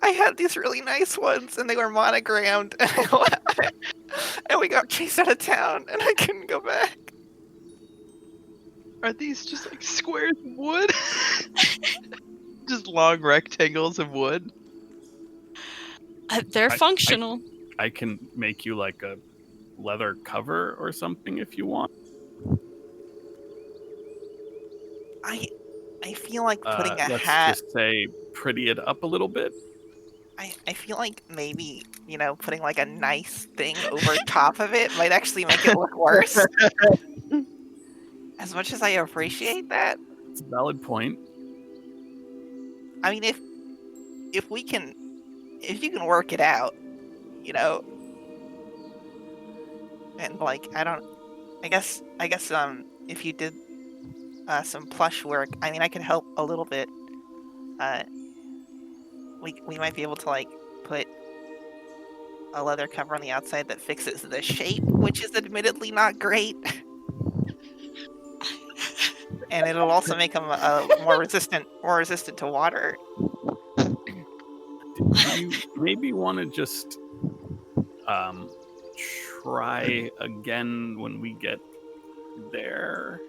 I had these really nice ones, and they were monogrammed, and we got chased out of town, and I couldn't go back. Are these just like squares of wood? Just long rectangles of wood? They're I- functional. I can make you like a leather cover or something if you want. I feel like putting a let's hat. just say pretty it up a little bit. I feel like maybe, putting like a nice thing over top of it might actually make it look worse. As much as I appreciate that, It's a valid point. I mean, if you can work it out, and like I guess if you did some plush work, I mean, I could help a little bit. We might be able to like put a leather cover on the outside that fixes the shape, which is admittedly not great. And it'll also make them more resistant to water. Do you maybe want to just try again when we get there?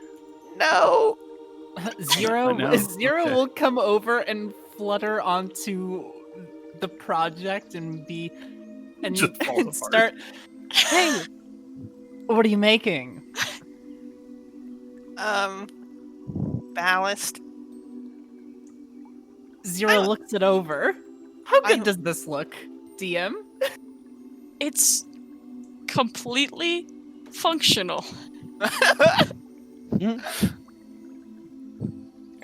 No, Zero know, Zero okay. will come over and flutter onto the project and Just falls apart. start. Hey, what are you making? Ballast. Zero I'm- looks it over. How good I'm- does this look, DM? It's completely functional.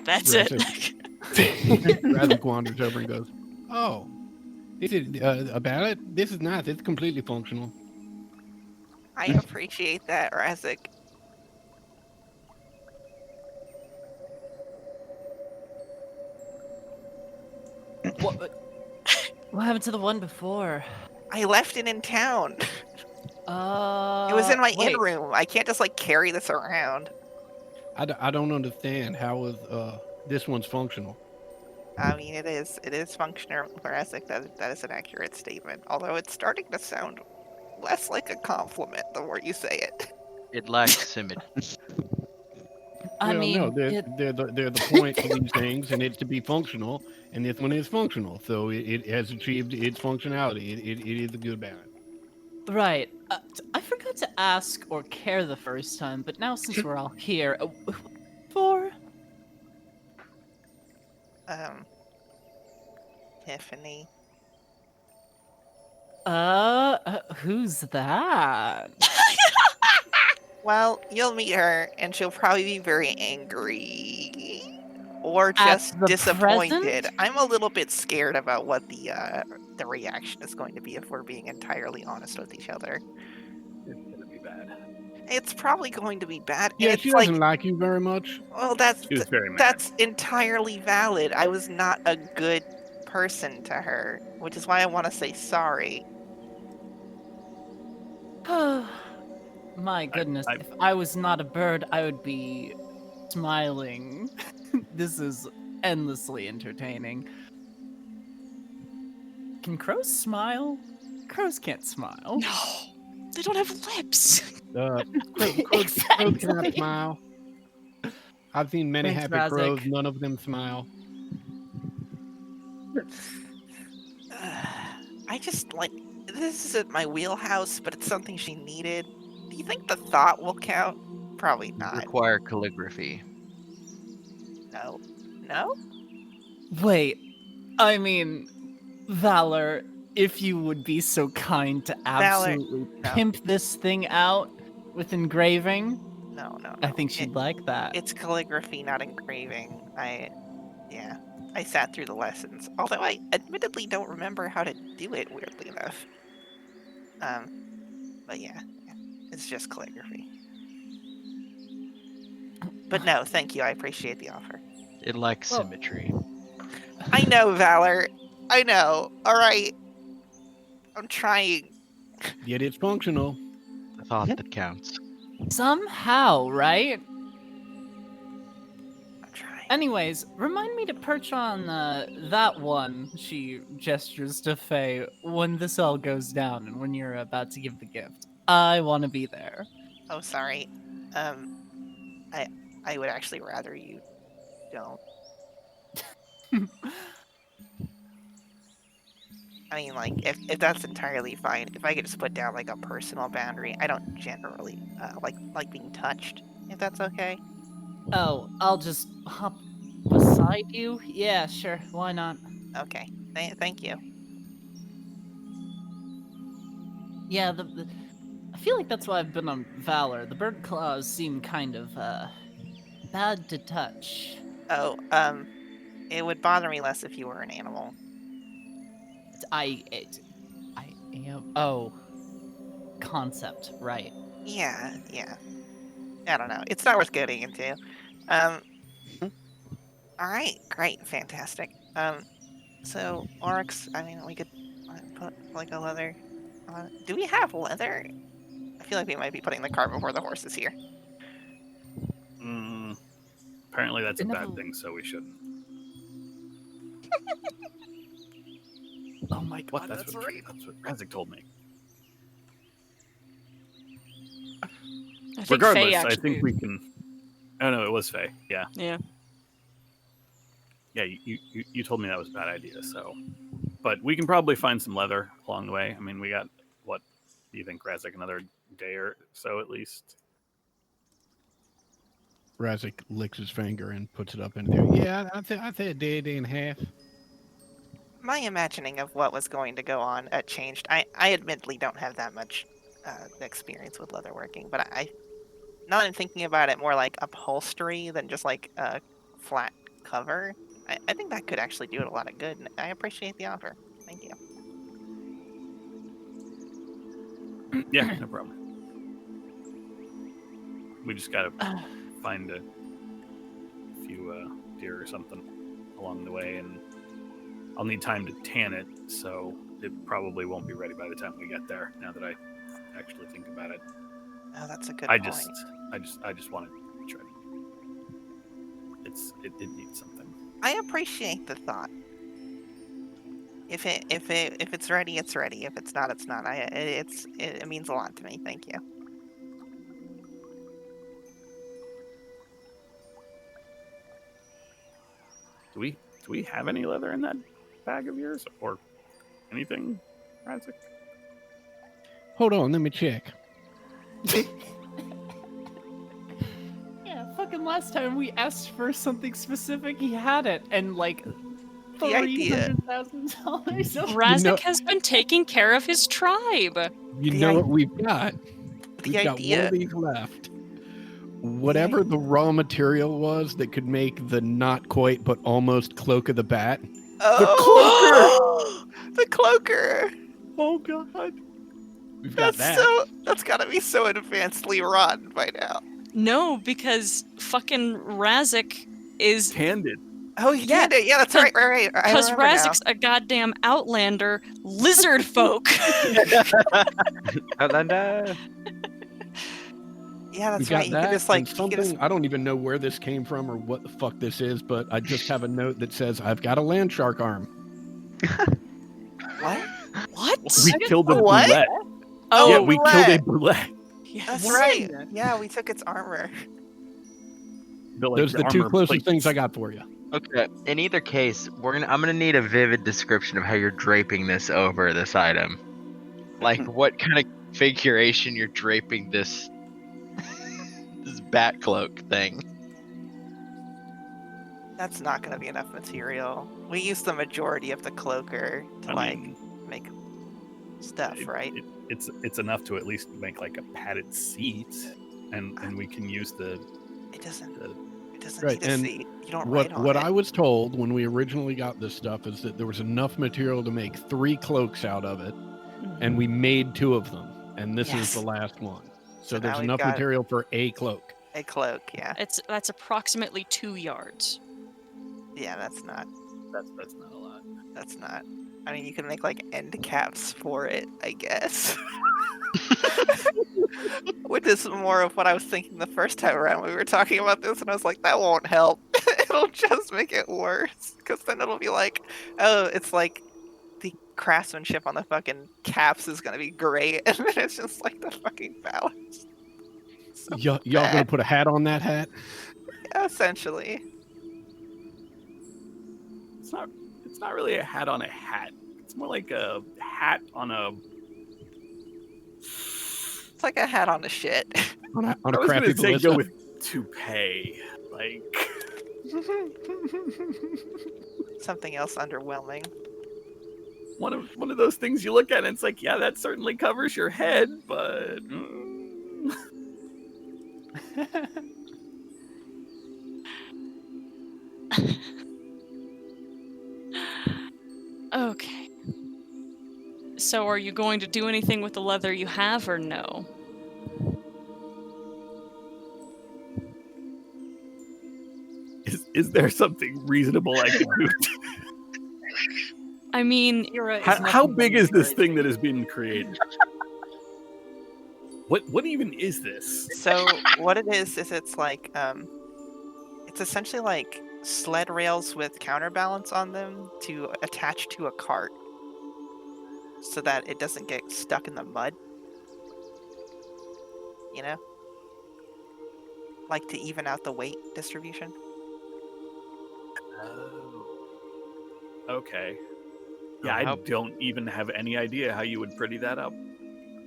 That's it. Razik wanders over and goes, "Oh, this is a ballot. This is nice. It's completely functional." I appreciate that, Razik. What happened to the one before? I left it in town. It was in my in room. I can't just like carry this around. I don't understand how is this one's functional. I mean, it is functional, Razik. That is an accurate statement. Although it's starting to sound less like a compliment the more you say it. It lacks symmetry. I Well, mean, no, they're the point of these things, and it's to be functional, and this one is functional, so it has achieved its functionality. It is a good balance. right. I forgot to ask or care the first time, but now since we're all here, for Tiffany. who's that? Well, you'll meet her, and she'll probably be very angry. Or At just the disappointed. present? I'm a little bit scared about what the reaction is going to be if we're being entirely honest with each other. It's gonna be bad. It's probably going to be bad. Yeah, and she it's like, doesn't like you very much. well, that's She was very mad. that's entirely valid. I was not a good person to her, which is why I want to say sorry. My goodness, I- if I was not a bird, I would be smiling. This is endlessly entertaining. Can crows smile? Crows can't smile. No, they don't have lips. Crows cannot smile. I've seen many Thanks, happy crows. Razik. None of them smile. I just like this isn't my wheelhouse, but it's something she needed. Do you think the thought will count? Probably not. Require calligraphy. No. No? Wait, I mean, Valor, if you would be so kind to Valor, absolutely no. pimp this thing out with engraving, No, no, no. I think she'd like that. It's calligraphy, not engraving. I sat through the lessons. Although I admittedly don't remember how to do it, weirdly enough. But yeah, it's just calligraphy. But no, thank you. I appreciate the offer. It lacks Well- symmetry. I know, Valor. I know. All right. I'm trying. Yet it's functional. The thought that counts. Somehow, right? I'm trying. Anyways, remind me to perch on that one, she gestures to Faye, when this all goes down and when you're about to give the gift. I want to be there. Oh, sorry. I would actually rather you don't. I mean, like, if that's entirely fine, if I could just put down like a personal boundary, I don't generally like being touched. If that's okay. Oh, I'll just hop beside you? Yeah, sure. Why not? Okay. Thank you. Yeah, I feel like that's why I've been on Valor. The bird claws seem kind of, bad to touch. Oh, it would bother me less if you were an animal. I am. Oh. Concept, right. Yeah. I don't know. It's not worth getting into. All right, great, fantastic. So Oryx, I mean, we could put like a leather. Do we have leather? I feel like we might be putting the cart before the horses here. Apparently that's a Never- bad thing, so we shouldn't. Oh my god, What? that's what, right. That's what Razik told me. I think Regardless, Faye I actually, think we can. Oh no, it was Faye. Yeah. Yeah. Yeah, you told me that was a bad idea. So, but we can probably find some leather along the way. I mean, we got what? Do you think, Razik? Another day or so at least. Razik licks his finger and puts it up in there. Yeah, I think a day and a half. My imagining of what was going to go on changed. I admittedly don't have that much experience with leatherworking, but now I'm thinking about it more like upholstery than just like a flat cover. I think that could actually do it a lot of good, and I appreciate the offer. Thank you. Yeah, no problem. We just gotta find a few deer or something along the way, and I'll need time to tan it, so it probably won't be ready by the time we get there. Now that I actually think about it, Oh, that's a good I point. just want to try. It needs something. I appreciate the thought. If it's ready, it's ready. If it's not, it's not. It means a lot to me. Thank you. Do we have any leather in that bag of yours or anything, Razik? Hold on, let me check. Yeah, fucking last time we asked for something specific, he had it, and like The idea. $300,000. Razik has been taking care of his tribe. You The know i- what we've got? The We've got one idea. of these left. Whatever the raw material was that could make the not quite but almost cloak of the bat. Oh, the cloaker. Oh God! We've got That's that. that's gotta be so advancedly rotten by now. No, because fucking Razik is Tanned it. Oh, you Yeah, did it. Yeah, that's right. Right. I because remember now. Razik's a goddamn outlander lizard folk. Outlander. Yeah, that's We've got right. You that could just and like you could just- something. I don't even know where this came from or what the fuck this is, but I just have a note that says I've got a land shark arm. what? What? We killed a What? brulette. Oh, Yeah, we killed a brulette. brulette. yes. That's When? right. Yeah, we took its armor. Those are the two armor closest plates. things I got for you. Okay. In either case, I'm gonna need a vivid description of how you're draping this over this item. Like what kind of configuration you're draping this this bat cloak thing. That's not going to be enough material. We used the majority of the cloaker to I mean, make stuff, right? It's enough to at least make like a padded seat, and we can use the It doesn't. It doesn't Right, need a and seat. You don't write on What it. I was told when we originally got this stuff is that there was enough material to make 3 cloaks out of it, and we made 2 of them, and this is Yes. the last one. So So there's now we've enough got- material for a cloak. A cloak, yeah. That's approximately 2 yards. Yeah, that's not. that's not a lot. That's not. I mean, you can make like end caps for it, I guess. Which is more of what I was thinking the first time around. We were talking about this, and I was like, that won't help. It'll just make it worse. Because then it'll be like, oh, it's like the craftsmanship on the fucking caps is going to be great. And then it's just like the fucking balance. So Y'all gonna bad. put a hat on that hat? Yeah, essentially. It's not really a hat on a hat. It's more like a hat on a. It's like a hat on a shit. On a I was crappy gonna say ballista? go with toupee, like. Something else underwhelming. One of those things you look at and it's like, yeah, that certainly covers your head, but Okay. So are you going to do anything with the leather you have or no? is there something reasonable I can do? I mean, How big is this thing that has been created? What even is this? So what it is it's like it's essentially like sled rails with counterbalance on them to attach to a cart so that it doesn't get stuck in the mud. You know? Like to even out the weight distribution. Okay. Oh, Yeah, I how- don't even have any idea how you would pretty that up.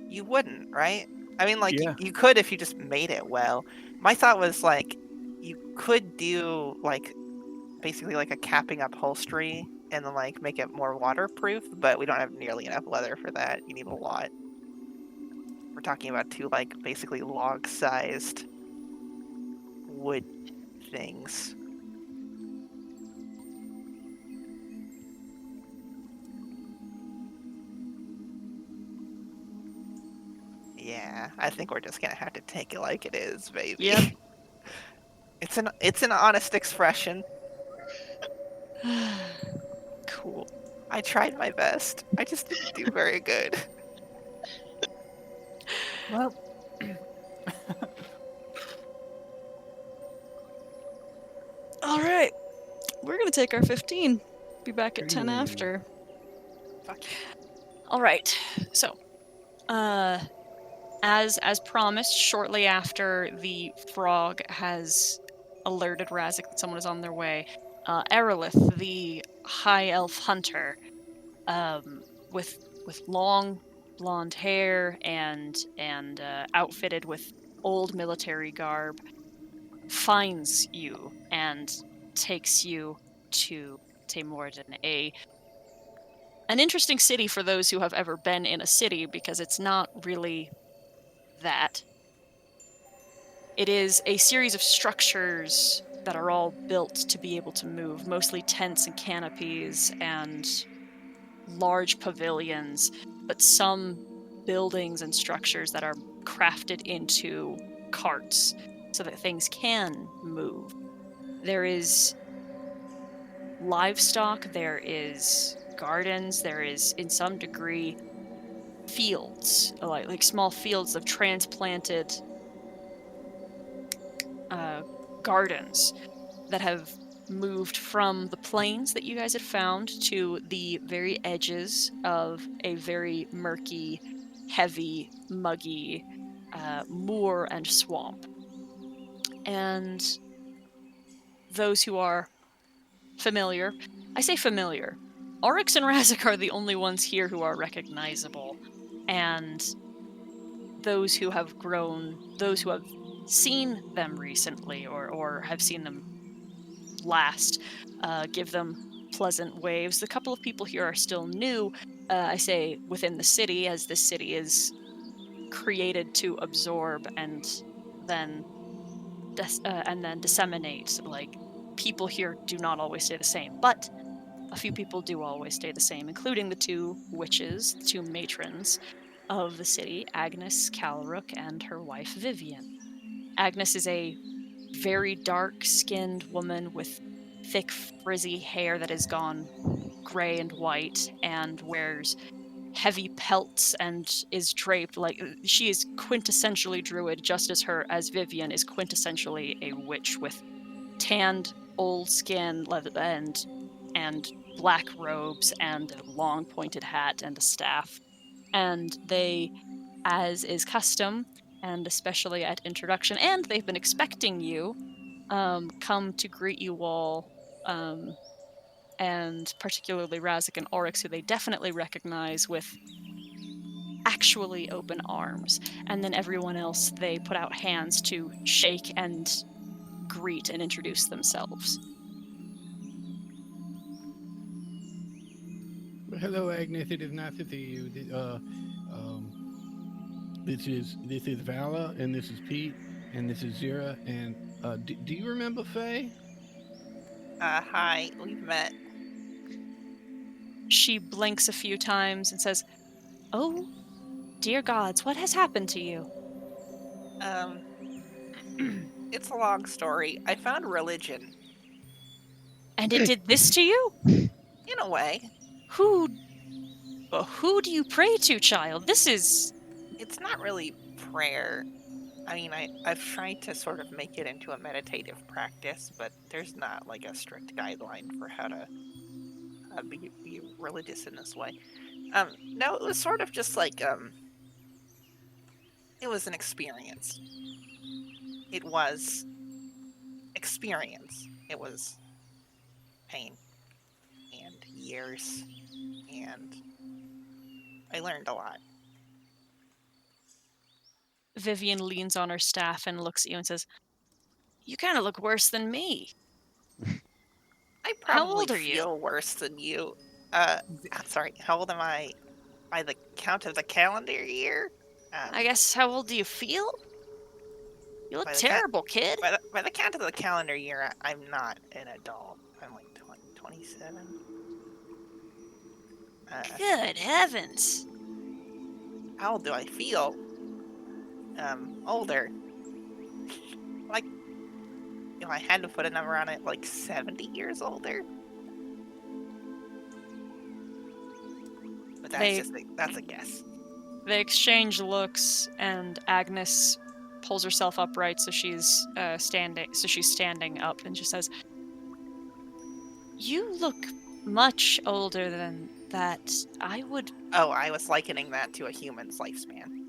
You wouldn't, right? I mean, like, Yeah. you could if you just made it well. My thought was, like, you could do, like, basically like a capping upholstery and then, like, make it more waterproof, but we don't have nearly enough leather for that. You need a lot. We're talking about two, like, basically log-sized wood things. Yeah, I think we're just gonna have to take it like it is, baby. Yep. It's an honest expression. Cool. I tried my best. I just didn't do very good. Well, All right. We're going to take our 15. Be back at 10 Ooh. after. Fuck you. All right. So, as promised, shortly after the frog has alerted Razik that someone is on their way, Aerolith, the high elf hunter, with long blonde hair and outfitted with old military garb, finds you and takes you to Temorden, an interesting city for those who have ever been in a city, because it's not really that. It is a series of structures that are all built to be able to move, mostly tents and canopies and large pavilions, but some buildings and structures that are crafted into carts so that things can move. There is livestock, there is gardens, there is, in some degree, fields, like small fields of transplanted gardens that have moved from the plains that you guys had found to the very edges of a very murky, heavy, muggy moor and swamp. And those who are familiar, I say familiar, Oryx and Razik are the only ones here who are recognizable, and those who have seen them recently or have seen them last, give them pleasant waves. The couple of people here are still new, I say within the city, as this city is created to absorb and then disseminate. Like, people here do not always stay the same, but a few people do always stay the same, including the two witches, the two matrons of the city, Agnes Calrook and her wife Vivian. Agnes is a very dark-skinned woman with thick, frizzy hair that has gone gray and white, and wears heavy pelts and is draped like she is quintessentially druid, just as Vivian is quintessentially a witch, with tanned old skin, leather, and black robes and a long pointed hat and a staff. And they, as is custom, and especially at introduction, and they've been expecting you, come to greet you all, and particularly Razik and Oryx, who they definitely recognize, with actually open arms. And then everyone else, they put out hands to shake and greet and introduce themselves. Well, hello, Agnes. It is nice to see you. This is Vala, and this is Pete, and this is Zira. And do you remember Faye? Hi, we've met. She blinks a few times and says, "Oh, dear gods, what has happened to you?" It's a long story. I found religion, And it did this to you? in a way. Who do you pray to, child? This is... It's not really prayer. I mean, I've tried to sort of make it into a meditative practice, but there's not like a strict guideline for how to be religious in this way. No, it was sort of just like it was an experience. It was experience. It was pain and years, and I learned a lot. Vivian leans on her staff and looks at you and says, "You kind of look worse than me." I How probably old are you? feel worse than you. I'm sorry, how old am I by the count of the calendar year? I guess, how old do you feel? You look By the count- terrible, kid. By the count of the calendar year, I'm not an adult. I'm like 27. Good heavens. How old do I feel? Older. Like, I had to put a number on it, like 70 years older. But that's a guess. They exchange looks, and Agnes pulls herself upright so she's standing. So she's standing up, and she says, "You look much older than that. I would." Oh, I was likening that to a human's lifespan.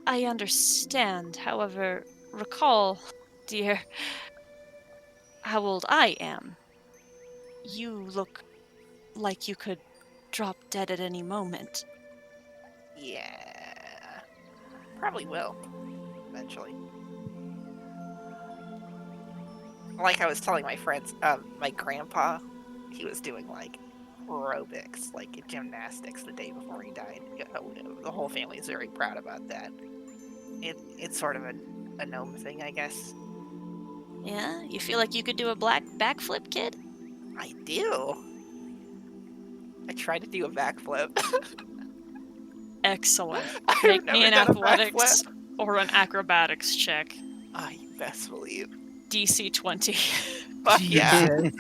I understand. However, recall, dear, how old I am. You look like you could drop dead at any moment. Yeah. Probably will. Eventually. Like I was telling my friends, my grandpa, he was doing like aerobics, like gymnastics the day before he died. The whole family is very proud about that. It's sort of a gnome thing, I guess. Yeah? You feel like you could do a backflip, kid? I do. I tried to do a backflip. Excellent. I've Make never me an done a athletics backflip. or an acrobatics check. I best believe. DC 20. Fuck yeah.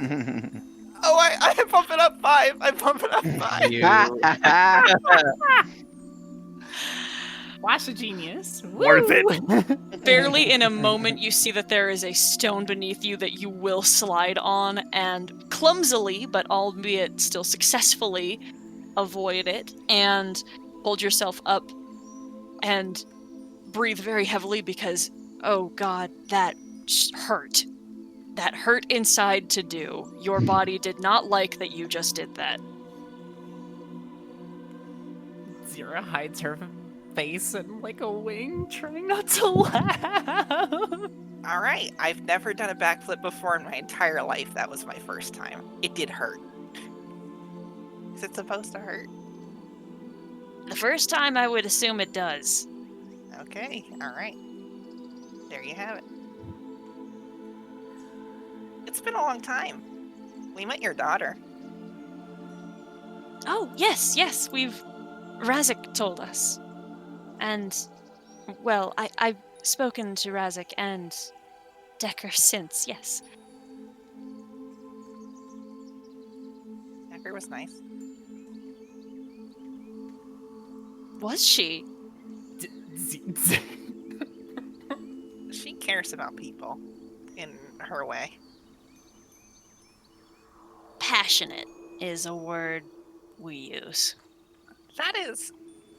Oh, I bump it up 5. I bump it up 5. Flash of genius. Worth it. Woo! Barely in a moment, you see that there is a stone beneath you that you will slide on, and clumsily, but albeit still successfully, avoid it, and hold yourself up and breathe very heavily because, oh god, that hurt. That hurt inside to do. Your body did not like that you just did that. Zira hides her face in like a wing, trying not to laugh. All right, I've never done a backflip before in my entire life. That was my first time. It did hurt. Is it supposed to hurt? The first time, I would assume it does. Okay, all right. There you have it. It's been a long time. We met your daughter. Oh, yes, Razik told us. And, well, I've spoken to Razik and Decker since, yes. Decker was nice. Was she? She cares about people in her way. Passionate is a word we use. That is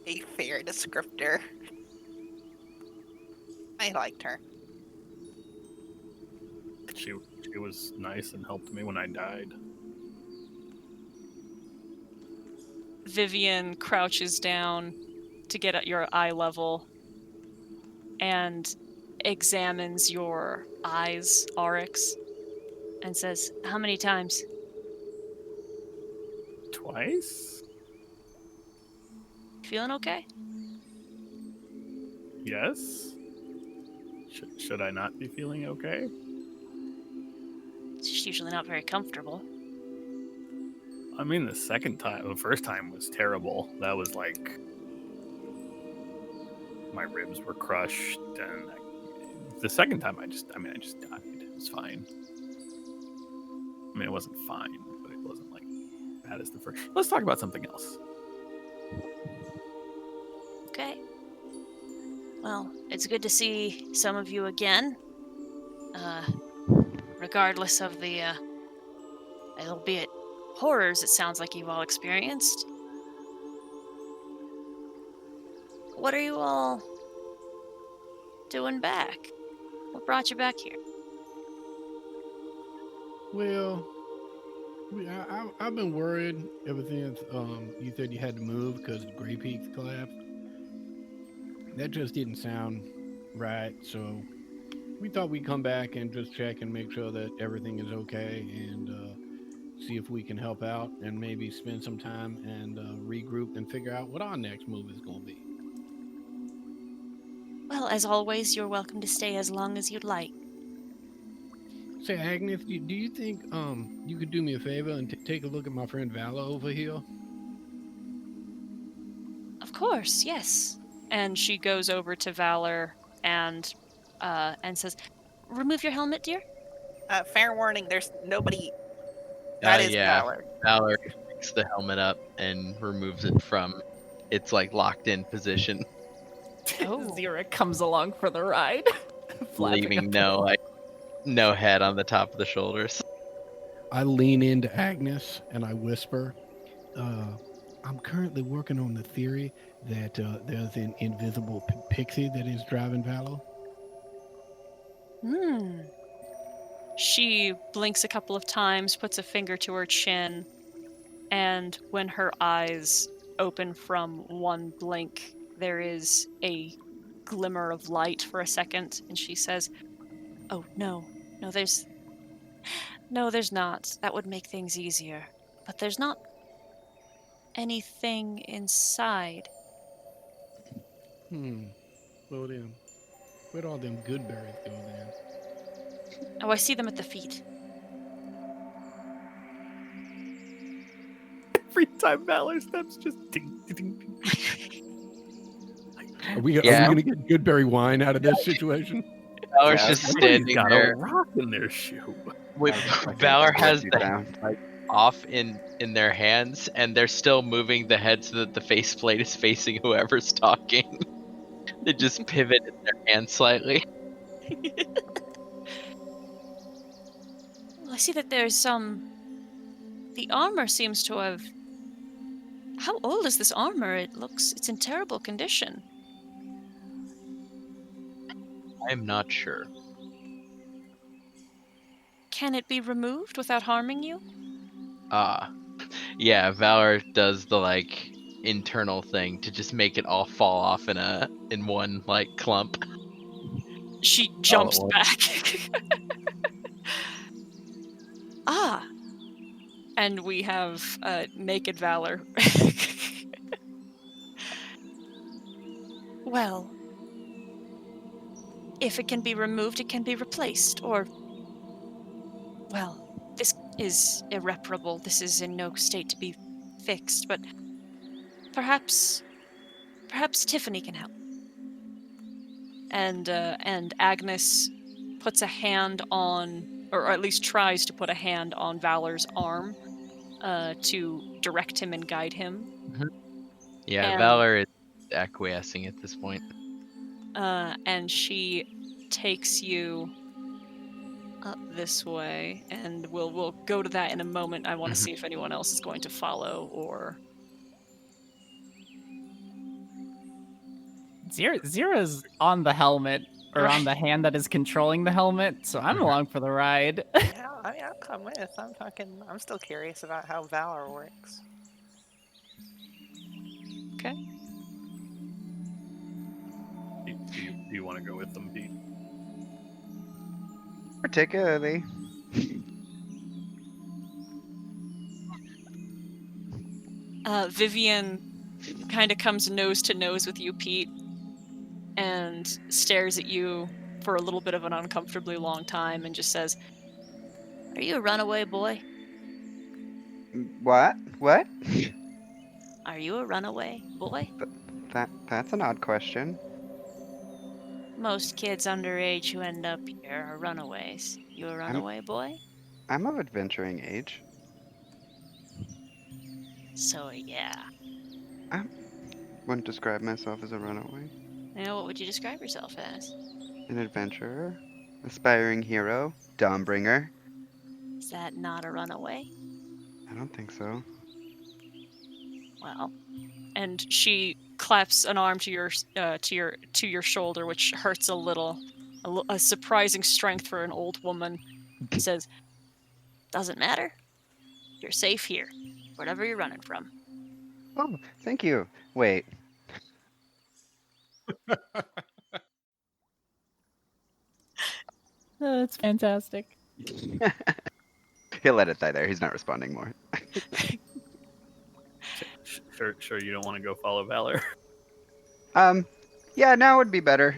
a fair descriptor. I liked her. She was nice and helped me when I died. Vivian crouches down to get at your eye level and examines your eyes, Oryx, and says, "How many times?" Twice? Feeling okay? Yes? Should I not be feeling okay? It's just usually not very comfortable. I mean, the first time was terrible. That was like my ribs were crushed, and the second time I just died. It was fine. I mean, it wasn't fine, but it wasn't like bad as the first. Let's talk about something else. Okay. Well, it's good to see some of you again. Regardless of the, albeit horrors it sounds like you've all experienced. What are you all doing back? What brought you back here? Well, I've been worried ever since you said you had to move because the Grey Peaks collapsed. That just didn't sound right, so we thought we'd come back and just check and make sure that everything is okay and see if we can help out and maybe spend some time and regroup and figure out what our next move is going to be. Well, as always, you're welcome to stay as long as you'd like. Say, Agnes, do you think you could do me a favor and take a look at my friend Vala over here? Of course, yes. And she goes over to Valor and says, "Remove your helmet, dear." Fair warning, there's nobody. That is yeah. Valor. Valor picks the helmet up and removes it from its like locked in position, Oh. Zira comes along for the ride, flapping leaving up no head on the top of the shoulders. I lean into Agnes and I whisper, I'm currently working on the theory that there's an invisible pixie that is driving Valor. She blinks a couple of times, puts a finger to her chin, and when her eyes open from one blink, there is a glimmer of light for a second, and she says, "Oh, no, there's not. That would make things easier. But there's not anything inside." Well then, where'd all them good berries go then? Oh, I see them at the feet. Every time Valor steps, just ding, ding, ding, Are we Yeah. going to get Goodberry wine out of this situation? Valor's Yeah, just Somebody's standing got there. a rock in their shoe. With I think Valor that's what has you the found. like off in their hands, and they're still moving the head so that the faceplate is facing whoever's talking. They just pivot in their hand slightly. Well, I see that there's the armor seems to have... How old is this armor? It's in terrible condition. I'm not sure. Can it be removed without harming you? Yeah, Valor does the like internal thing to just make it all fall off in one like clump. She jumps once. back. Ah! And we have naked Valor. Well, if it can be removed, it can be replaced, or... Well, this is irreparable. This is in no state to be fixed, but perhaps Tiffany can help. And Agnes puts a hand on, or at least tries to put a hand on Valor's arm to direct him and guide him. Yeah, And- Valor is acquiescing at this point. And she takes you up this way, and we'll go to that in a moment. I want to see if anyone else is going to follow, or... Zira's on the helmet, or on the hand that is controlling the helmet, so I'm along for the ride. Yeah, I mean, I'll come with. I'm still curious about how Valor works. Okay. Do you want to go with them, Pete? Particularly. Vivian kind of comes nose to nose with you, Pete, and stares at you for a little bit of an uncomfortably long time and just says, "Are you a runaway boy? What? What? Are you a runaway boy?" That's an odd question. Most kids underage who end up here are runaways. You a runaway boy? I'm of adventuring age. So, yeah. Wouldn't describe myself as a runaway. Now, what would you describe yourself as? An adventurer. Aspiring hero. Dawnbringer. Is that not a runaway? I don't think so. Well, and she claps an arm to your shoulder, which hurts a little. A surprising strength for an old woman. Says, Doesn't matter. You're safe here, whatever you're running from. Oh, thank you. Wait. Oh, that's fantastic. He'll let it die there. He's not responding more. Sure, you don't want to go follow Valor. Yeah, now would be better.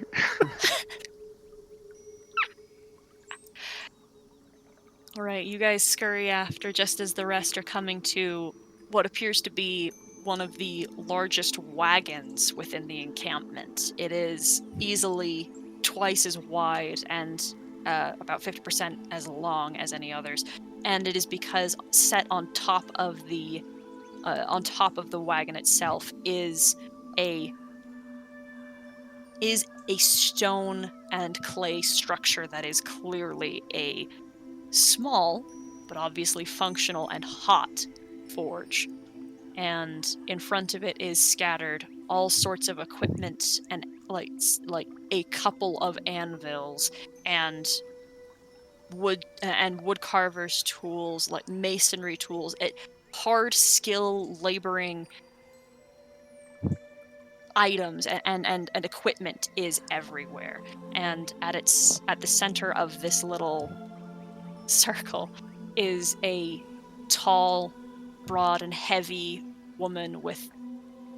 All right, you guys scurry after just as the rest are coming to what appears to be one of the largest wagons within the encampment. It is easily twice as wide and about 50% as long as any others, and it is because set on top of the wagon itself is a stone and clay structure that is clearly a small, but obviously functional and hot forge. And in front of it is scattered all sorts of equipment and like a couple of anvils and wood carvers' tools, like masonry tools, hard skill laboring items and equipment is everywhere. And at the center of this little circle is a tall, broad, and heavy woman with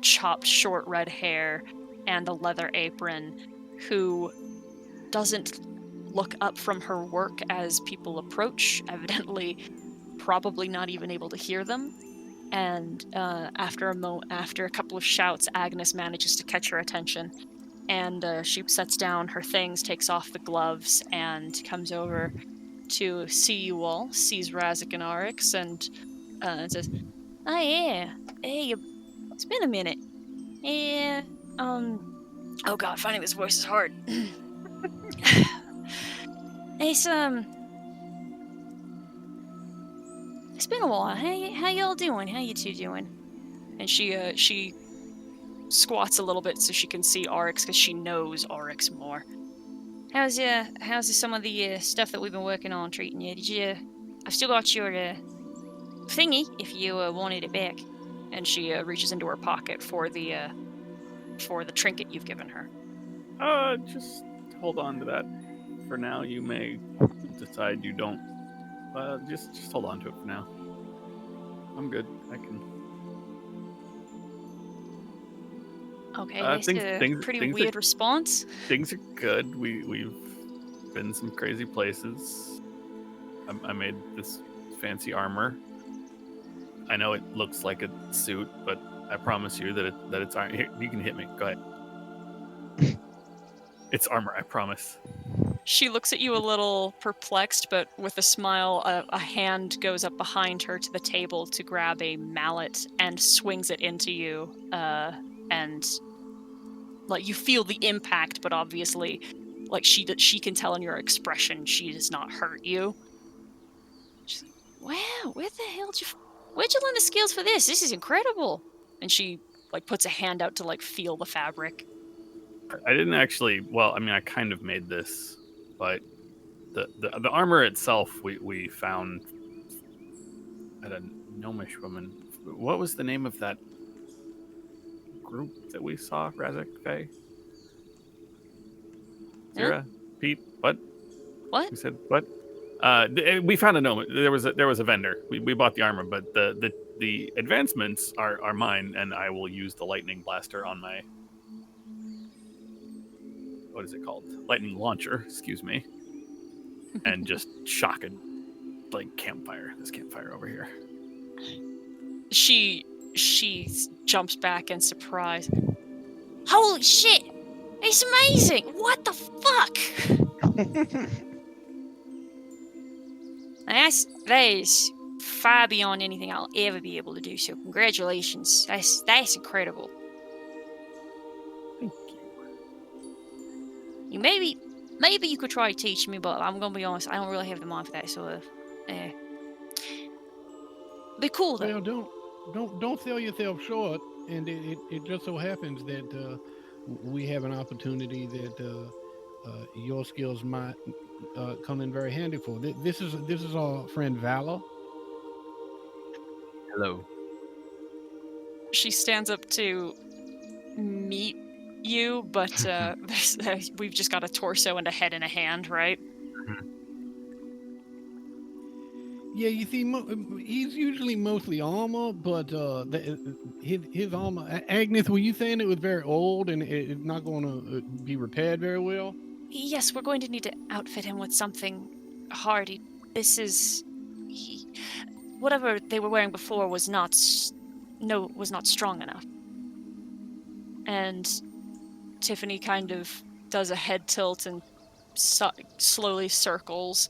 chopped short red hair and a leather apron who doesn't look up from her work as people approach, evidently probably not even able to hear them. And after a couple of shouts, Agnes manages to catch her attention, and she sets down her things, takes off the gloves, and comes over to see you all, sees Razik and Arix, and says, "Oh yeah, hey, it's been a minute. Yeah, oh god, finding this voice is hard. It's been a while. How y'all doing? How you two doing?" And she squats a little bit so she can see Arix because she knows Arix more. How's some of the stuff that we've been working on treating you? I've still got your thingy if you wanted it back. And she reaches into her pocket for the trinket you've given her. Just hold on to that. For now, you may decide you don't. Just hold on to it for now. I'm good. I can. Okay, that's a pretty weird response. Things are good. We've been some crazy places. I made this fancy armor. I know it looks like a suit, but I promise you that it's armor. Here, you can hit me. Go ahead. It's armor. I promise. She looks at you a little perplexed, but with a smile, a hand goes up behind her to the table to grab a mallet and swings it into you. And like you feel the impact, but obviously, like she can tell in your expression she does not hurt you. She's like, "Wow, where'd you learn the skills for this? This is incredible!" And she like puts a hand out to like feel the fabric. I didn't actually. Well, I mean, I kind of made this, but the armor itself we found at a gnomish woman. What was the name of that group that we saw? Razik, Faye, Zira, Pete. What? What? You said what? We found a gnome. There was a vendor. We bought the armor, but the advancements are mine, and I will use the lightning blaster on my. What is it called? Lightning launcher, excuse me. And just shock it like campfire. This campfire over here. She jumps back in surprise. Holy shit! It's amazing! What the fuck? That is far beyond anything I'll ever be able to do, so congratulations. That's incredible. Thank you. Maybe you could try to teach me, but I'm gonna be honest, I don't really have the mind for that sort of be cool though. Well, don't sell yourself short. And it just so happens that we have an opportunity that your skills might come in very handy for. This is our friend Valor. Hello. She stands up to meet you, but we've just got a torso and a head and a hand, right? Yeah, you see, he's usually mostly armor, but his armor. Agnes, were you saying it was very old and it's not going to be repaired very well? Yes, we're going to need to outfit him with something hardy. Whatever they were wearing before was not strong enough. And Tiffany kind of does a head tilt and slowly circles.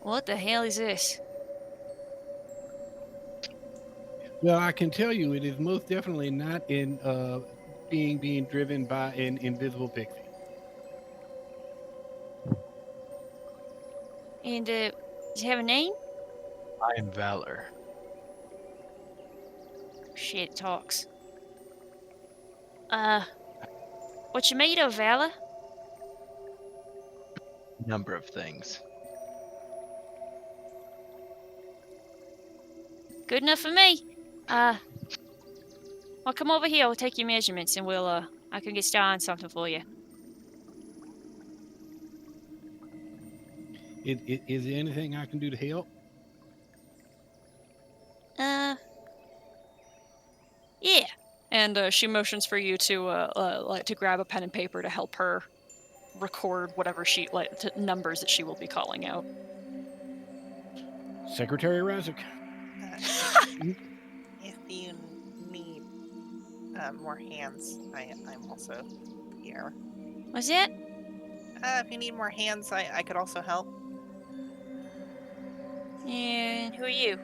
What the hell is this? Well, I can tell you, it is most definitely not in being driven by an invisible pixie. And does he have a name? I am Valor. Shit, it talks. What you made of, Valor? Number of things. Good enough for me. I'll come over here. We'll take your measurements, and I can get started on something for you. Is there anything I can do to help? Yeah. And she motions for you to grab a pen and paper to help her record whatever numbers that she will be calling out. Secretary Razik. If you need more hands, I'm also here. What's that? If you need more hands, I could also help. And who are you?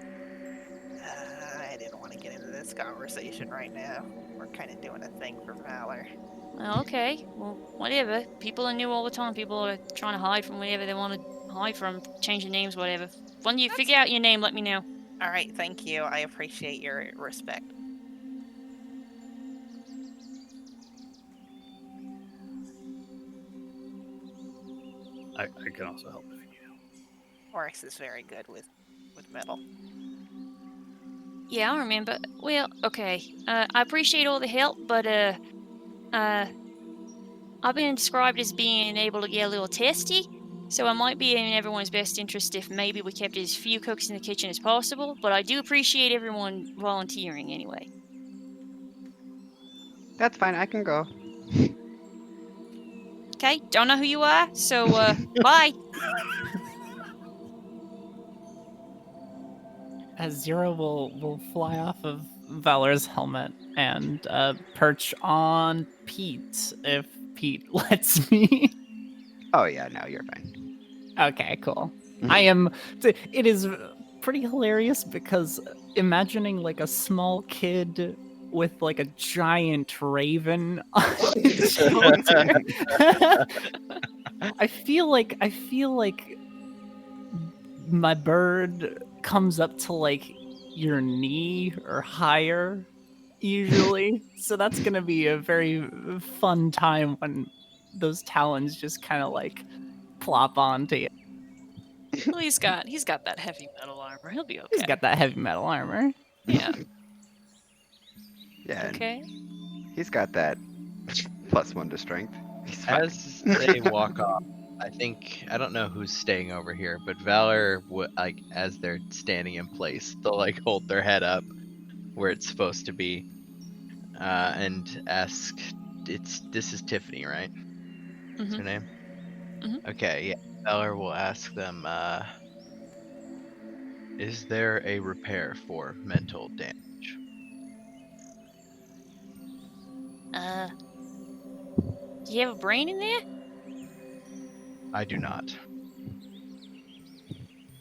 I didn't want to get into this conversation right now. We're kind of doing a thing for Valor. Well, okay. Well, whatever. People are new all the time. People are trying to hide from whatever they want to hide from, changing names, whatever. When you figure out your name, let me know. All right, thank you. I appreciate your respect. I can also help if you need help. Oryx is very good with metal. Yeah, I remember. Well, okay. I appreciate all the help, but I've been described as being able to get a little testy, so it might be in everyone's best interest if maybe we kept as few cooks in the kitchen as possible, but I do appreciate everyone volunteering anyway. That's fine. I can go. Okay, don't know who you are, so bye. As Zero will fly off of Valor's helmet and perch on Pete if Pete lets me. Oh yeah, no, you're fine. Okay, cool. Mhm. I am. It is pretty hilarious because imagining like a small kid with like a giant raven on his shoulder. I feel like my bird comes up to like your knee or higher usually. So that's gonna be a very fun time when those talons just kind of like plop onto you. Well, he's got that heavy metal armor. He'll be okay. He's got that heavy metal armor. Yeah. Yeah, and Okay. he's got that +1 to strength. He's fine. As they walk off, I don't know who's staying over here, but Valor, like as they're standing in place, they'll like hold their head up where it's supposed to be, and ask, "This is Tiffany, right? What's her name?" Mhm. Okay, yeah. Valor will ask them, "Is there a repair for mental damage?" Do you have a brain in there? I do not.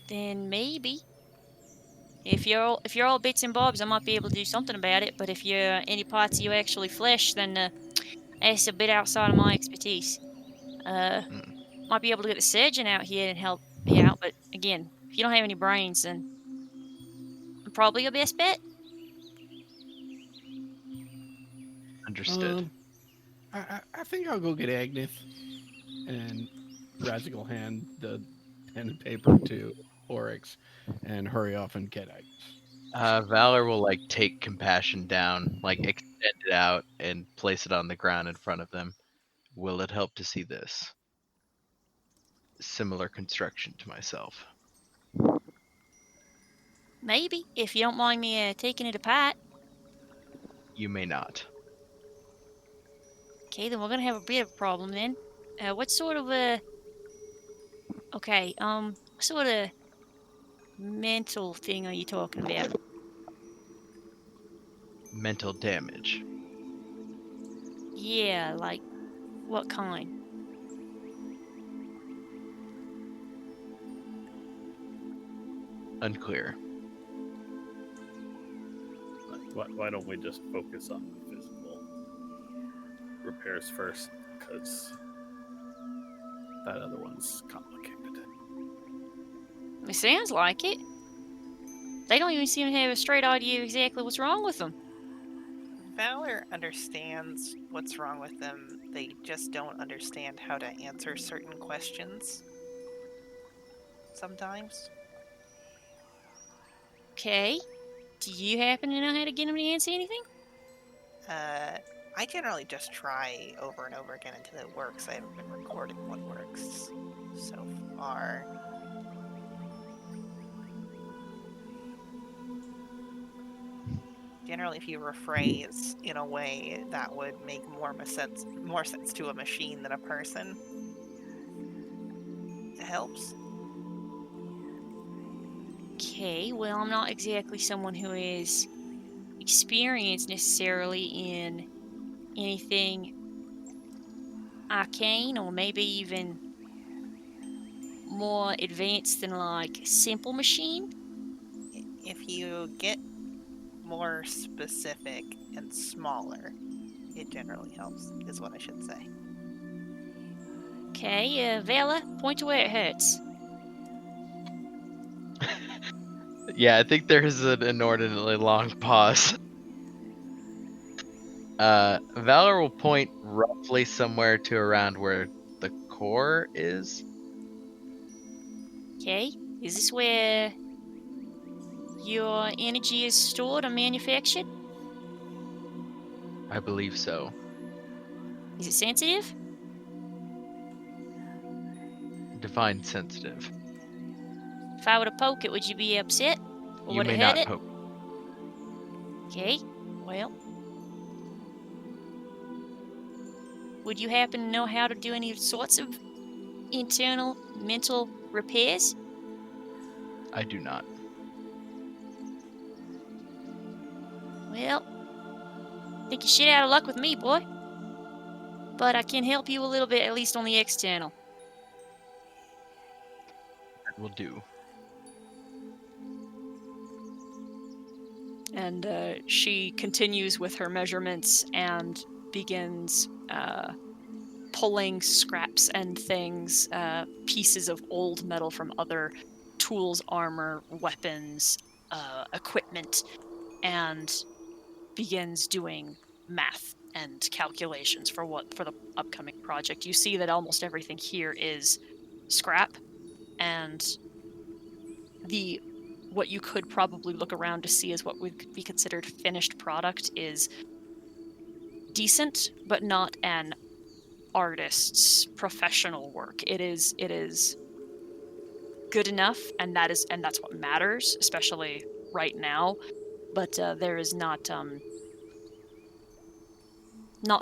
Then maybe. If you're all bits and bobs, I might be able to do something about it. But if you're any parts of you actually flesh, then that's a bit outside of my expertise. Might be able to get a surgeon out here and help you out. But again, if you don't have any brains, then I'm probably your best bet. Understood. I think I'll go get Agnes. And Razik will hand the pen and paper to Oryx and hurry off and get Agnes. Valor will like take compassion down, like extend it out and place it on the ground in front of them. Will it help to see this? Similar construction to myself. Maybe, if you don't mind me taking it apart. You may not. Okay, then we're gonna have a bit of a problem then. What sort of a... Okay, what sort of mental thing are you talking about? Mental damage. Yeah, like, what kind? Unclear. Why don't we just focus on the physical repairs first? Because that other one's complicated. It sounds like it. They don't even seem to have a straight idea of exactly what's wrong with them. Valor understands what's wrong with them. They just don't understand how to answer certain questions. Sometimes. Okay. Do you happen to know how to get them to answer anything? I generally just try over and over again until it works. I haven't been recording what works so far. Generally, if you rephrase in a way that would make more sense to a machine than a person, it helps. Okay, well, I'm not exactly someone who is experienced necessarily in anything arcane or maybe even more advanced than like simple machine. If you get more specific and smaller, it generally helps, is what I should say. Okay, Vela, point to where it hurts. Yeah, I think there is an inordinately long pause. Valor will point roughly somewhere to around where the core is. Okay, is this where your energy is stored or manufactured? I believe so. Is it sensitive? Define sensitive. If I were to poke it, would you be upset? Or You would may it hurt not it? poke. Okay, well. Would you happen to know how to do any sorts of internal mental repairs? I do not. Well, I think you're shit out of luck with me, boy. But I can help you a little bit, at least on the external. That will do. And she continues with her measurements and begins pulling scraps and things, pieces of old metal from other tools, armor, weapons, equipment, and begins doing math and calculations for the upcoming project. You see that almost everything here is scrap, and what you could probably look around to see as what would be considered finished product is decent, but not an artist's professional work. It is good enough, and that's what matters, especially right now. But there is not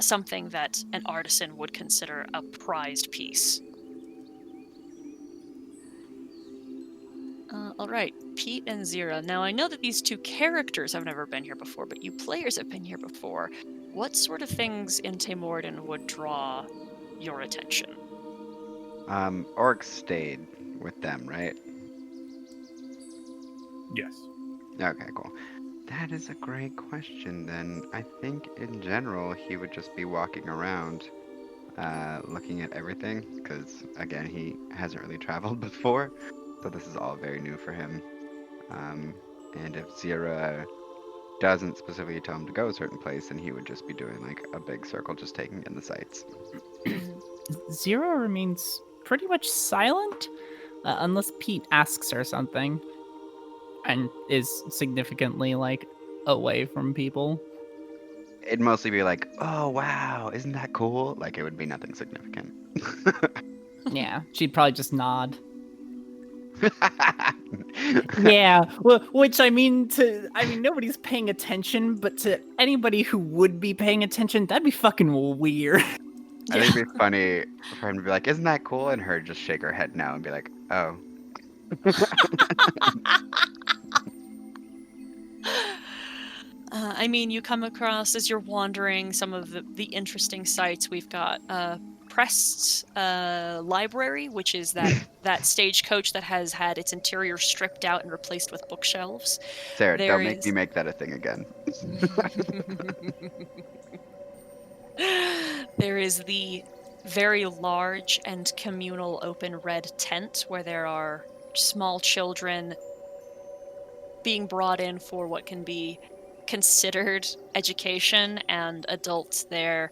something that an artisan would consider a prized piece. All right, Pete and Zira. Now, I know that these two characters have never been here before, but you players have been here before. What sort of things in Temorden would draw your attention? Oryx stayed with them, right? Yes. Okay, cool. That is a great question then. I think in general he would just be walking around looking at everything because, again, he hasn't really traveled before. So this is all very new for him. And if Zira doesn't specifically tell him to go a certain place, then he would just be doing like a big circle, just taking in the sights. Zero remains pretty much silent, unless Pete asks her something, and is significantly like away from people. It'd mostly be like, "Oh wow, isn't that cool?" Like it would be nothing significant. Yeah, she'd probably just nod. Yeah, well, which I mean, nobody's paying attention, but to anybody who would be paying attention, that'd be fucking weird. I think it'd be funny for him to be like, "Isn't that cool?" and her just shake her head no and be like, "Oh." I mean, you come across as you're wandering some of the interesting sites. We've got Prest's library, which is that stagecoach that has had its interior stripped out and replaced with bookshelves. Sarah, There don't make is- me make that a thing again. There is the very large and communal open red tent where there are small children being brought in for what can be considered education, and adults there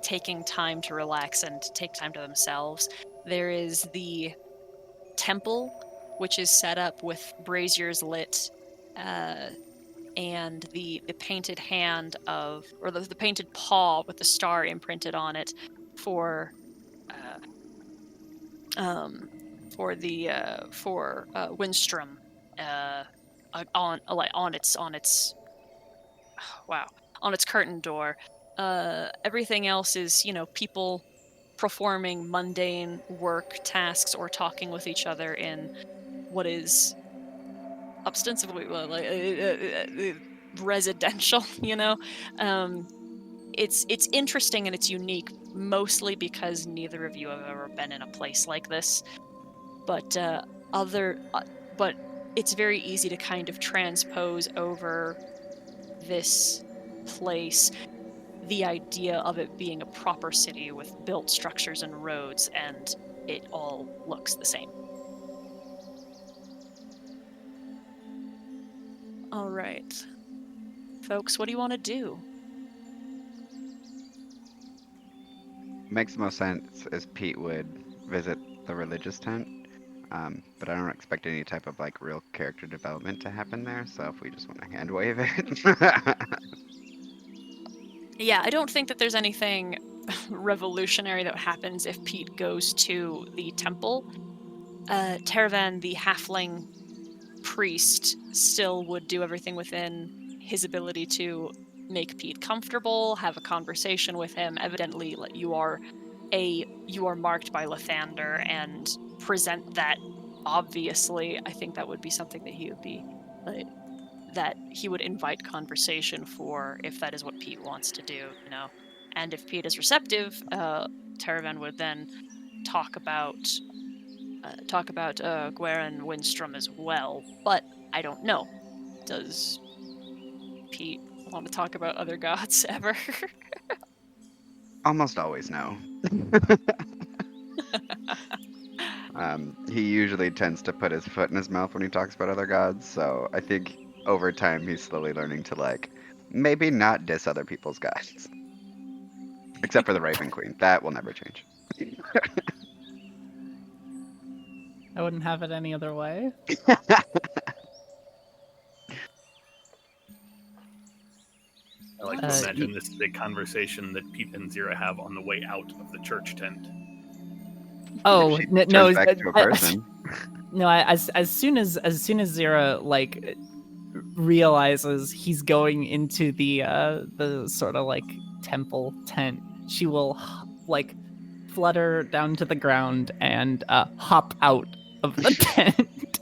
taking time to relax and take time to themselves. There is the temple, which is set up with braziers lit, and the painted hand of, or the painted paw with the star imprinted on it for Windstrom, on its curtain door. Everything else is, people performing mundane work tasks or talking with each other in what is ostensibly residential. It's interesting and it's unique, mostly because neither of you have ever been in a place like this. But but it's very easy to kind of transpose over this place the idea of it being a proper city with built structures and roads, and it all looks the same. All right, folks, what do you want to do? Makes the most sense is Pete would visit the religious tent, but I don't expect any type of like real character development to happen there. So if we just want to hand wave it, Yeah, I don't think that there's anything revolutionary that happens if Pete goes to the temple. Tervan, the halfling priest, still would do everything within his ability to make Pete comfortable, have a conversation with him. Evidently, you are marked by Lathander, and present that obviously. I think that would be something that he would be that he would invite conversation for, if that is what Pete wants to do, And if Pete is receptive, Tervan would then talk about Gweren Windstrom as well. But I don't know. Does Pete want to talk about other gods ever? almost always no. He usually tends to put his foot in his mouth when he talks about other gods, so I think over time he's slowly learning to like maybe not diss other people's gods. Except for the Raven Queen. That will never change. I wouldn't have it any other way. I like to imagine this is a conversation that Pete and Zira have on the way out of the church tent. Oh She no! turns back to a person. No, as soon as Zira like realizes he's going into the sort of like temple tent, she will like flutter down to the ground and hop out of the tent.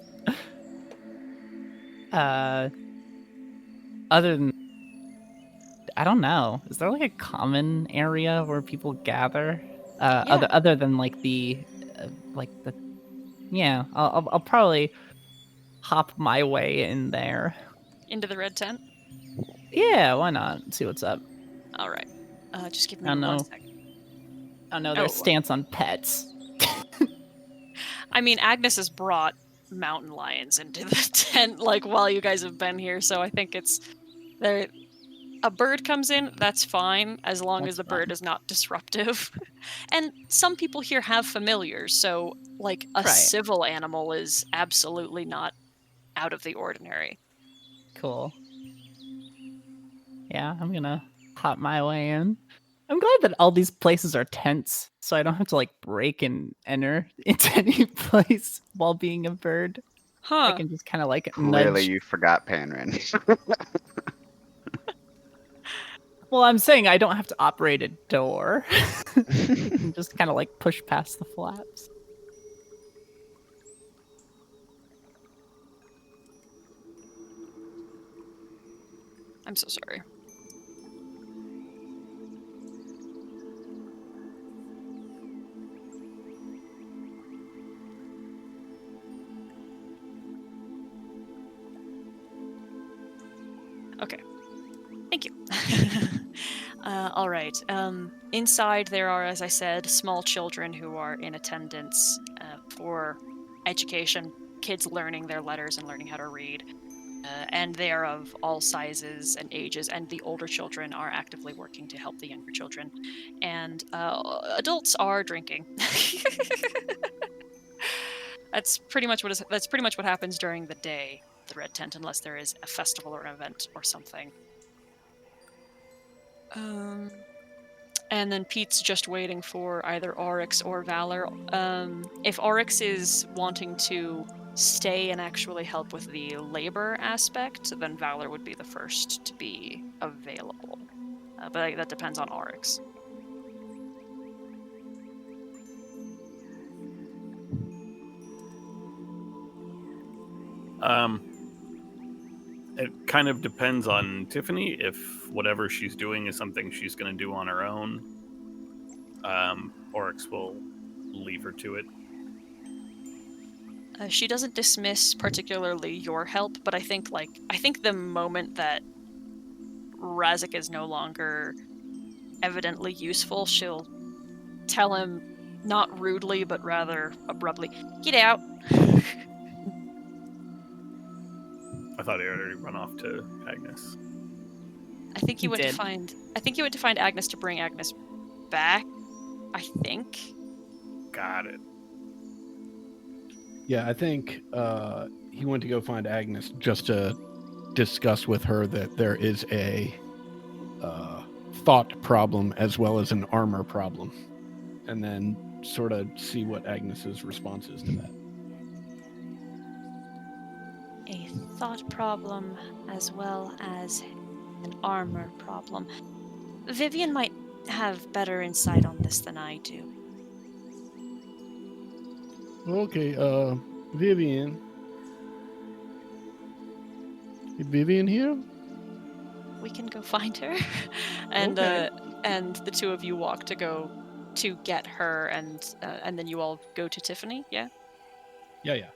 Other than, I don't know, is there like a common area where people gather? Yeah. Other than like yeah, I'll probably hop my way in there. Into the red tent? Yeah, why not? See what's up. All right. Just give me I know. 1 second. I know their Oh. stance on pets. I mean, Agnes has brought mountain lions into the tent, like, while you guys have been here, so I think it's... a bird comes in, that's fine, as long as That's the bird fine. is not disruptive. And some people here have familiars, so like a Right. civil animal is absolutely not out of the ordinary. Cool. Yeah, I'm gonna hop my way in. I'm glad that all these places are tents, so I don't have to like break and enter into any place while being a bird. I Huh. can just kind of like Clearly, nudge. you forgot Panrin. Well, I'm saying I don't have to operate a door. I can just kind of like push past the flaps. I'm so sorry. Okay. Thank you. All right. Inside there are, as I said, small children who are in attendance for education, kids learning their letters and learning how to read. And they are of all sizes and ages, and the older children are actively working to help the younger children. And adults are drinking. That's pretty much what happens during the day, the Red Tent, unless there is a festival or an event or something. And then Pete's just waiting for either Oryx or Valor. If Oryx is wanting to stay and actually help with the labor aspect, then Valor would be the first to be available. But that depends on Oryx. It kind of depends on Tiffany. If whatever she's doing is something she's going to do on her own, Oryx will leave her to it. She doesn't dismiss particularly your help, but I think the moment that Razik is no longer evidently useful, she'll tell him, not rudely but rather abruptly, "Get out." I thought he already run off to Agnes. I think he He went did. to find Agnes to bring Agnes back. I think. Got it. Yeah, I think he went to go find Agnes just to discuss with her that there is a thought problem as well as an armor problem, and then sort of see what Agnes's response is to that. A thought problem as well as an armor problem. Vivian might have better insight on this than I do. Okay, Vivian. Is Vivian here? We can go find her. And Okay. And the two of you walk to go to get her, and then you all go to Tiffany, yeah? Yeah.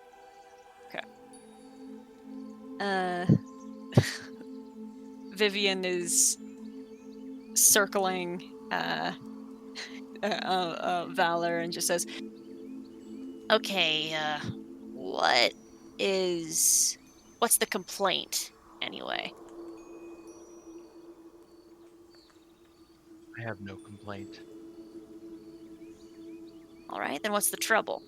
Vivian is circling Valor and just says, Okay, what's the complaint, anyway? I have no complaint. Alright, then what's the trouble?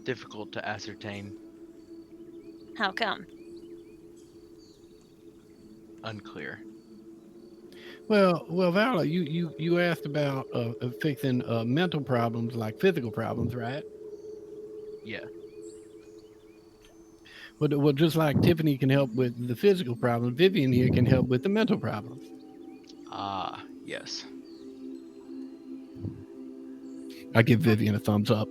Difficult to ascertain. How come? Unclear. Well, Vala, you asked about fixing mental problems like physical problems, right? Yeah. Well, just like Tiffany can help with the physical problems, Vivian here can help with the mental problems. Ah, yes. I give Vivian a thumbs up.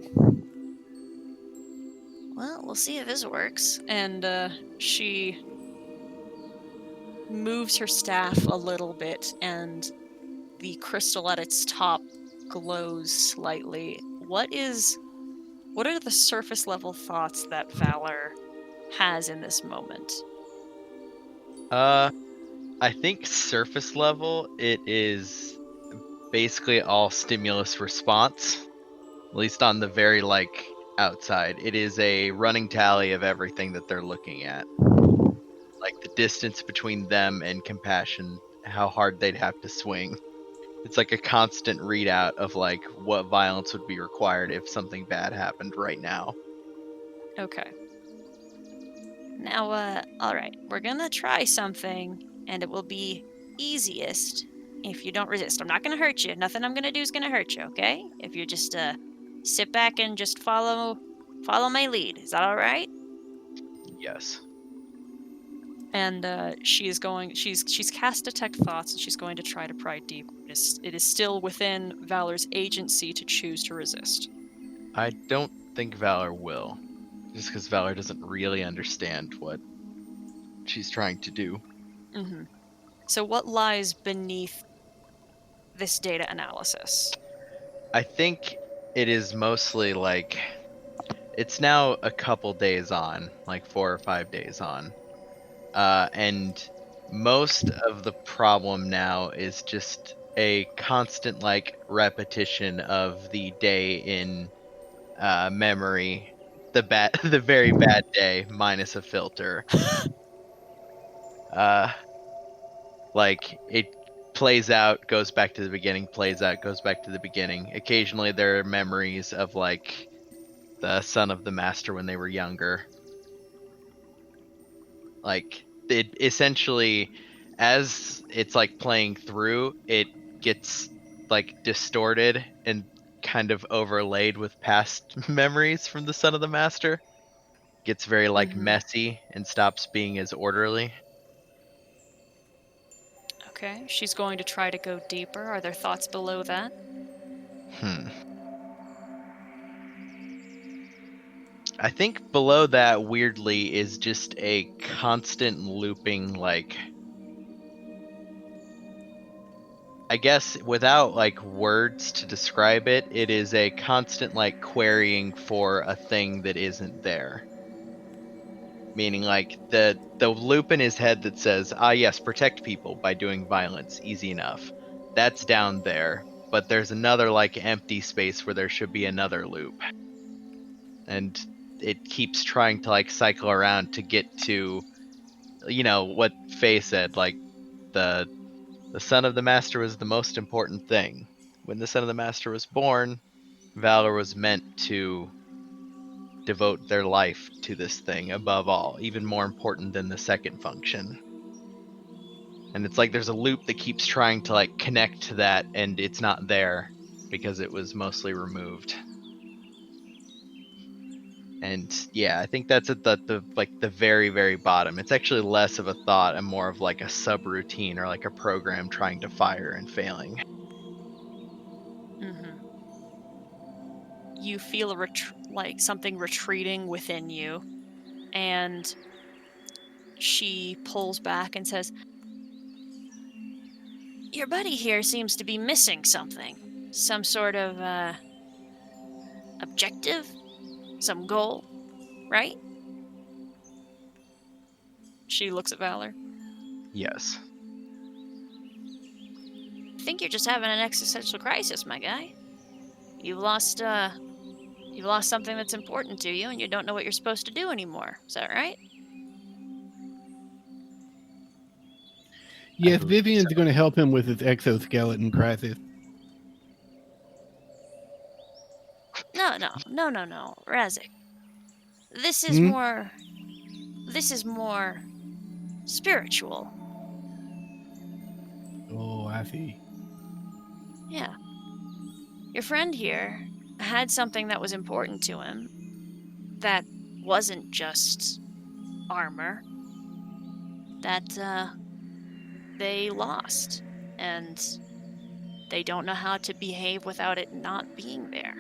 Well, we'll see if this works. and she moves her staff a little bit, and the crystal at its top glows slightly. What are the surface level thoughts that Valor has in this moment? I think surface level, it is basically all stimulus response. At least on the very outside. It is a running tally of everything that they're looking at. Like the distance between them and Compassion, how hard they'd have to swing. It's like a constant readout of like what violence would be required if something bad happened right now. Okay. Now, all right, we're gonna try something, and it will be easiest if you don't resist. I'm not gonna hurt you. Nothing I'm gonna do is gonna hurt you. Okay? If you just sit back and just follow my lead. Is that all right? Yes. And she's cast Detect Thoughts, and she's going to try to pry deep. It is still within Valor's agency to choose to resist. I don't think Valor will. Just because Valor doesn't really understand what she's trying to do. Mm-hmm. So what lies beneath this data analysis? I think it is mostly like it's now a couple days on, like 4 or 5 days on. And most of the problem now is just a constant like repetition of the day in memory, the very bad day minus a filter. Like it plays out, goes back to the beginning, plays out, goes back to the beginning. Occasionally there are memories of like the son of the master when they were younger. Like it essentially, as it's like playing through, it gets like distorted and kind of overlaid with past memories from the son of the master. Gets very like messy and stops being as orderly. Okay, she's going to try to go deeper. Are there thoughts below that? I think below that, weirdly, is just a constant looping, like, I guess without like words to describe it, it is a constant like querying for a thing that isn't there. Meaning like the loop in his head that says, ah yes, protect people by doing violence, easy enough. That's down there. But there's another like empty space where there should be another loop. And it keeps trying to like cycle around to get to, you know, what Faye said, like the son of the master was the most important thing. When the son of the master was born, Valor was meant to devote their life to this thing above all, even more important than the second function. And it's like there's a loop that keeps trying to like connect to that, and it's not there because it was mostly removed. And yeah, I think that's at the like the very, very bottom. It's actually less of a thought and more of like a subroutine or like a program trying to fire and failing. Mm-hmm. You feel like something retreating within you, and she pulls back and says, "Your buddy here seems to be missing something. Some sort of objective? Some goal, right?" She looks at Valor. Yes. I think you're just having an existential crisis, my guy. You've lost something that's important to you, and you don't know what you're supposed to do anymore. Is that right? Yes, believe Vivian's so. going to help him with his exoskeleton crisis. No, Razik. This is more spiritual. Oh, I see. Yeah. Your friend here had something that was important to him that wasn't just armor that they lost, and they don't know how to behave without it not being there.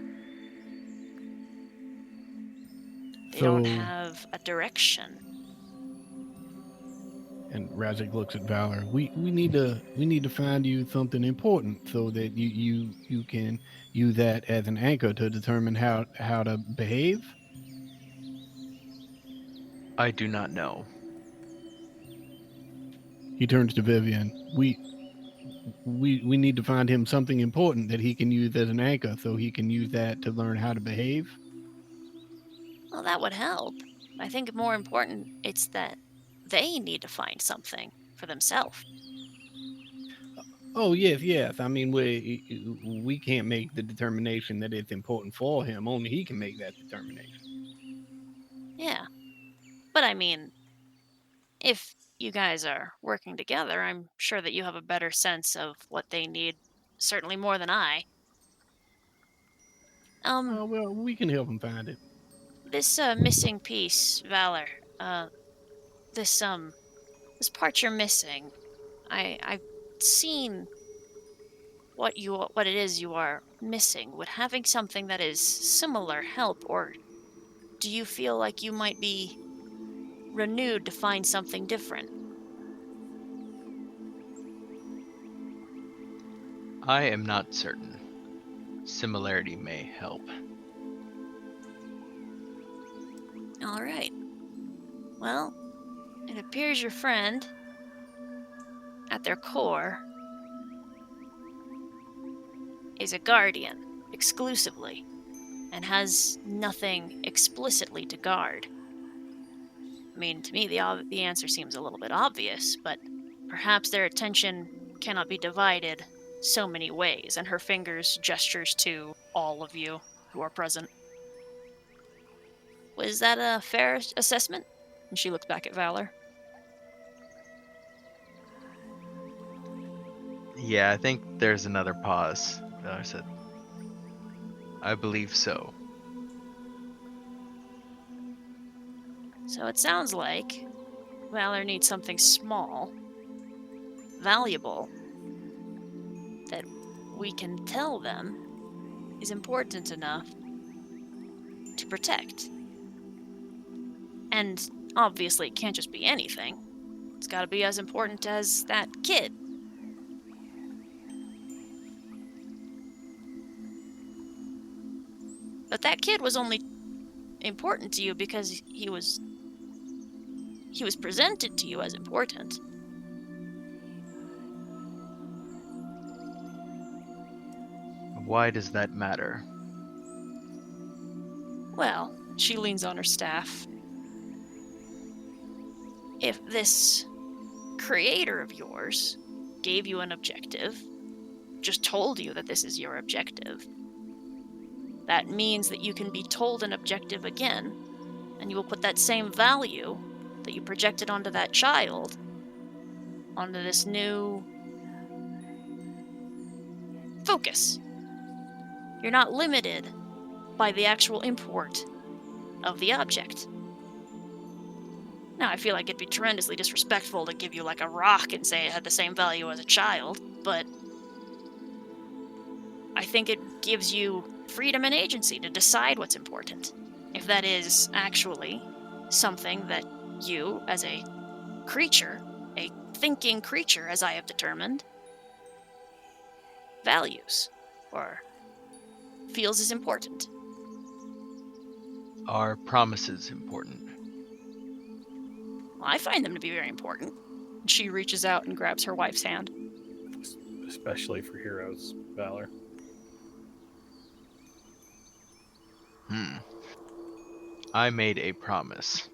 They don't have a direction. And Razik looks at Valor. We need to find you something important so that you can use that as an anchor to determine how to behave. I do not know. He turns to Vivian. We need to find him something important that he can use as an anchor so he can use that to learn how to behave. Well, that would help. I think more important, it's that they need to find something for themselves. Oh yes, yes. I mean, we can't make the determination that it's important for him. Only he can make that determination. Yeah. But I mean, if you guys are working together, I'm sure that you have a better sense of what they need, certainly more than I. Well, we can help him find it. This missing piece, Valor. Uh, this this part you're missing. I've seen what it is you are missing. Would having something that is similar help, or do you feel like you might be renewed to find something different? I am not certain. Similarity may help. All right. Well, it appears your friend, at their core, is a guardian exclusively and has nothing explicitly to guard. I mean, to me, the answer seems a little bit obvious, but perhaps their attention cannot be divided so many ways, and her fingers gestures to all of you who are present. Was that a fair assessment? And she looks back at Valor. Yeah, I think there's another pause. I said, I believe so. So it sounds like Valor needs something small, valuable, that we can tell them is important enough to protect. And obviously, it can't just be anything. It's gotta be as important as that kid. But that kid was only important to you because he was presented to you as important. Why does that matter? Well, she leans on her staff. If this creator of yours gave you an objective, just told you that this is your objective, that means that you can be told an objective again, and you will put that same value that you projected onto that child onto this new focus. You're not limited by the actual import of the object. Now, I feel like it'd be tremendously disrespectful to give you like a rock and say it had the same value as a child, but I think it gives you freedom and agency to decide what's important. If that is actually something that you, as a creature, a thinking creature, as I have determined, values or feels is important. Are promises important? Well, I find them to be very important. She reaches out and grabs her wife's hand. Especially for heroes, Valor. I made a promise.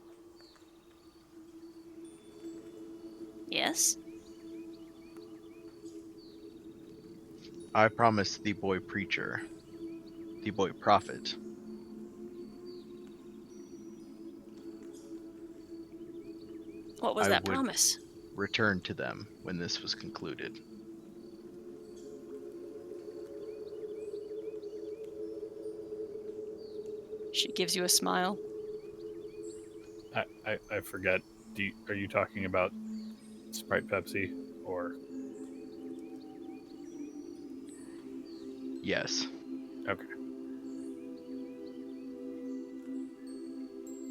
Yes? I promised the boy preacher, the boy prophet, What was I that would- promise? return to them when this was concluded. She gives you a smile. I forget. Are you talking about Sprite Pepsi or? Yes. Okay.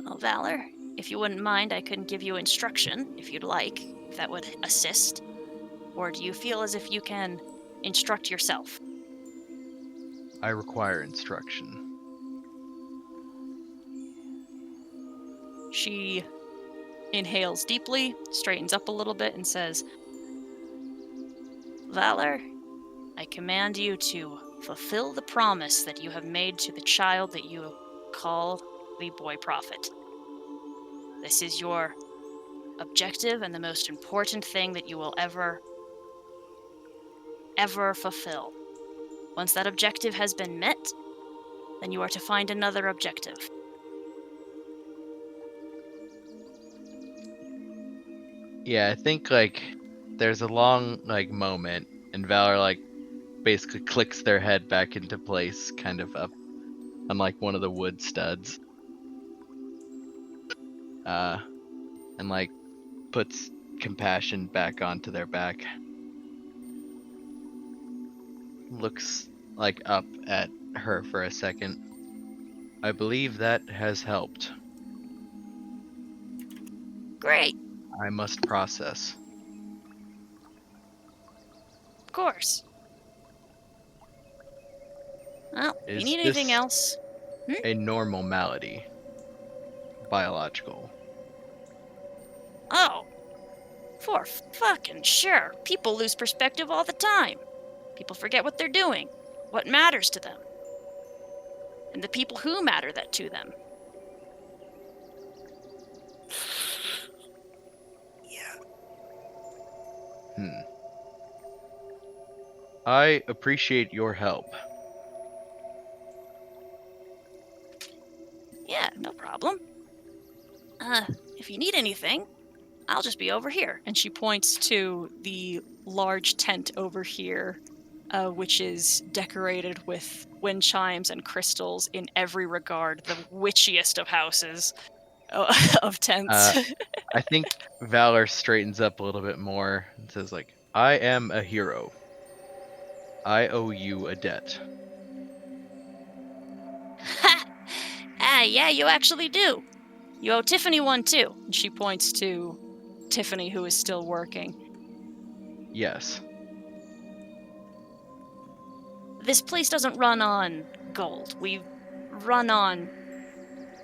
Well, Valor, if you wouldn't mind, I could give you instruction, if you'd like, if that would assist. Or do you feel as if you can instruct yourself? I require instruction. She inhales deeply, straightens up a little bit, and says, Valor, I command you to fulfill the promise that you have made to the child that you call the boy prophet. This is your objective and the most important thing that you will ever fulfill. Once that objective has been met, then you are to find another objective. Yeah, I think like there's a long like moment, and Valor like basically clicks their head back into place, kind of up on like one of the wood studs, and like puts compassion back onto their back. Looks like up at her for a second. I believe that has helped. Great, I must process. of course. Well, if you Is need anything this- else, A normal malady. Biological. oh, for fucking sure. People lose perspective all the time. People forget what they're doing, what matters to them, and the people who matter that to them. I appreciate your help. Yeah, no problem. If you need anything, I'll just be over here. And she points to the large tent over here, which is decorated with wind chimes and crystals in every regard, the witchiest of houses of tents. I think Valor straightens up a little bit more and says like, I am a hero. I owe you a debt. Yeah, you actually do. You owe Tiffany one too. And she points to Tiffany, who is still working. Yes. This place doesn't run on gold. We run on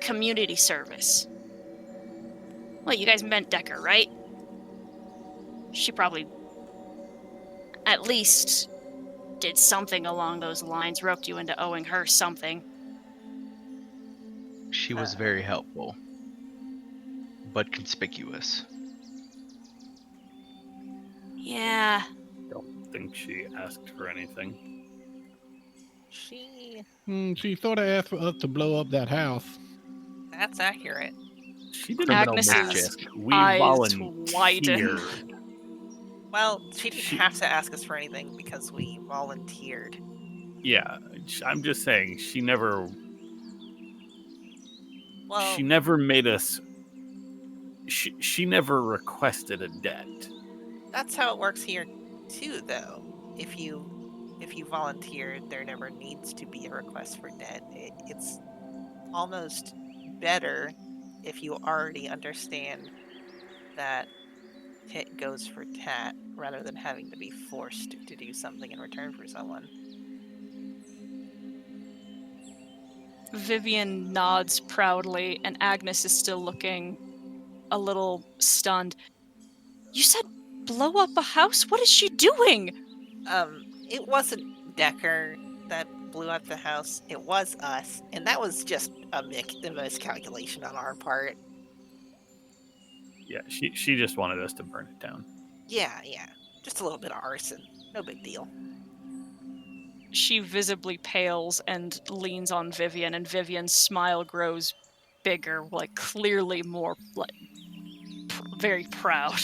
community service. Well, you guys met Decker, right? She probably at least did something along those lines, roped you into owing her something. She was very helpful. But conspicuous. Yeah. Don't think she asked for anything. She. She sort of asked for us to blow up that house. That's accurate. She didn't Agnes's ask. We eyes volunteered. widen. Well, she didn't have to ask us for anything because we volunteered. Yeah, I'm just saying she never Well, she never made us she never requested a debt. that's how it works here too, though. If you volunteered, there never needs to be a request for debt. It's almost better if you already understand that tit goes for tat rather than having to be forced to do something in return for someone. Vivian nods proudly, and Agnes is still looking a little stunned. You said blow up a house? What is she doing? It wasn't Decker that blew up the house. It was us, and that was just a miscalculation on our part. Yeah, she just wanted us to burn it down. Yeah, just a little bit of arson. No big deal. She visibly pales and leans on Vivian, and Vivian's smile grows bigger, like clearly more like very proud.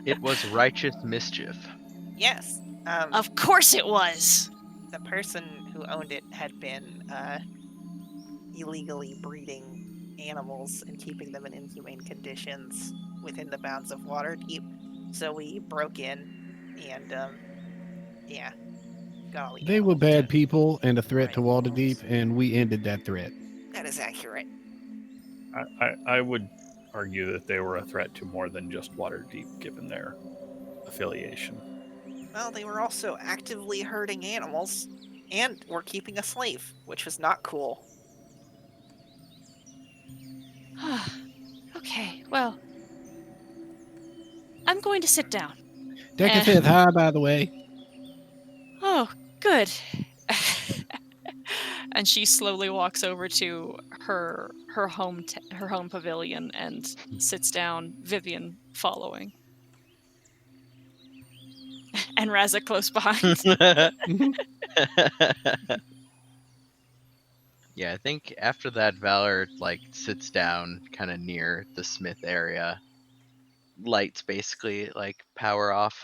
It was righteous mischief. Yes. Of course it was. The person who owned it had been illegally breeding animals and keeping them in inhumane conditions within the bounds of Waterdeep. So we broke in and, yeah, got all the They were animals bad to- people and a threat to Right. Waterdeep, and we ended that threat. That is accurate. I would argue that they were a threat to more than just Waterdeep, given their affiliation. Well, they were also actively hurting animals and were keeping a slave, which was not cool. Okay, well, I'm going to sit down. Decker says hi, by the way. Oh, good. And she slowly walks over to her home pavilion and sits down, Vivian following. And Razak close behind. Yeah, I think after that, Valor like sits down kind of near the smith area. Lights basically like power off.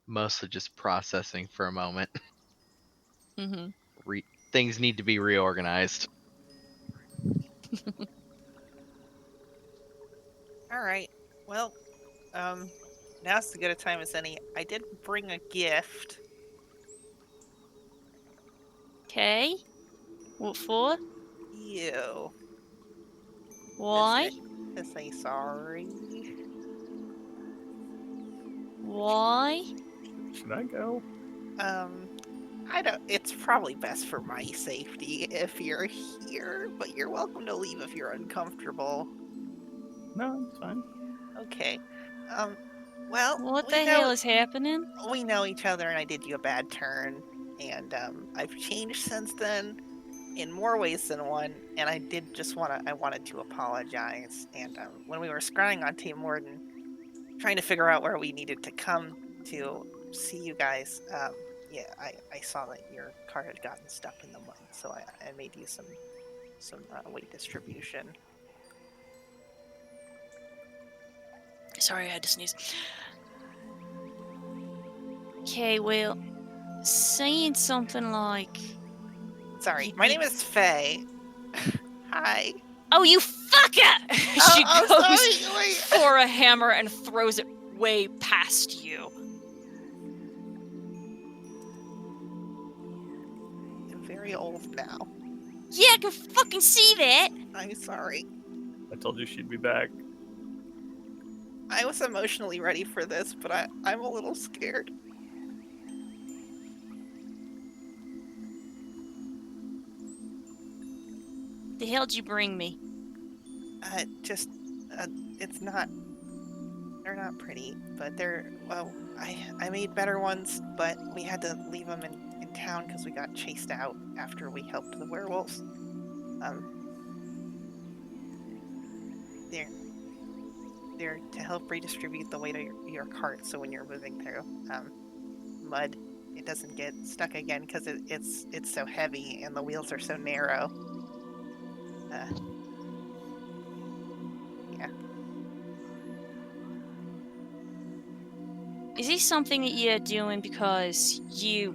Mostly just processing for a moment. Mm-hmm. Things need to be reorganized. All right. Well, now's as good a time as any. I did bring a gift. Okay. What for? You. Why? To say sorry. Why? Should I go? I don't. It's probably best for my safety if you're here, but you're welcome to leave if you're uncomfortable. No, it's fine. Okay. Well, What we the know hell is happening? we know each other, and I did you a bad turn, and I've changed since then in more ways than one. And I did just wanted to apologize. And when we were scrying on Team Warden, trying to figure out where we needed to come to see you guys, yeah, I saw that your car had gotten stuck in the mud, so I made you some weight distribution. Sorry, I had to sneeze. Okay, well, saying something like, Sorry, my name is Faye. Hi. "Oh, you fucker!" She Oh, goes sorry, wait. for a hammer and throws it way past you. I'm very old now. Yeah, I can fucking see that. I'm sorry. I told you she'd be back. I was emotionally ready for this, but I'm a little scared. The hell'd you bring me? It's not. They're not pretty, but they're. Well, I made better ones, but we had to leave them in town because we got chased out after we helped the werewolves. They're to help redistribute the weight of your cart, so when you're moving through mud, it doesn't get stuck again because it's so heavy and the wheels are so narrow. Yeah. Is this something that you're doing because you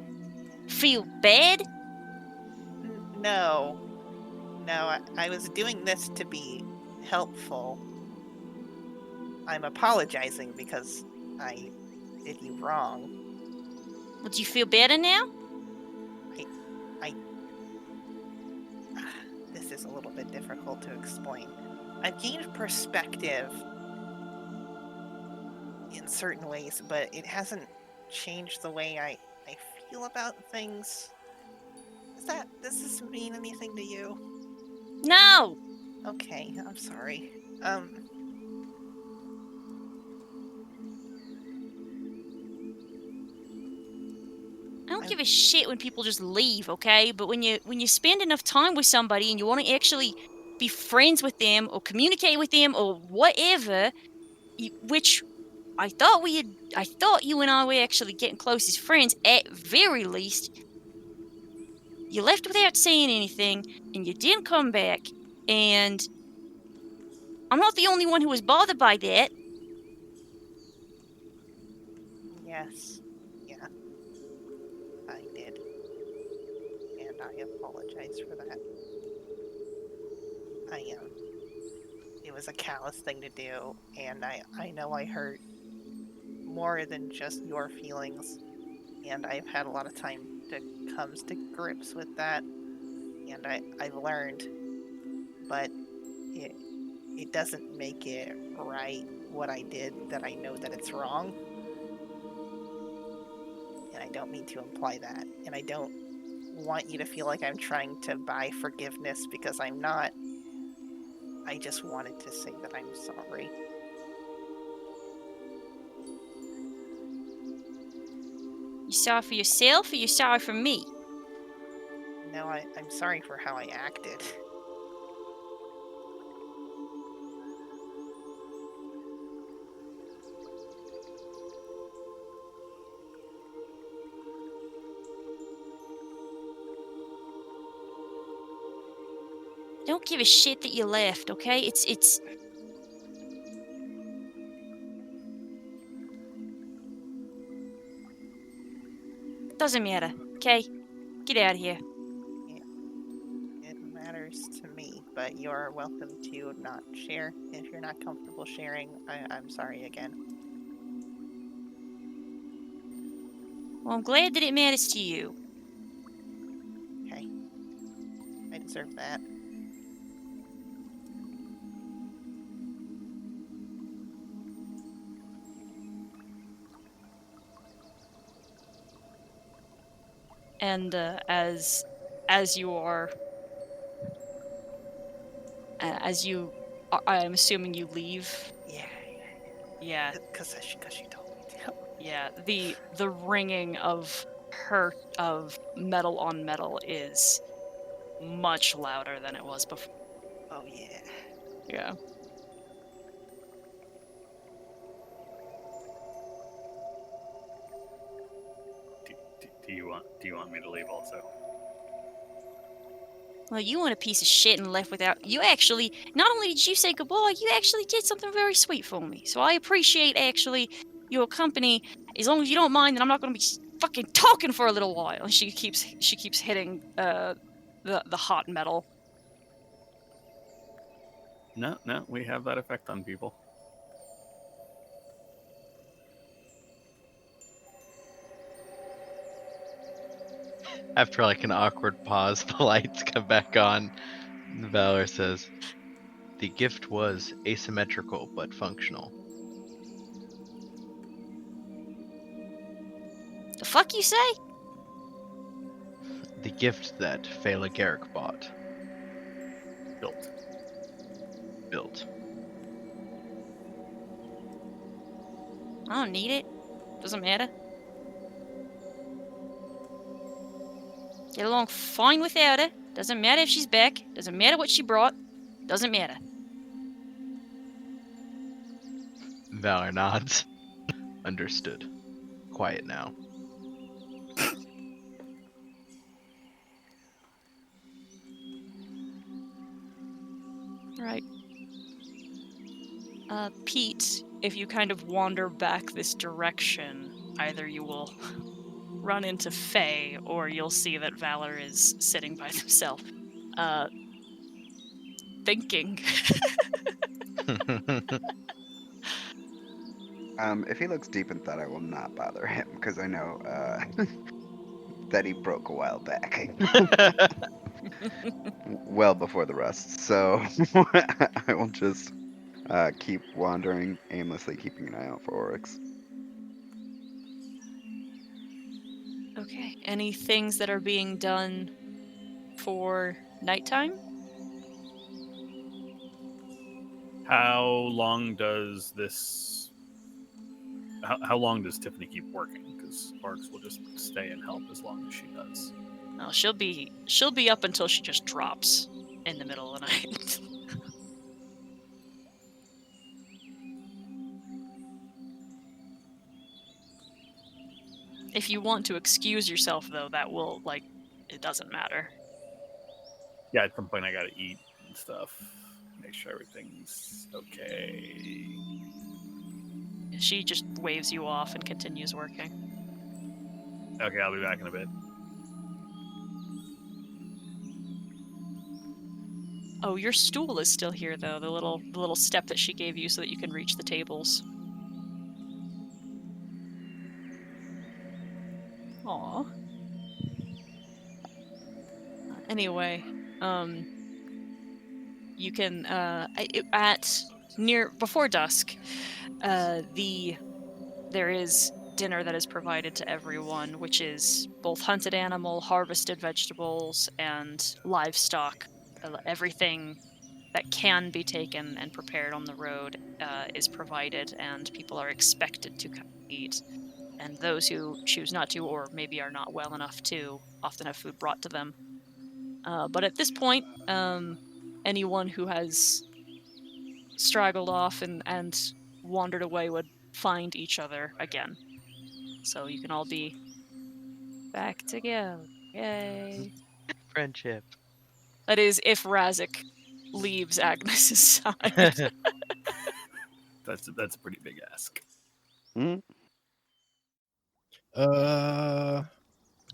feel bad? No, I was doing this to be helpful. I'm apologizing because I did you wrong. Well, do you feel better now? This is a little bit difficult to explain. I've gained perspective in certain ways, but it hasn't changed the way I feel about things. Does this mean anything to you? No! Okay, I'm sorry. I don't give a shit when people just leave, okay? But when you spend enough time with somebody and you want to actually be friends with them or communicate with them or whatever, which I thought you and I were actually getting close as friends at very least. You left without saying anything and you didn't come back, and I'm not the only one who was bothered by that. Yes. Yeah. I did. And I apologize for that. It was a callous thing to do, and I know I hurt more than just your feelings, and I've had a lot of time to come to grips with that, and I've learned, but it doesn't make it right what I did, that I know that it's wrong. And I don't mean to imply that. And I don't want you to feel like I'm trying to buy forgiveness, because I'm not. I just wanted to say that I'm sorry. You sorry for yourself or you sorry for me? No, I'm sorry for how I acted. don't give a shit that you left, okay? It's doesn't matter, okay? Get out of here. It matters to me, but you're welcome to not share if you're not comfortable sharing. I'm sorry again. Well, I'm glad that it matters to you. Okay. I deserve that. And as you are, I'm assuming you leave. Yeah, Yeah, because you told me to. yeah. The ringing of metal on metal is much louder than it was before. Oh yeah. Yeah. Do you want me to leave also? Well, you want a piece of shit and left without. You actually, not only did you say goodbye, you actually did something very sweet for me. So I appreciate actually your company. As long as you don't mind, that I'm not going to be fucking talking for a little while. And she keeps hitting the hot metal. No, we have that effect on people. After like an awkward pause, the lights come back on. Valor says, "The gift was asymmetrical but functional." The fuck you say? The gift that Phala Garrick built. I don't need it. Doesn't matter. Get along fine without her. Doesn't matter if she's back. Doesn't matter what she brought. Doesn't matter. Valor nods. Understood. Quiet now. Right. Pete, if you kind of wander back this direction, either you will run into Faye, or you'll see that Valor is sitting by himself, thinking. If he looks deep in thought, I will not bother him because I know that he broke a while back, well before the rest. So I will just keep wandering aimlessly, keeping an eye out for Oryx. Okay. Any things that are being done for nighttime? How long does this? How long does Tiffany keep working? Because Oryx will just stay and help as long as she does. No, she'll be up until she just drops in the middle of the night. If you want to excuse yourself, though, that will, it doesn't matter. Yeah, at some point I gotta eat and stuff. Make sure everything's okay. She just waves you off and continues working. Okay, I'll be back in a bit. Oh, your stool is still here, though. The little step that she gave you so that you can reach the tables. Aw. Anyway, you can before dusk, there is dinner that is provided to everyone, which is both hunted animal, harvested vegetables, and livestock. Everything that can be taken and prepared on the road is provided, and people are expected to eat. And those who choose not to, or maybe are not well enough to, often have food brought to them. But at this point, anyone who has straggled off and wandered away would find each other again. So you can all be back together. Yay. Friendship. That is, if Razik leaves Agnes's side. That's a pretty big ask. I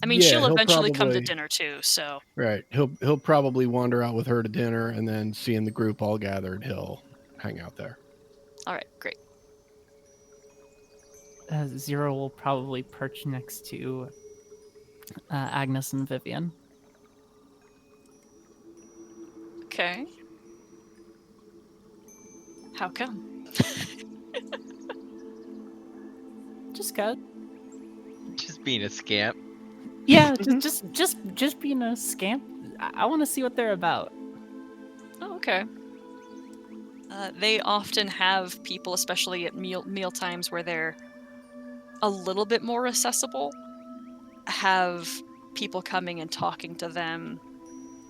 mean, yeah, she'll he'll eventually come to probably- dinner too, so Right. He'll probably wander out with her to dinner, and then seeing the group all gathered, he'll hang out there. all right, great. Zero will probably perch next to Agnes and Vivian. Okay. How come? Just good. Just being a scamp. Yeah, just being a scamp. I want to see what they're about. Oh, okay. They often have people, especially at meal times where they're a little bit more accessible, have people coming and talking to them,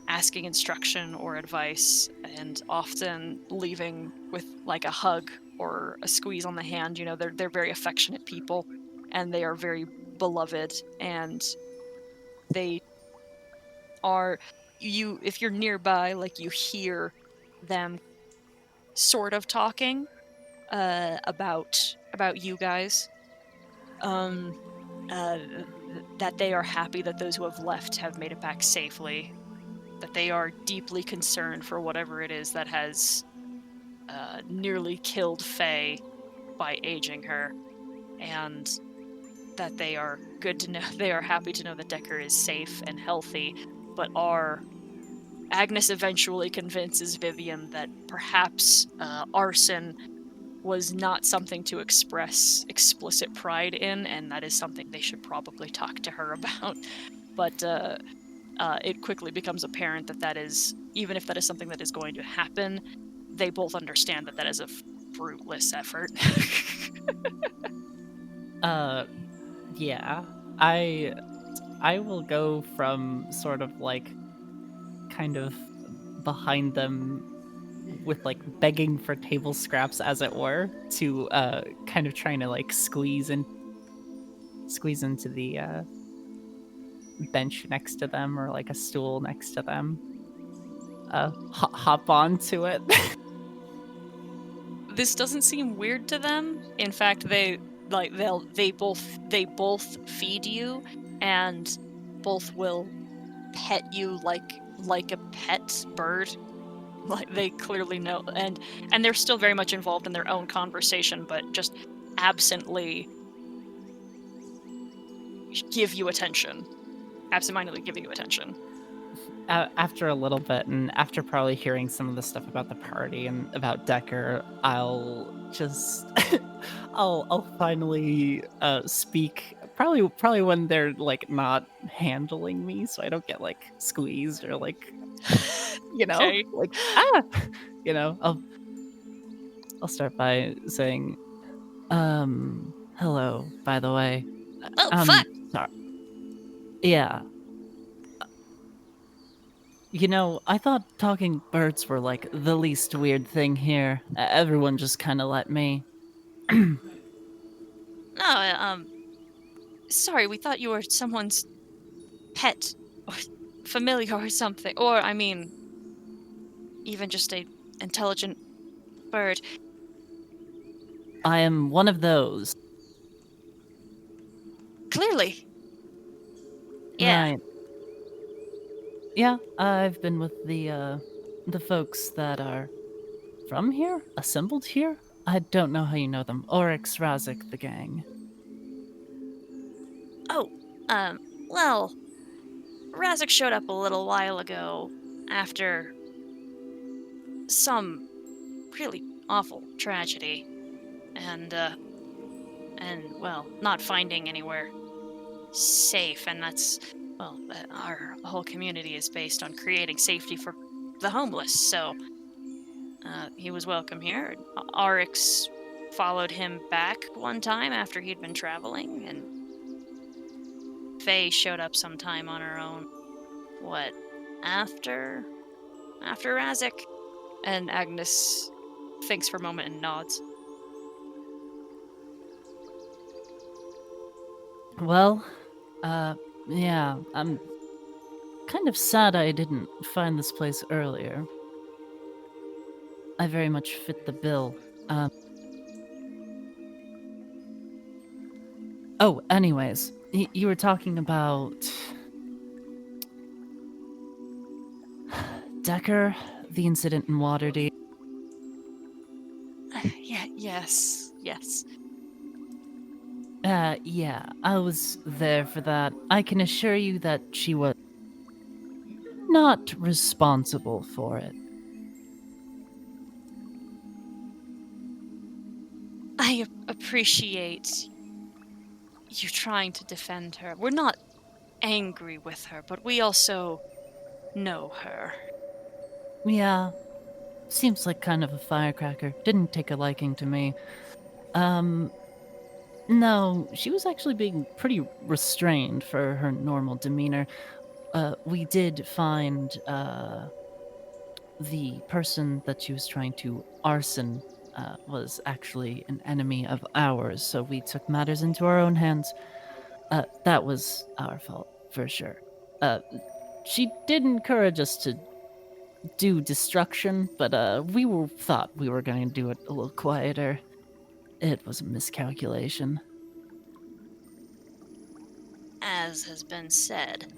asking instruction or advice, and often leaving with like a hug or a squeeze on the hand. You know, they're very affectionate people, and they are very beloved, and they are if you're nearby, like you hear them sort of talking about you guys, that they are happy that those who have left have made it back safely, that they are deeply concerned for whatever it is that has nearly killed Faye by aging her, and that they are good to know, they are happy to know that Decker is safe and healthy, but Agnes eventually convinces Vivian that perhaps arson was not something to express explicit pride in, and that is something they should probably talk to her about. But it quickly becomes apparent that is, even if that is something that is going to happen, they both understand that is a fruitless effort. Yeah. I will go from sort of like kind of behind them with like begging for table scraps, as it were, to kind of trying to like squeeze into the bench next to them, or like a stool next to them. Hop onto it. This doesn't seem weird to them. In fact, they both feed you, and both will pet you like a pet bird. Like, they clearly know, and they're still very much involved in their own conversation, but just absently give you attention. Absentmindedly giving you attention. After a little bit, and after probably hearing some of the stuff about the party and about Decker, I'll just I'll finally speak. Probably when they're like not handling me, so I don't get like squeezed or like Okay. like I'll start by saying, hello, by the way. Oh, fuck! Sorry. Yeah. I thought talking birds were like the least weird thing here. Everyone just kind of let me. No, sorry, we thought you were someone's pet or familiar or something. Or, I mean, even just a intelligent bird. I am one of those. Clearly. Yeah. Right. Yeah, I've been with the folks that are from here, assembled here. I don't know how you know them. Oryx, Razik, the gang. Oh, well, Razik showed up a little while ago after some really awful tragedy. And, well, not finding anywhere safe, and that's, well, our whole community is based on creating safety for the homeless, so he was welcome here. Oryx followed him back one time after he'd been traveling, and Faye showed up sometime on her own. What, after Razik? And Agnes thinks for a moment and nods. Well, yeah, I'm kind of sad I didn't find this place earlier. I very much fit the bill. Oh, anyways, you were talking about Decker, the incident in Waterdeep. Yes. Yeah, I was there for that. I can assure you that she was not responsible for it. I appreciate you trying to defend her. We're not angry with her, but we also know her. Yeah, seems like kind of a firecracker. Didn't take a liking to me. No, she was actually being pretty restrained for her normal demeanor. We did find, the person that she was trying to arson was actually an enemy of ours, so we took matters into our own hands. That was our fault, for sure. She did encourage us to do destruction, but thought we were going to do it a little quieter. It was a miscalculation. As has been said.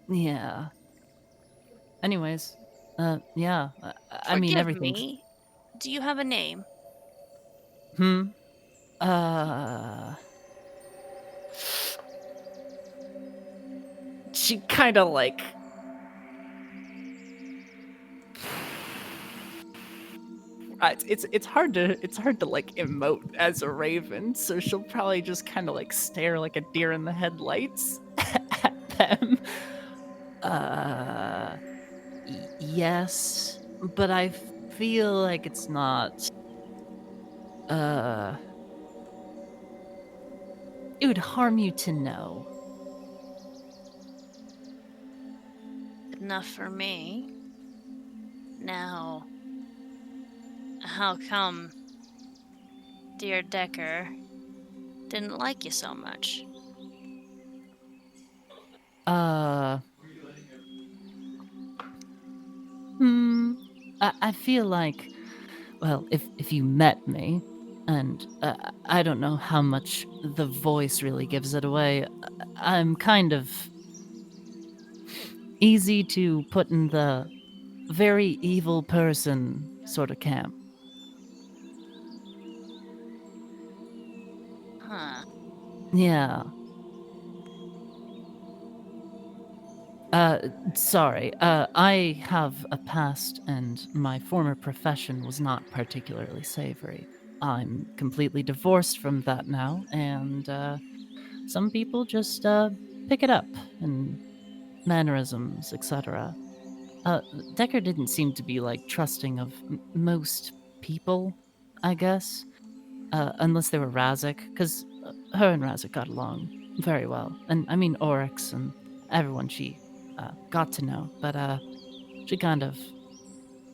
Yeah. Anyways, yeah. I mean, Forgive everything's... me. Do you have a name? She kind of like... it's hard to like emote as a raven, so she'll probably just kind of like stare like a deer in the headlights at them. Yes, but I feel like it's not. It would harm you to know. Enough for me. Now, how come dear Decker didn't like you so much? I feel like, well, if you met me, and I don't know how much the voice really gives it away, I'm kind of easy to put in the very evil person sort of camp. Huh. Yeah. Sorry. I have a past, and my former profession was not particularly savory. I'm completely divorced from that now, and some people just pick it up, and mannerisms, etc. Decker didn't seem to be like trusting of most people, I guess, unless they were Razik, because her and Razik got along very well, and I mean Oryx and everyone she got to know, but she kind of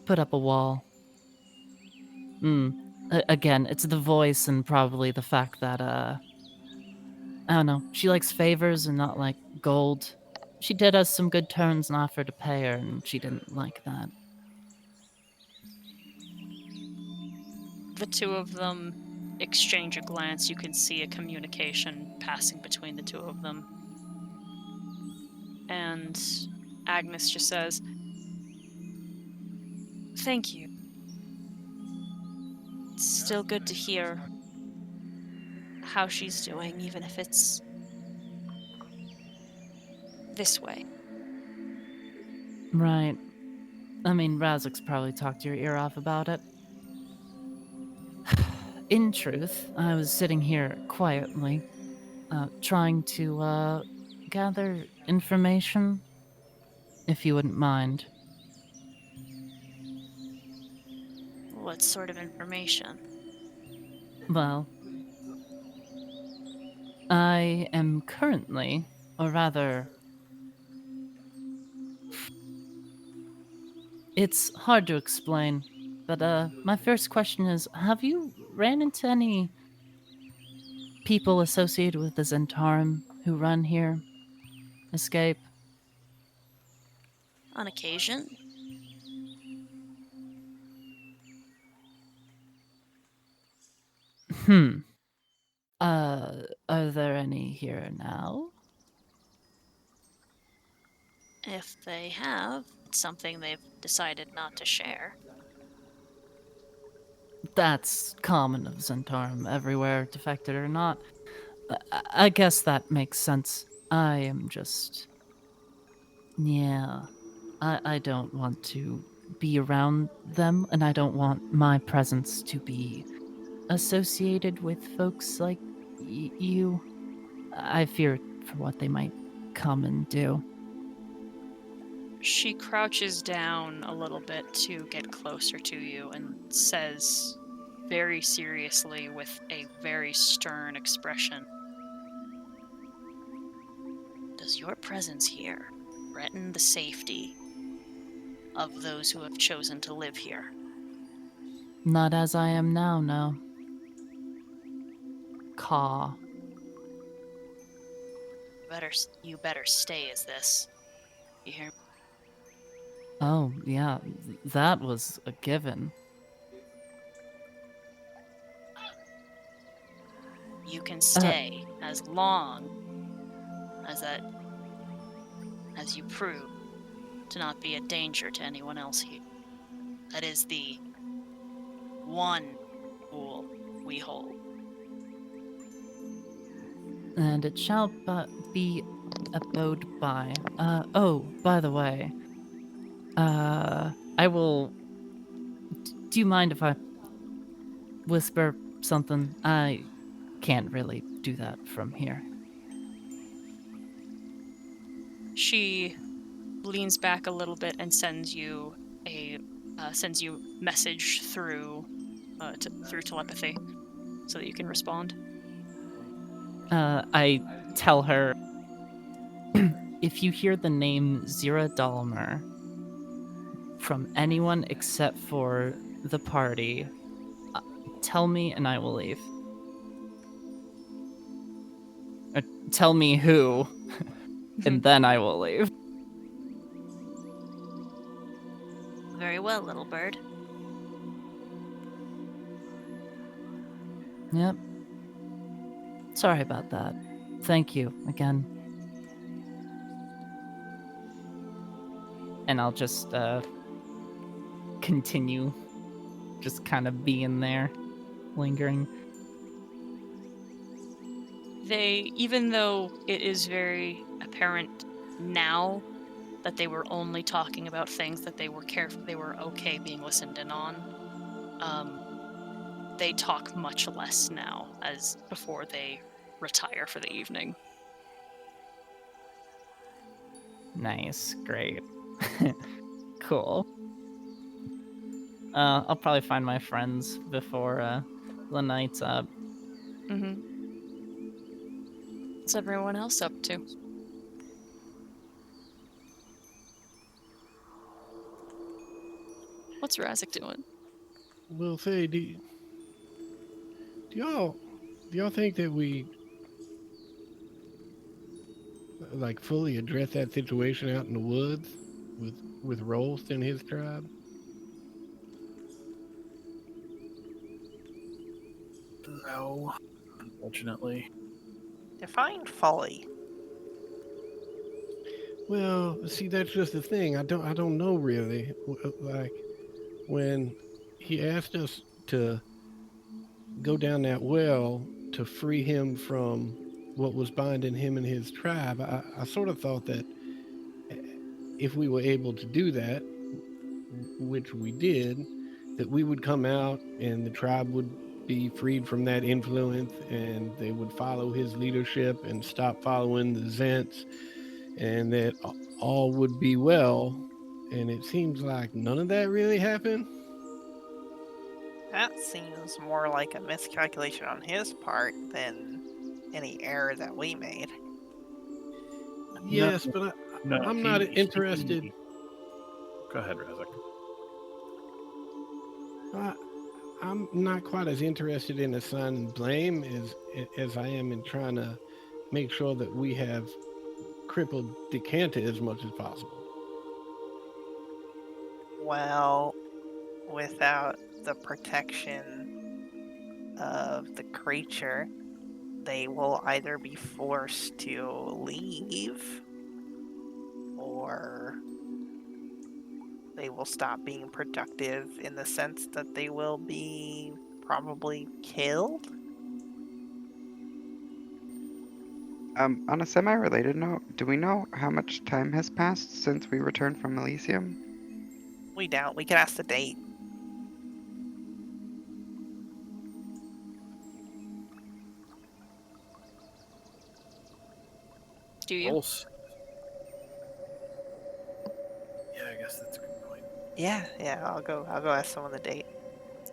put up a wall. Again, it's the voice and probably the fact that I don't know, she likes favors and not like gold. She did us some good turns and offered to pay her, and she didn't like that. The two of them exchange a glance. You can see a communication passing between the two of them. And Agnes just says, "Thank you. It's still good to hear how she's doing, even if it's this way." Right. I mean, Razik's probably talked your ear off about it. In truth, I was sitting here quietly, trying to gather information, if you wouldn't mind. What sort of information? Well, I am currently, or rather, it's hard to explain, but my first question is, have you ran into any people associated with the Zentarum who run here? Escape? On occasion. Are there any here now? If they have, it's something they've decided not to share. That's common of Zentarum everywhere, defected or not. I guess that makes sense. I am just... Yeah. I don't want to be around them, and I don't want my presence to be associated with folks like you. I fear for what they might come and do. She crouches down a little bit to get closer to you and says very seriously with a very stern expression, Does your presence here threaten the safety of those who have chosen to live here? Not as I am now, no. Caw. You better stay as this. You hear? Oh, yeah, that was a given. You can stay as long as you prove to not be a danger to anyone else here. That is the one rule we hold. And it shall be abode by. Oh, by the way, I will. Do you mind if I whisper something? I can't really do that from here. she leans back a little bit and sends you a message through through telepathy, so that you can respond. I tell her, if you hear the name Zira Dalmer from anyone except for the party, tell me and I will leave. Or tell me who, and then I will leave. Very well, little bird. Yep. Sorry about that. Thank you again. And I'll just continue just kind of being there, lingering. Even though it is very apparent now that they were only talking about things that they were okay being listened in on, they talk much less now as before they retire for the evening. Nice, great. Cool. I'll probably find my friends before the night's up. Mm-hmm. What's everyone else up to? What's Razik doing? Well, say, do y'all think that we like fully address that situation out in the woods with Rolst and his tribe? No, unfortunately. Define folly. Well, see, that's just the thing. I don't know really. Like when he asked us to go down that well to free him from what was binding him and his tribe, I sort of thought that if we were able to do that, which we did, that we would come out and the tribe would be freed from that influence and they would follow his leadership and stop following the Zents, and that all would be well. And it seems like none of that really happened. That seems more like a miscalculation on his part than any error that we made. Yes, but I'm not interested. Go ahead, Razik. I'm not quite as interested in assigning blame as I am in trying to make sure that we have crippled Decanta as much as possible. Well, without the protection of the creature, they will either be forced to leave or they will stop being productive in the sense that they will be probably killed. On a semi-related note, do we know how much time has passed since we returned from Elysium? We don't. We can ask the date. Do you? Rolls. Yeah, I guess that's a good point. Yeah, I'll go ask someone the date.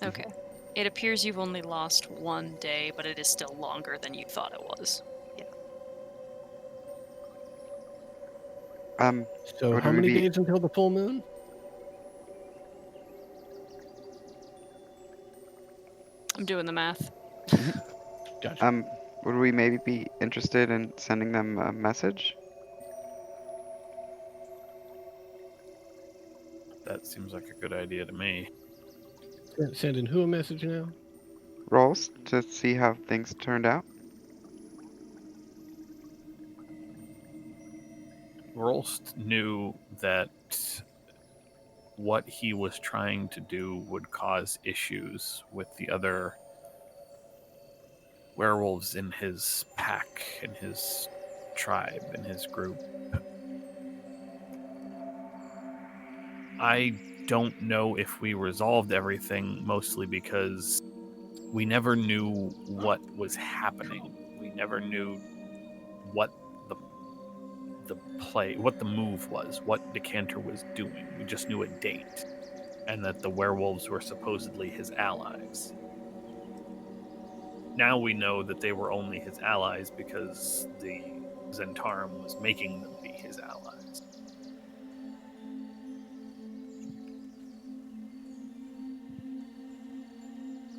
Okay. It appears you've only lost 1 day, but it is still longer than you thought it was. So Would how we many be- days until the full moon? I'm doing the math. Gotcha. Would we maybe be interested in sending them a message? That seems like a good idea to me. Sending who a message now? Rolls to see how things turned out? Rolst knew that what he was trying to do would cause issues with the other werewolves in his pack, in his tribe, in his group. I don't know if we resolved everything, mostly because we never knew what was happening. We never knew what what the move was, what Decanter was doing. We just knew a date, and that the werewolves were supposedly his allies. Now we know that they were only his allies because the Zentarum was making them be his allies.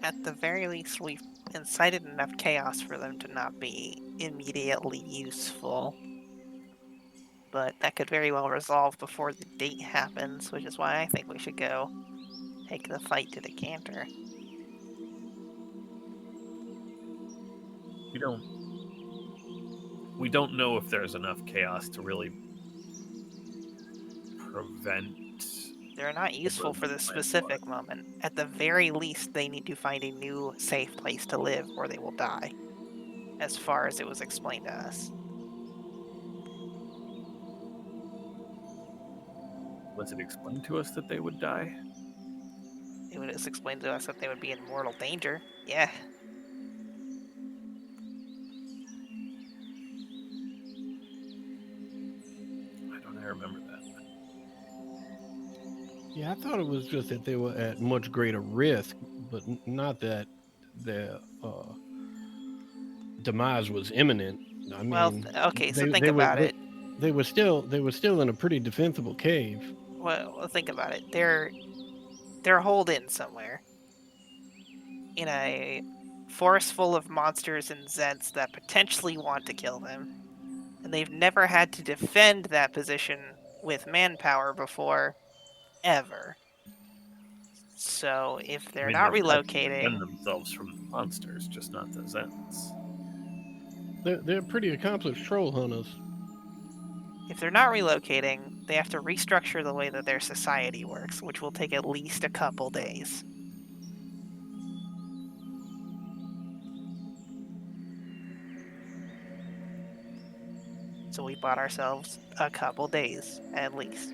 At the very least, we've incited enough chaos for them to not be immediately useful. But that could very well resolve before the date happens, which is why I think we should go take the fight to Decanter. We don't know if there's enough chaos to really prevent. They're not useful for this specific moment. At the very least, they need to find a new safe place to live or they will die, as far as it was explained to us. Was it explained to us that they would die? It was explained to us that they would be in mortal danger. Yeah. I don't remember that. Yeah, I thought it was just that they were at much greater risk, but not that their demise was imminent. I mean, Well, okay, so think about it. They were still in a pretty defensible cave. Well, think about it. They're holed in somewhere in a forest full of monsters and Zents that potentially want to kill them, and they've never had to defend that position with manpower before, ever. So if they're not they've had to relocating, defend themselves from the monsters, just not the Zents. They're pretty accomplished troll hunters. if they're not relocating, they have to restructure the way that their society works, which will take at least a couple days. So we bought ourselves a couple days, at least.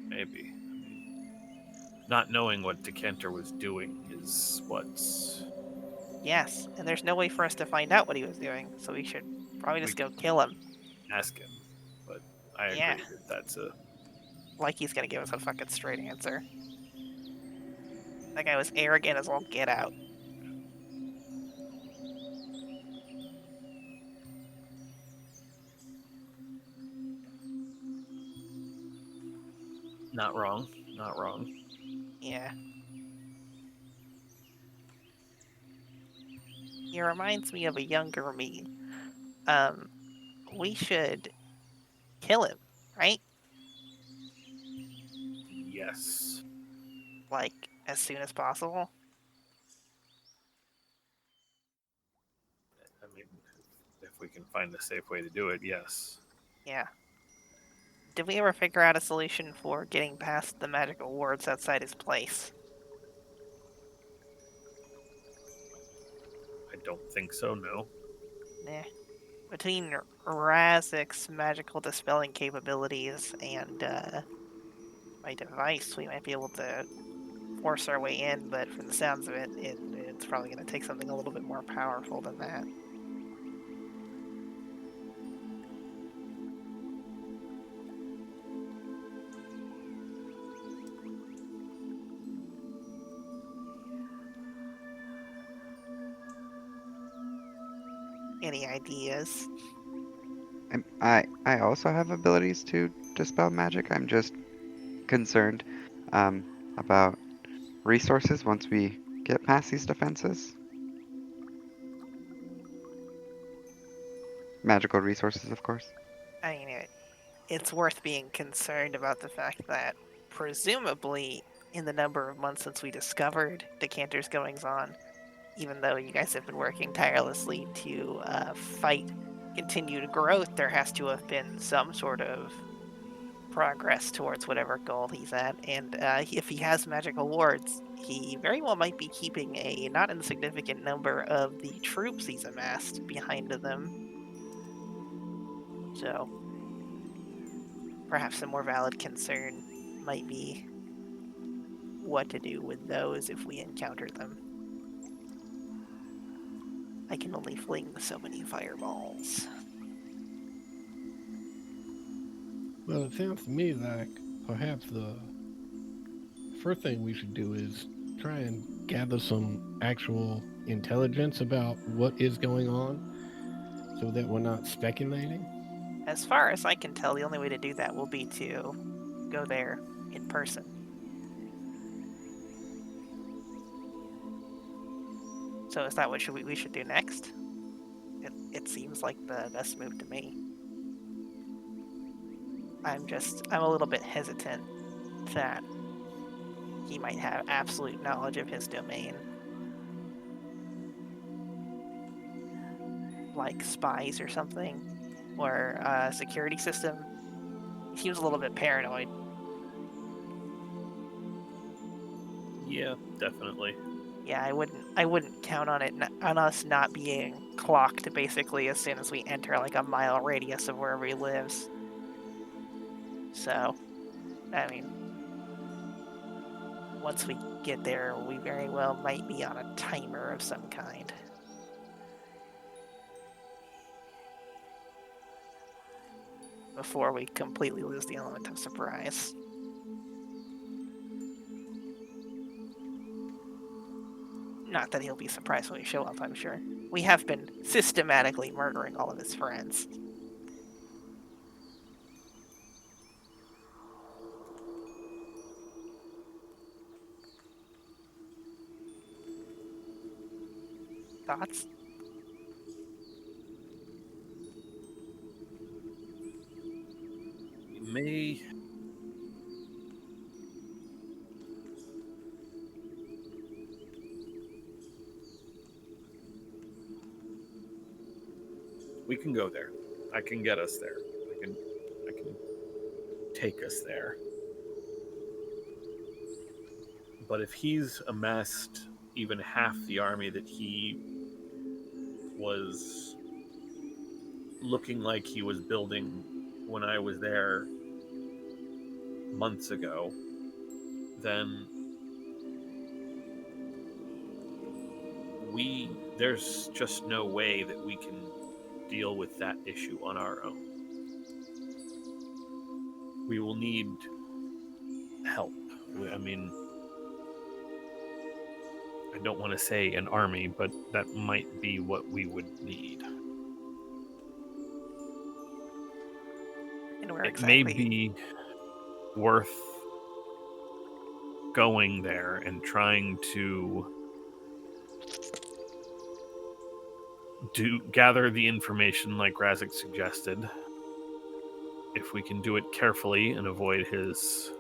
Maybe. I mean, not knowing what Decanter was doing is what's. Yes, and there's no way for us to find out what he was doing, so we should probably just go kill him. Ask him, but I agree Yeah. that that's a. Like he's gonna give us a fucking straight answer. That guy was arrogant as all get out. Not wrong. Not wrong. Yeah. He reminds me of a younger me. We should kill him, right? Yes. Like, as soon as possible. I mean, if we can find a safe way to do it, yes. Yeah. Did we ever figure out a solution for getting past the magical wards outside his place? I don't think so, no. Nah. Between Razik's magical dispelling capabilities and my device, we might be able to force our way in, but from the sounds of it, it's probably going to take something a little bit more powerful than that. Any ideas? I also have abilities to dispel magic. I'm just concerned about resources once we get past these defenses. Magical resources, of course. I mean, it's worth being concerned about the fact that presumably in the number of months since we discovered Decanter's goings on, even though you guys have been working tirelessly to fight continued growth, there has to have been some sort of progress towards whatever goal he's at. And if he has magical wards, he very well might be keeping a not insignificant number of the troops he's amassed behind them. So perhaps a more valid concern might be what to do with those if we encounter them. I can only fling so many fireballs. Well, it sounds to me like perhaps the first thing we should do is try and gather some actual intelligence about what is going on so that we're not speculating. As far as I can tell, the only way to do that will be to go there in person. So is that what we should do next? It seems like the best move to me. I'm a little bit hesitant that he might have absolute knowledge of his domain. Like spies or something. Or a security system. He seems a little bit paranoid. Yeah, definitely. Yeah, I wouldn't count on on us not being clocked basically as soon as we enter like a mile radius of wherever he lives. So, I mean, once we get there, we very well might be on a timer of some kind. Before we completely lose the element of surprise. Not that he'll be surprised when we show up, I'm sure. We have been systematically murdering all of his friends. Thoughts? May we can go there. I can get us there. I can take us there. But if he's amassed even half the army that he was looking like he was building when I was there months ago, then there's just no way that we can deal with that issue on our own. We will need help. I mean, I don't want to say an army, but that might be what we would need. And where It exactly? may be worth going there and trying to gather the information like Razik suggested. If we can do it carefully and avoid his,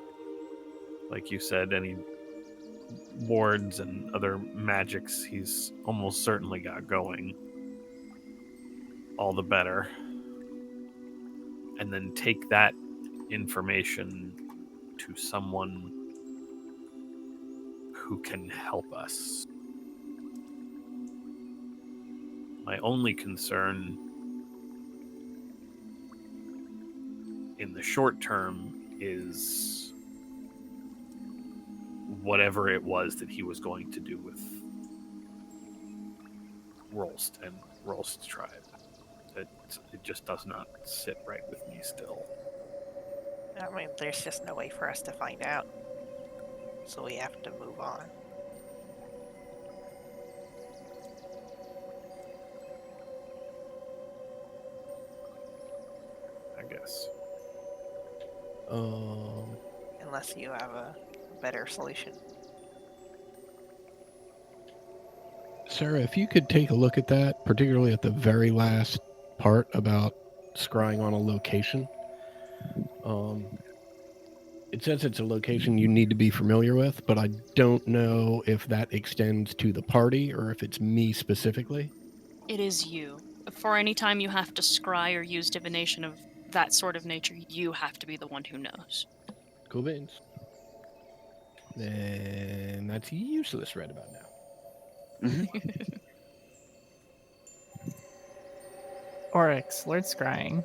like you said, any wards and other magics he's almost certainly got going, all the better. And then take that information to someone who can help us. My only concern in the short term is whatever it was that he was going to do with Rolst and Rolst's tribe. It just does not sit right with me still. I mean, there's just no way for us to find out. So we have to move on. I guess. Unless you have a better solution. Sarah, if you could take a look at that, particularly at the very last part about scrying on a location. It says it's a location you need to be familiar with, but I don't know if that extends to the party or if it's me specifically. It is you. For any time you have to scry or use divination of that sort of nature, you have to be the one who knows. Cool beans. Then that's useless right about now. Oryx, Lord Scrying.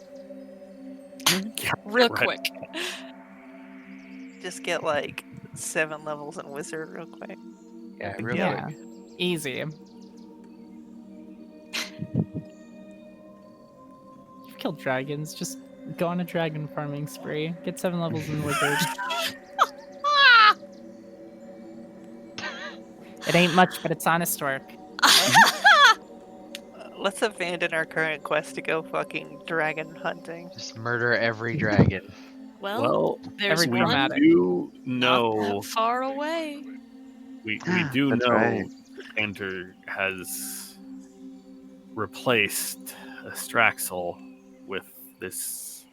Real Right. quick. Just get like 7 levels in Wizard real quick. Yeah, real Yeah. quick. Easy. You've killed dragons. Just go on a dragon farming spree. Get 7 levels in Wizard. It ain't much, but it's honest work. Let's abandon our current quest to go fucking dragon hunting. Just murder every dragon. Well, There's every we one chromatic. do not know that far away. we do That's know right. Enter has replaced Astraxel with this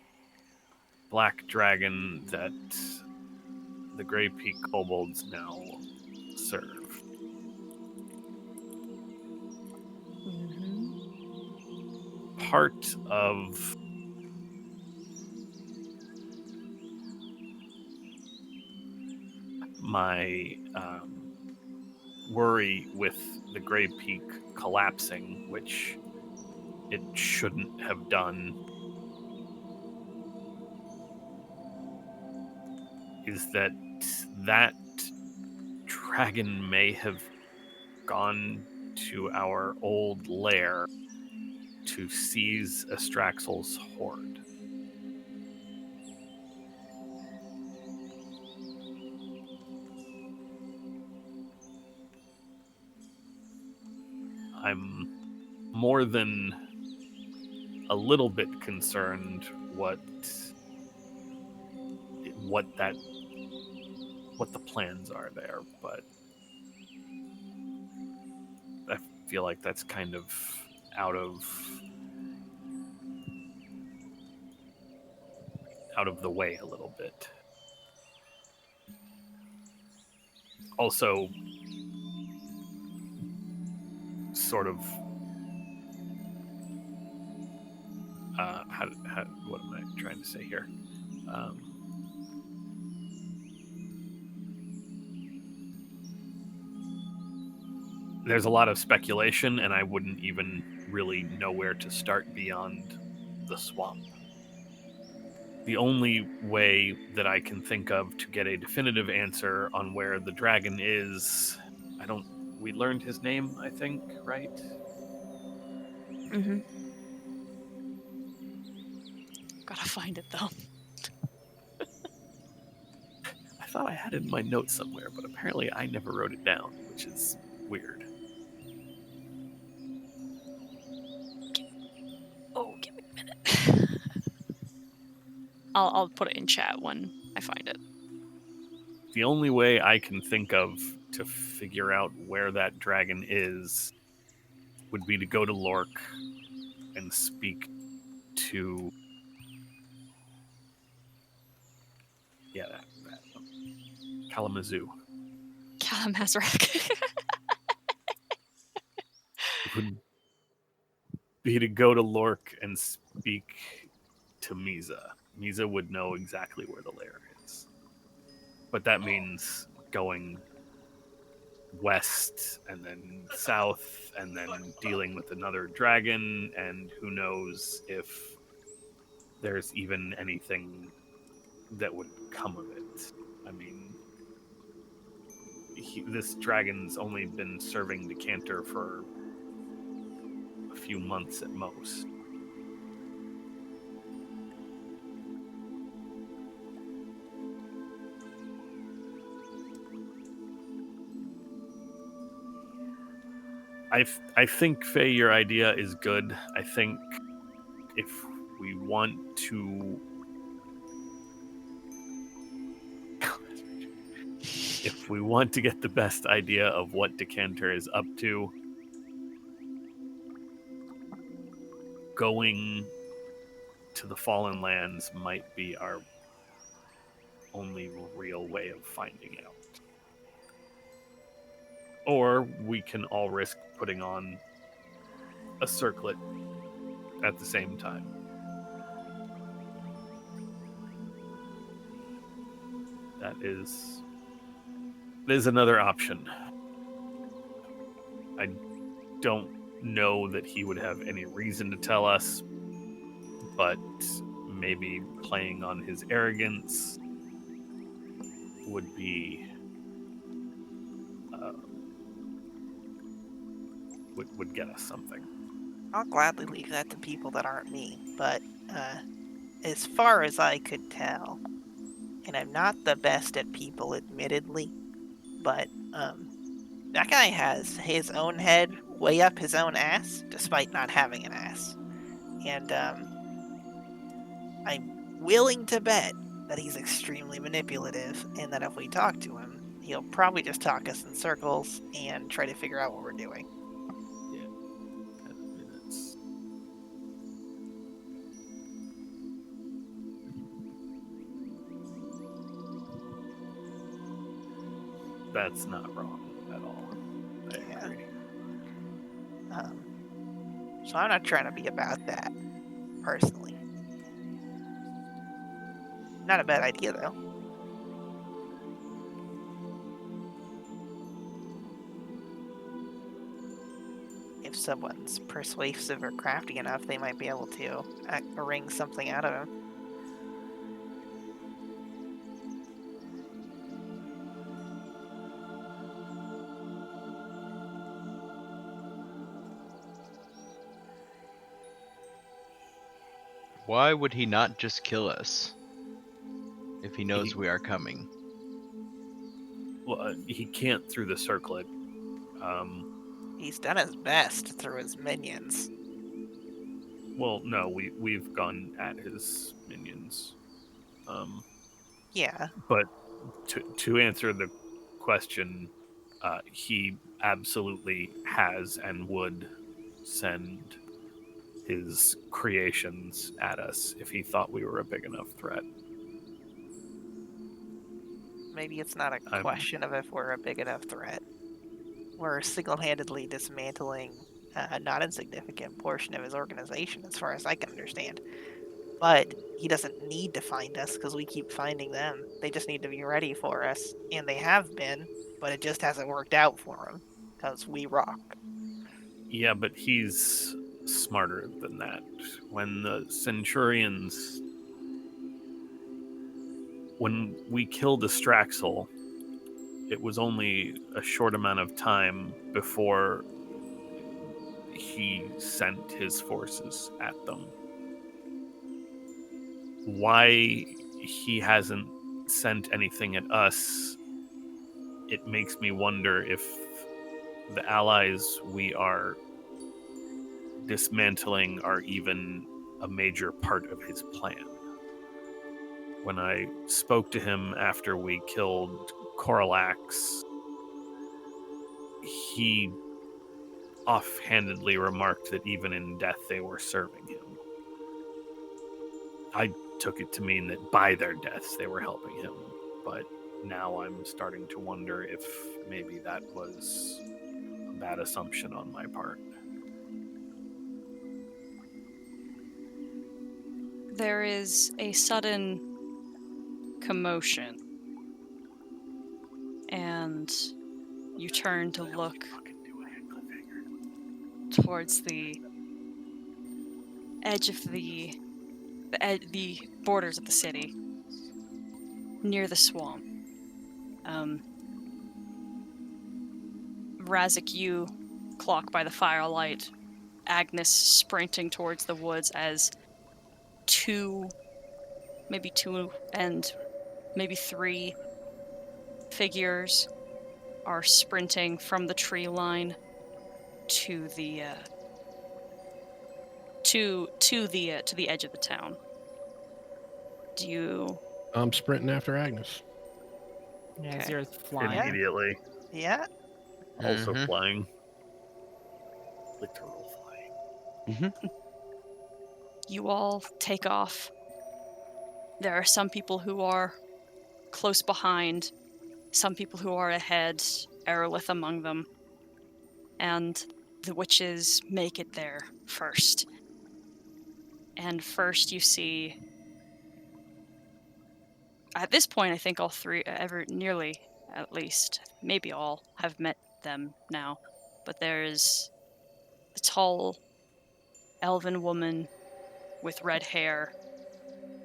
black dragon that the Grey Peak kobolds now serve. Part of my worry with the Grey Peak collapsing, which it shouldn't have done, is that that dragon may have gone to our old lair to seize Astraxel's hoard. I'm more than a little bit concerned what the plans are there, but I feel like that's kind of out of the way a little bit. Also, sort of what am I trying to say here? There's a lot of speculation, and I wouldn't even really know where to start beyond the swamp. The only way that I can think of to get a definitive answer on where the dragon is, we learned his name, I think, right? Mm-hmm. Gotta find it though. I thought I had it in my notes somewhere, but apparently I never wrote it down, which is weird. Oh, give me a minute. I'll put it in chat when I find it. The only way I can think of to figure out where that dragon is would be to go to Lork and speak to... Yeah, that one. Kalamazoo. Kalamazrak. It would be to go to Lork and speak to Misa. Misa would know exactly where the lair is. But that means going west and then south and then dealing with another dragon, and who knows if there's even anything that would come of it. I mean, this dragon's only been serving Decanter for a few months at most. I think, Faye, your idea is good. I think if we want to... if we want to get the best idea of what Decanter is up to, going to the Fallen Lands might be our only real way of finding out. Or we can all risk putting on a circlet at the same time. That is another option. I don't know that he would have any reason to tell us, but maybe playing on his arrogance would be would get us something. I'll gladly leave that to people that aren't me, but as far as I could tell, and I'm not the best at people, admittedly, but that guy has his own head way up his own ass, despite not having an ass. And I'm willing to bet that he's extremely manipulative, and that if we talk to him, he'll probably just talk us in circles and try to figure out what we're doing. That's not wrong at all. I agree. So I'm not trying to be about that, personally. Not a bad idea, though. If someone's persuasive or crafty enough, they might be able to wring something out of him. Why would he not just kill us if he knows we are coming? Well, he can't through the circlet. He's done his best through his minions. Well, no, we've gone at his minions. Yeah. But to answer the question, he absolutely has and would send his creations at us if he thought we were a big enough threat. Maybe it's not a question of if we're a big enough threat. We're single-handedly dismantling a not insignificant portion of his organization, as far as I can understand. But he doesn't need to find us, because we keep finding them. They just need to be ready for us, and they have been, but it just hasn't worked out for them, because we rock. Yeah, but he's smarter than that. When the Centurions... When we killed Astraxel, it was only a short amount of time before he sent his forces at them. Why he hasn't sent anything at us, it makes me wonder if the allies we are dismantling are even a major part of his plan. When I spoke to him after we killed Coralax, he offhandedly remarked that even in death they were serving him. I took it to mean that by their deaths they were helping him, but now I'm starting to wonder if maybe that was a bad assumption on my part. there is a sudden commotion, and you turn to look towards the edge of the borders of the city, near the swamp. Razik, you clock by the firelight, Agnes sprinting towards the woods as maybe two and maybe three figures are sprinting from the tree line to the to the edge of the town. Do you? I'm sprinting after Agnes. Yeah, Okay. Azira's flying. Yeah. Immediately. Yeah. Also Mhm. flying. Literal flying. You all take off. There are some people who are close behind, some people who are ahead, Aerolith among them, and the witches make it there first. And first you see, at this point I think all three, nearly at least, maybe all, have met them now. But there's a tall elven woman with red hair,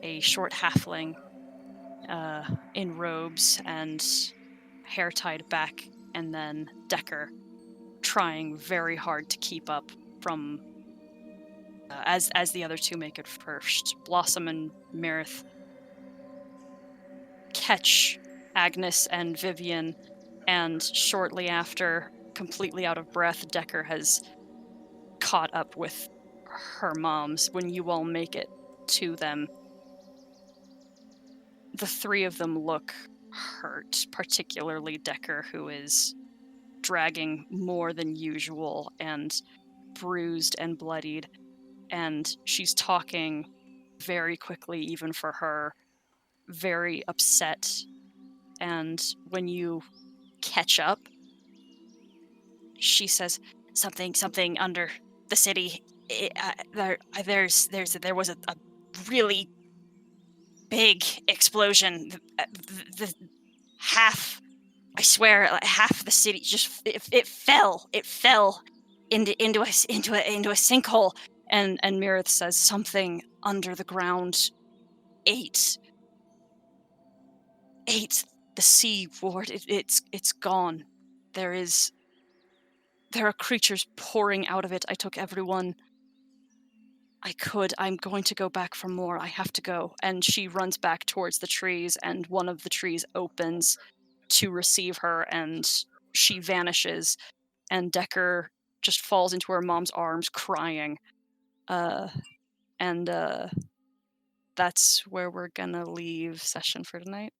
a short halfling in robes and hair tied back, and then Decker trying very hard to keep up from as the other two make it first. Blossom and Mirth catch Agnes and Vivian, and shortly after, completely out of breath, Decker has caught up with her moms. When you all make it to them, the three of them look hurt, particularly Decker, who is dragging more than usual and bruised and bloodied. And she's talking very quickly, even for her, very upset. And when you catch up, she says, something under the city. There was a really big explosion. I swear, half the city just it fell into a sinkhole. And Mirith says something under the ground ate the sea ward. It's gone. There are creatures pouring out of it. I took everyone I could. I'm going to go back for more. I have to go. And she runs back towards the trees, and one of the trees opens to receive her, and she vanishes, and Decker just falls into her mom's arms crying. And that's where we're gonna leave session for tonight.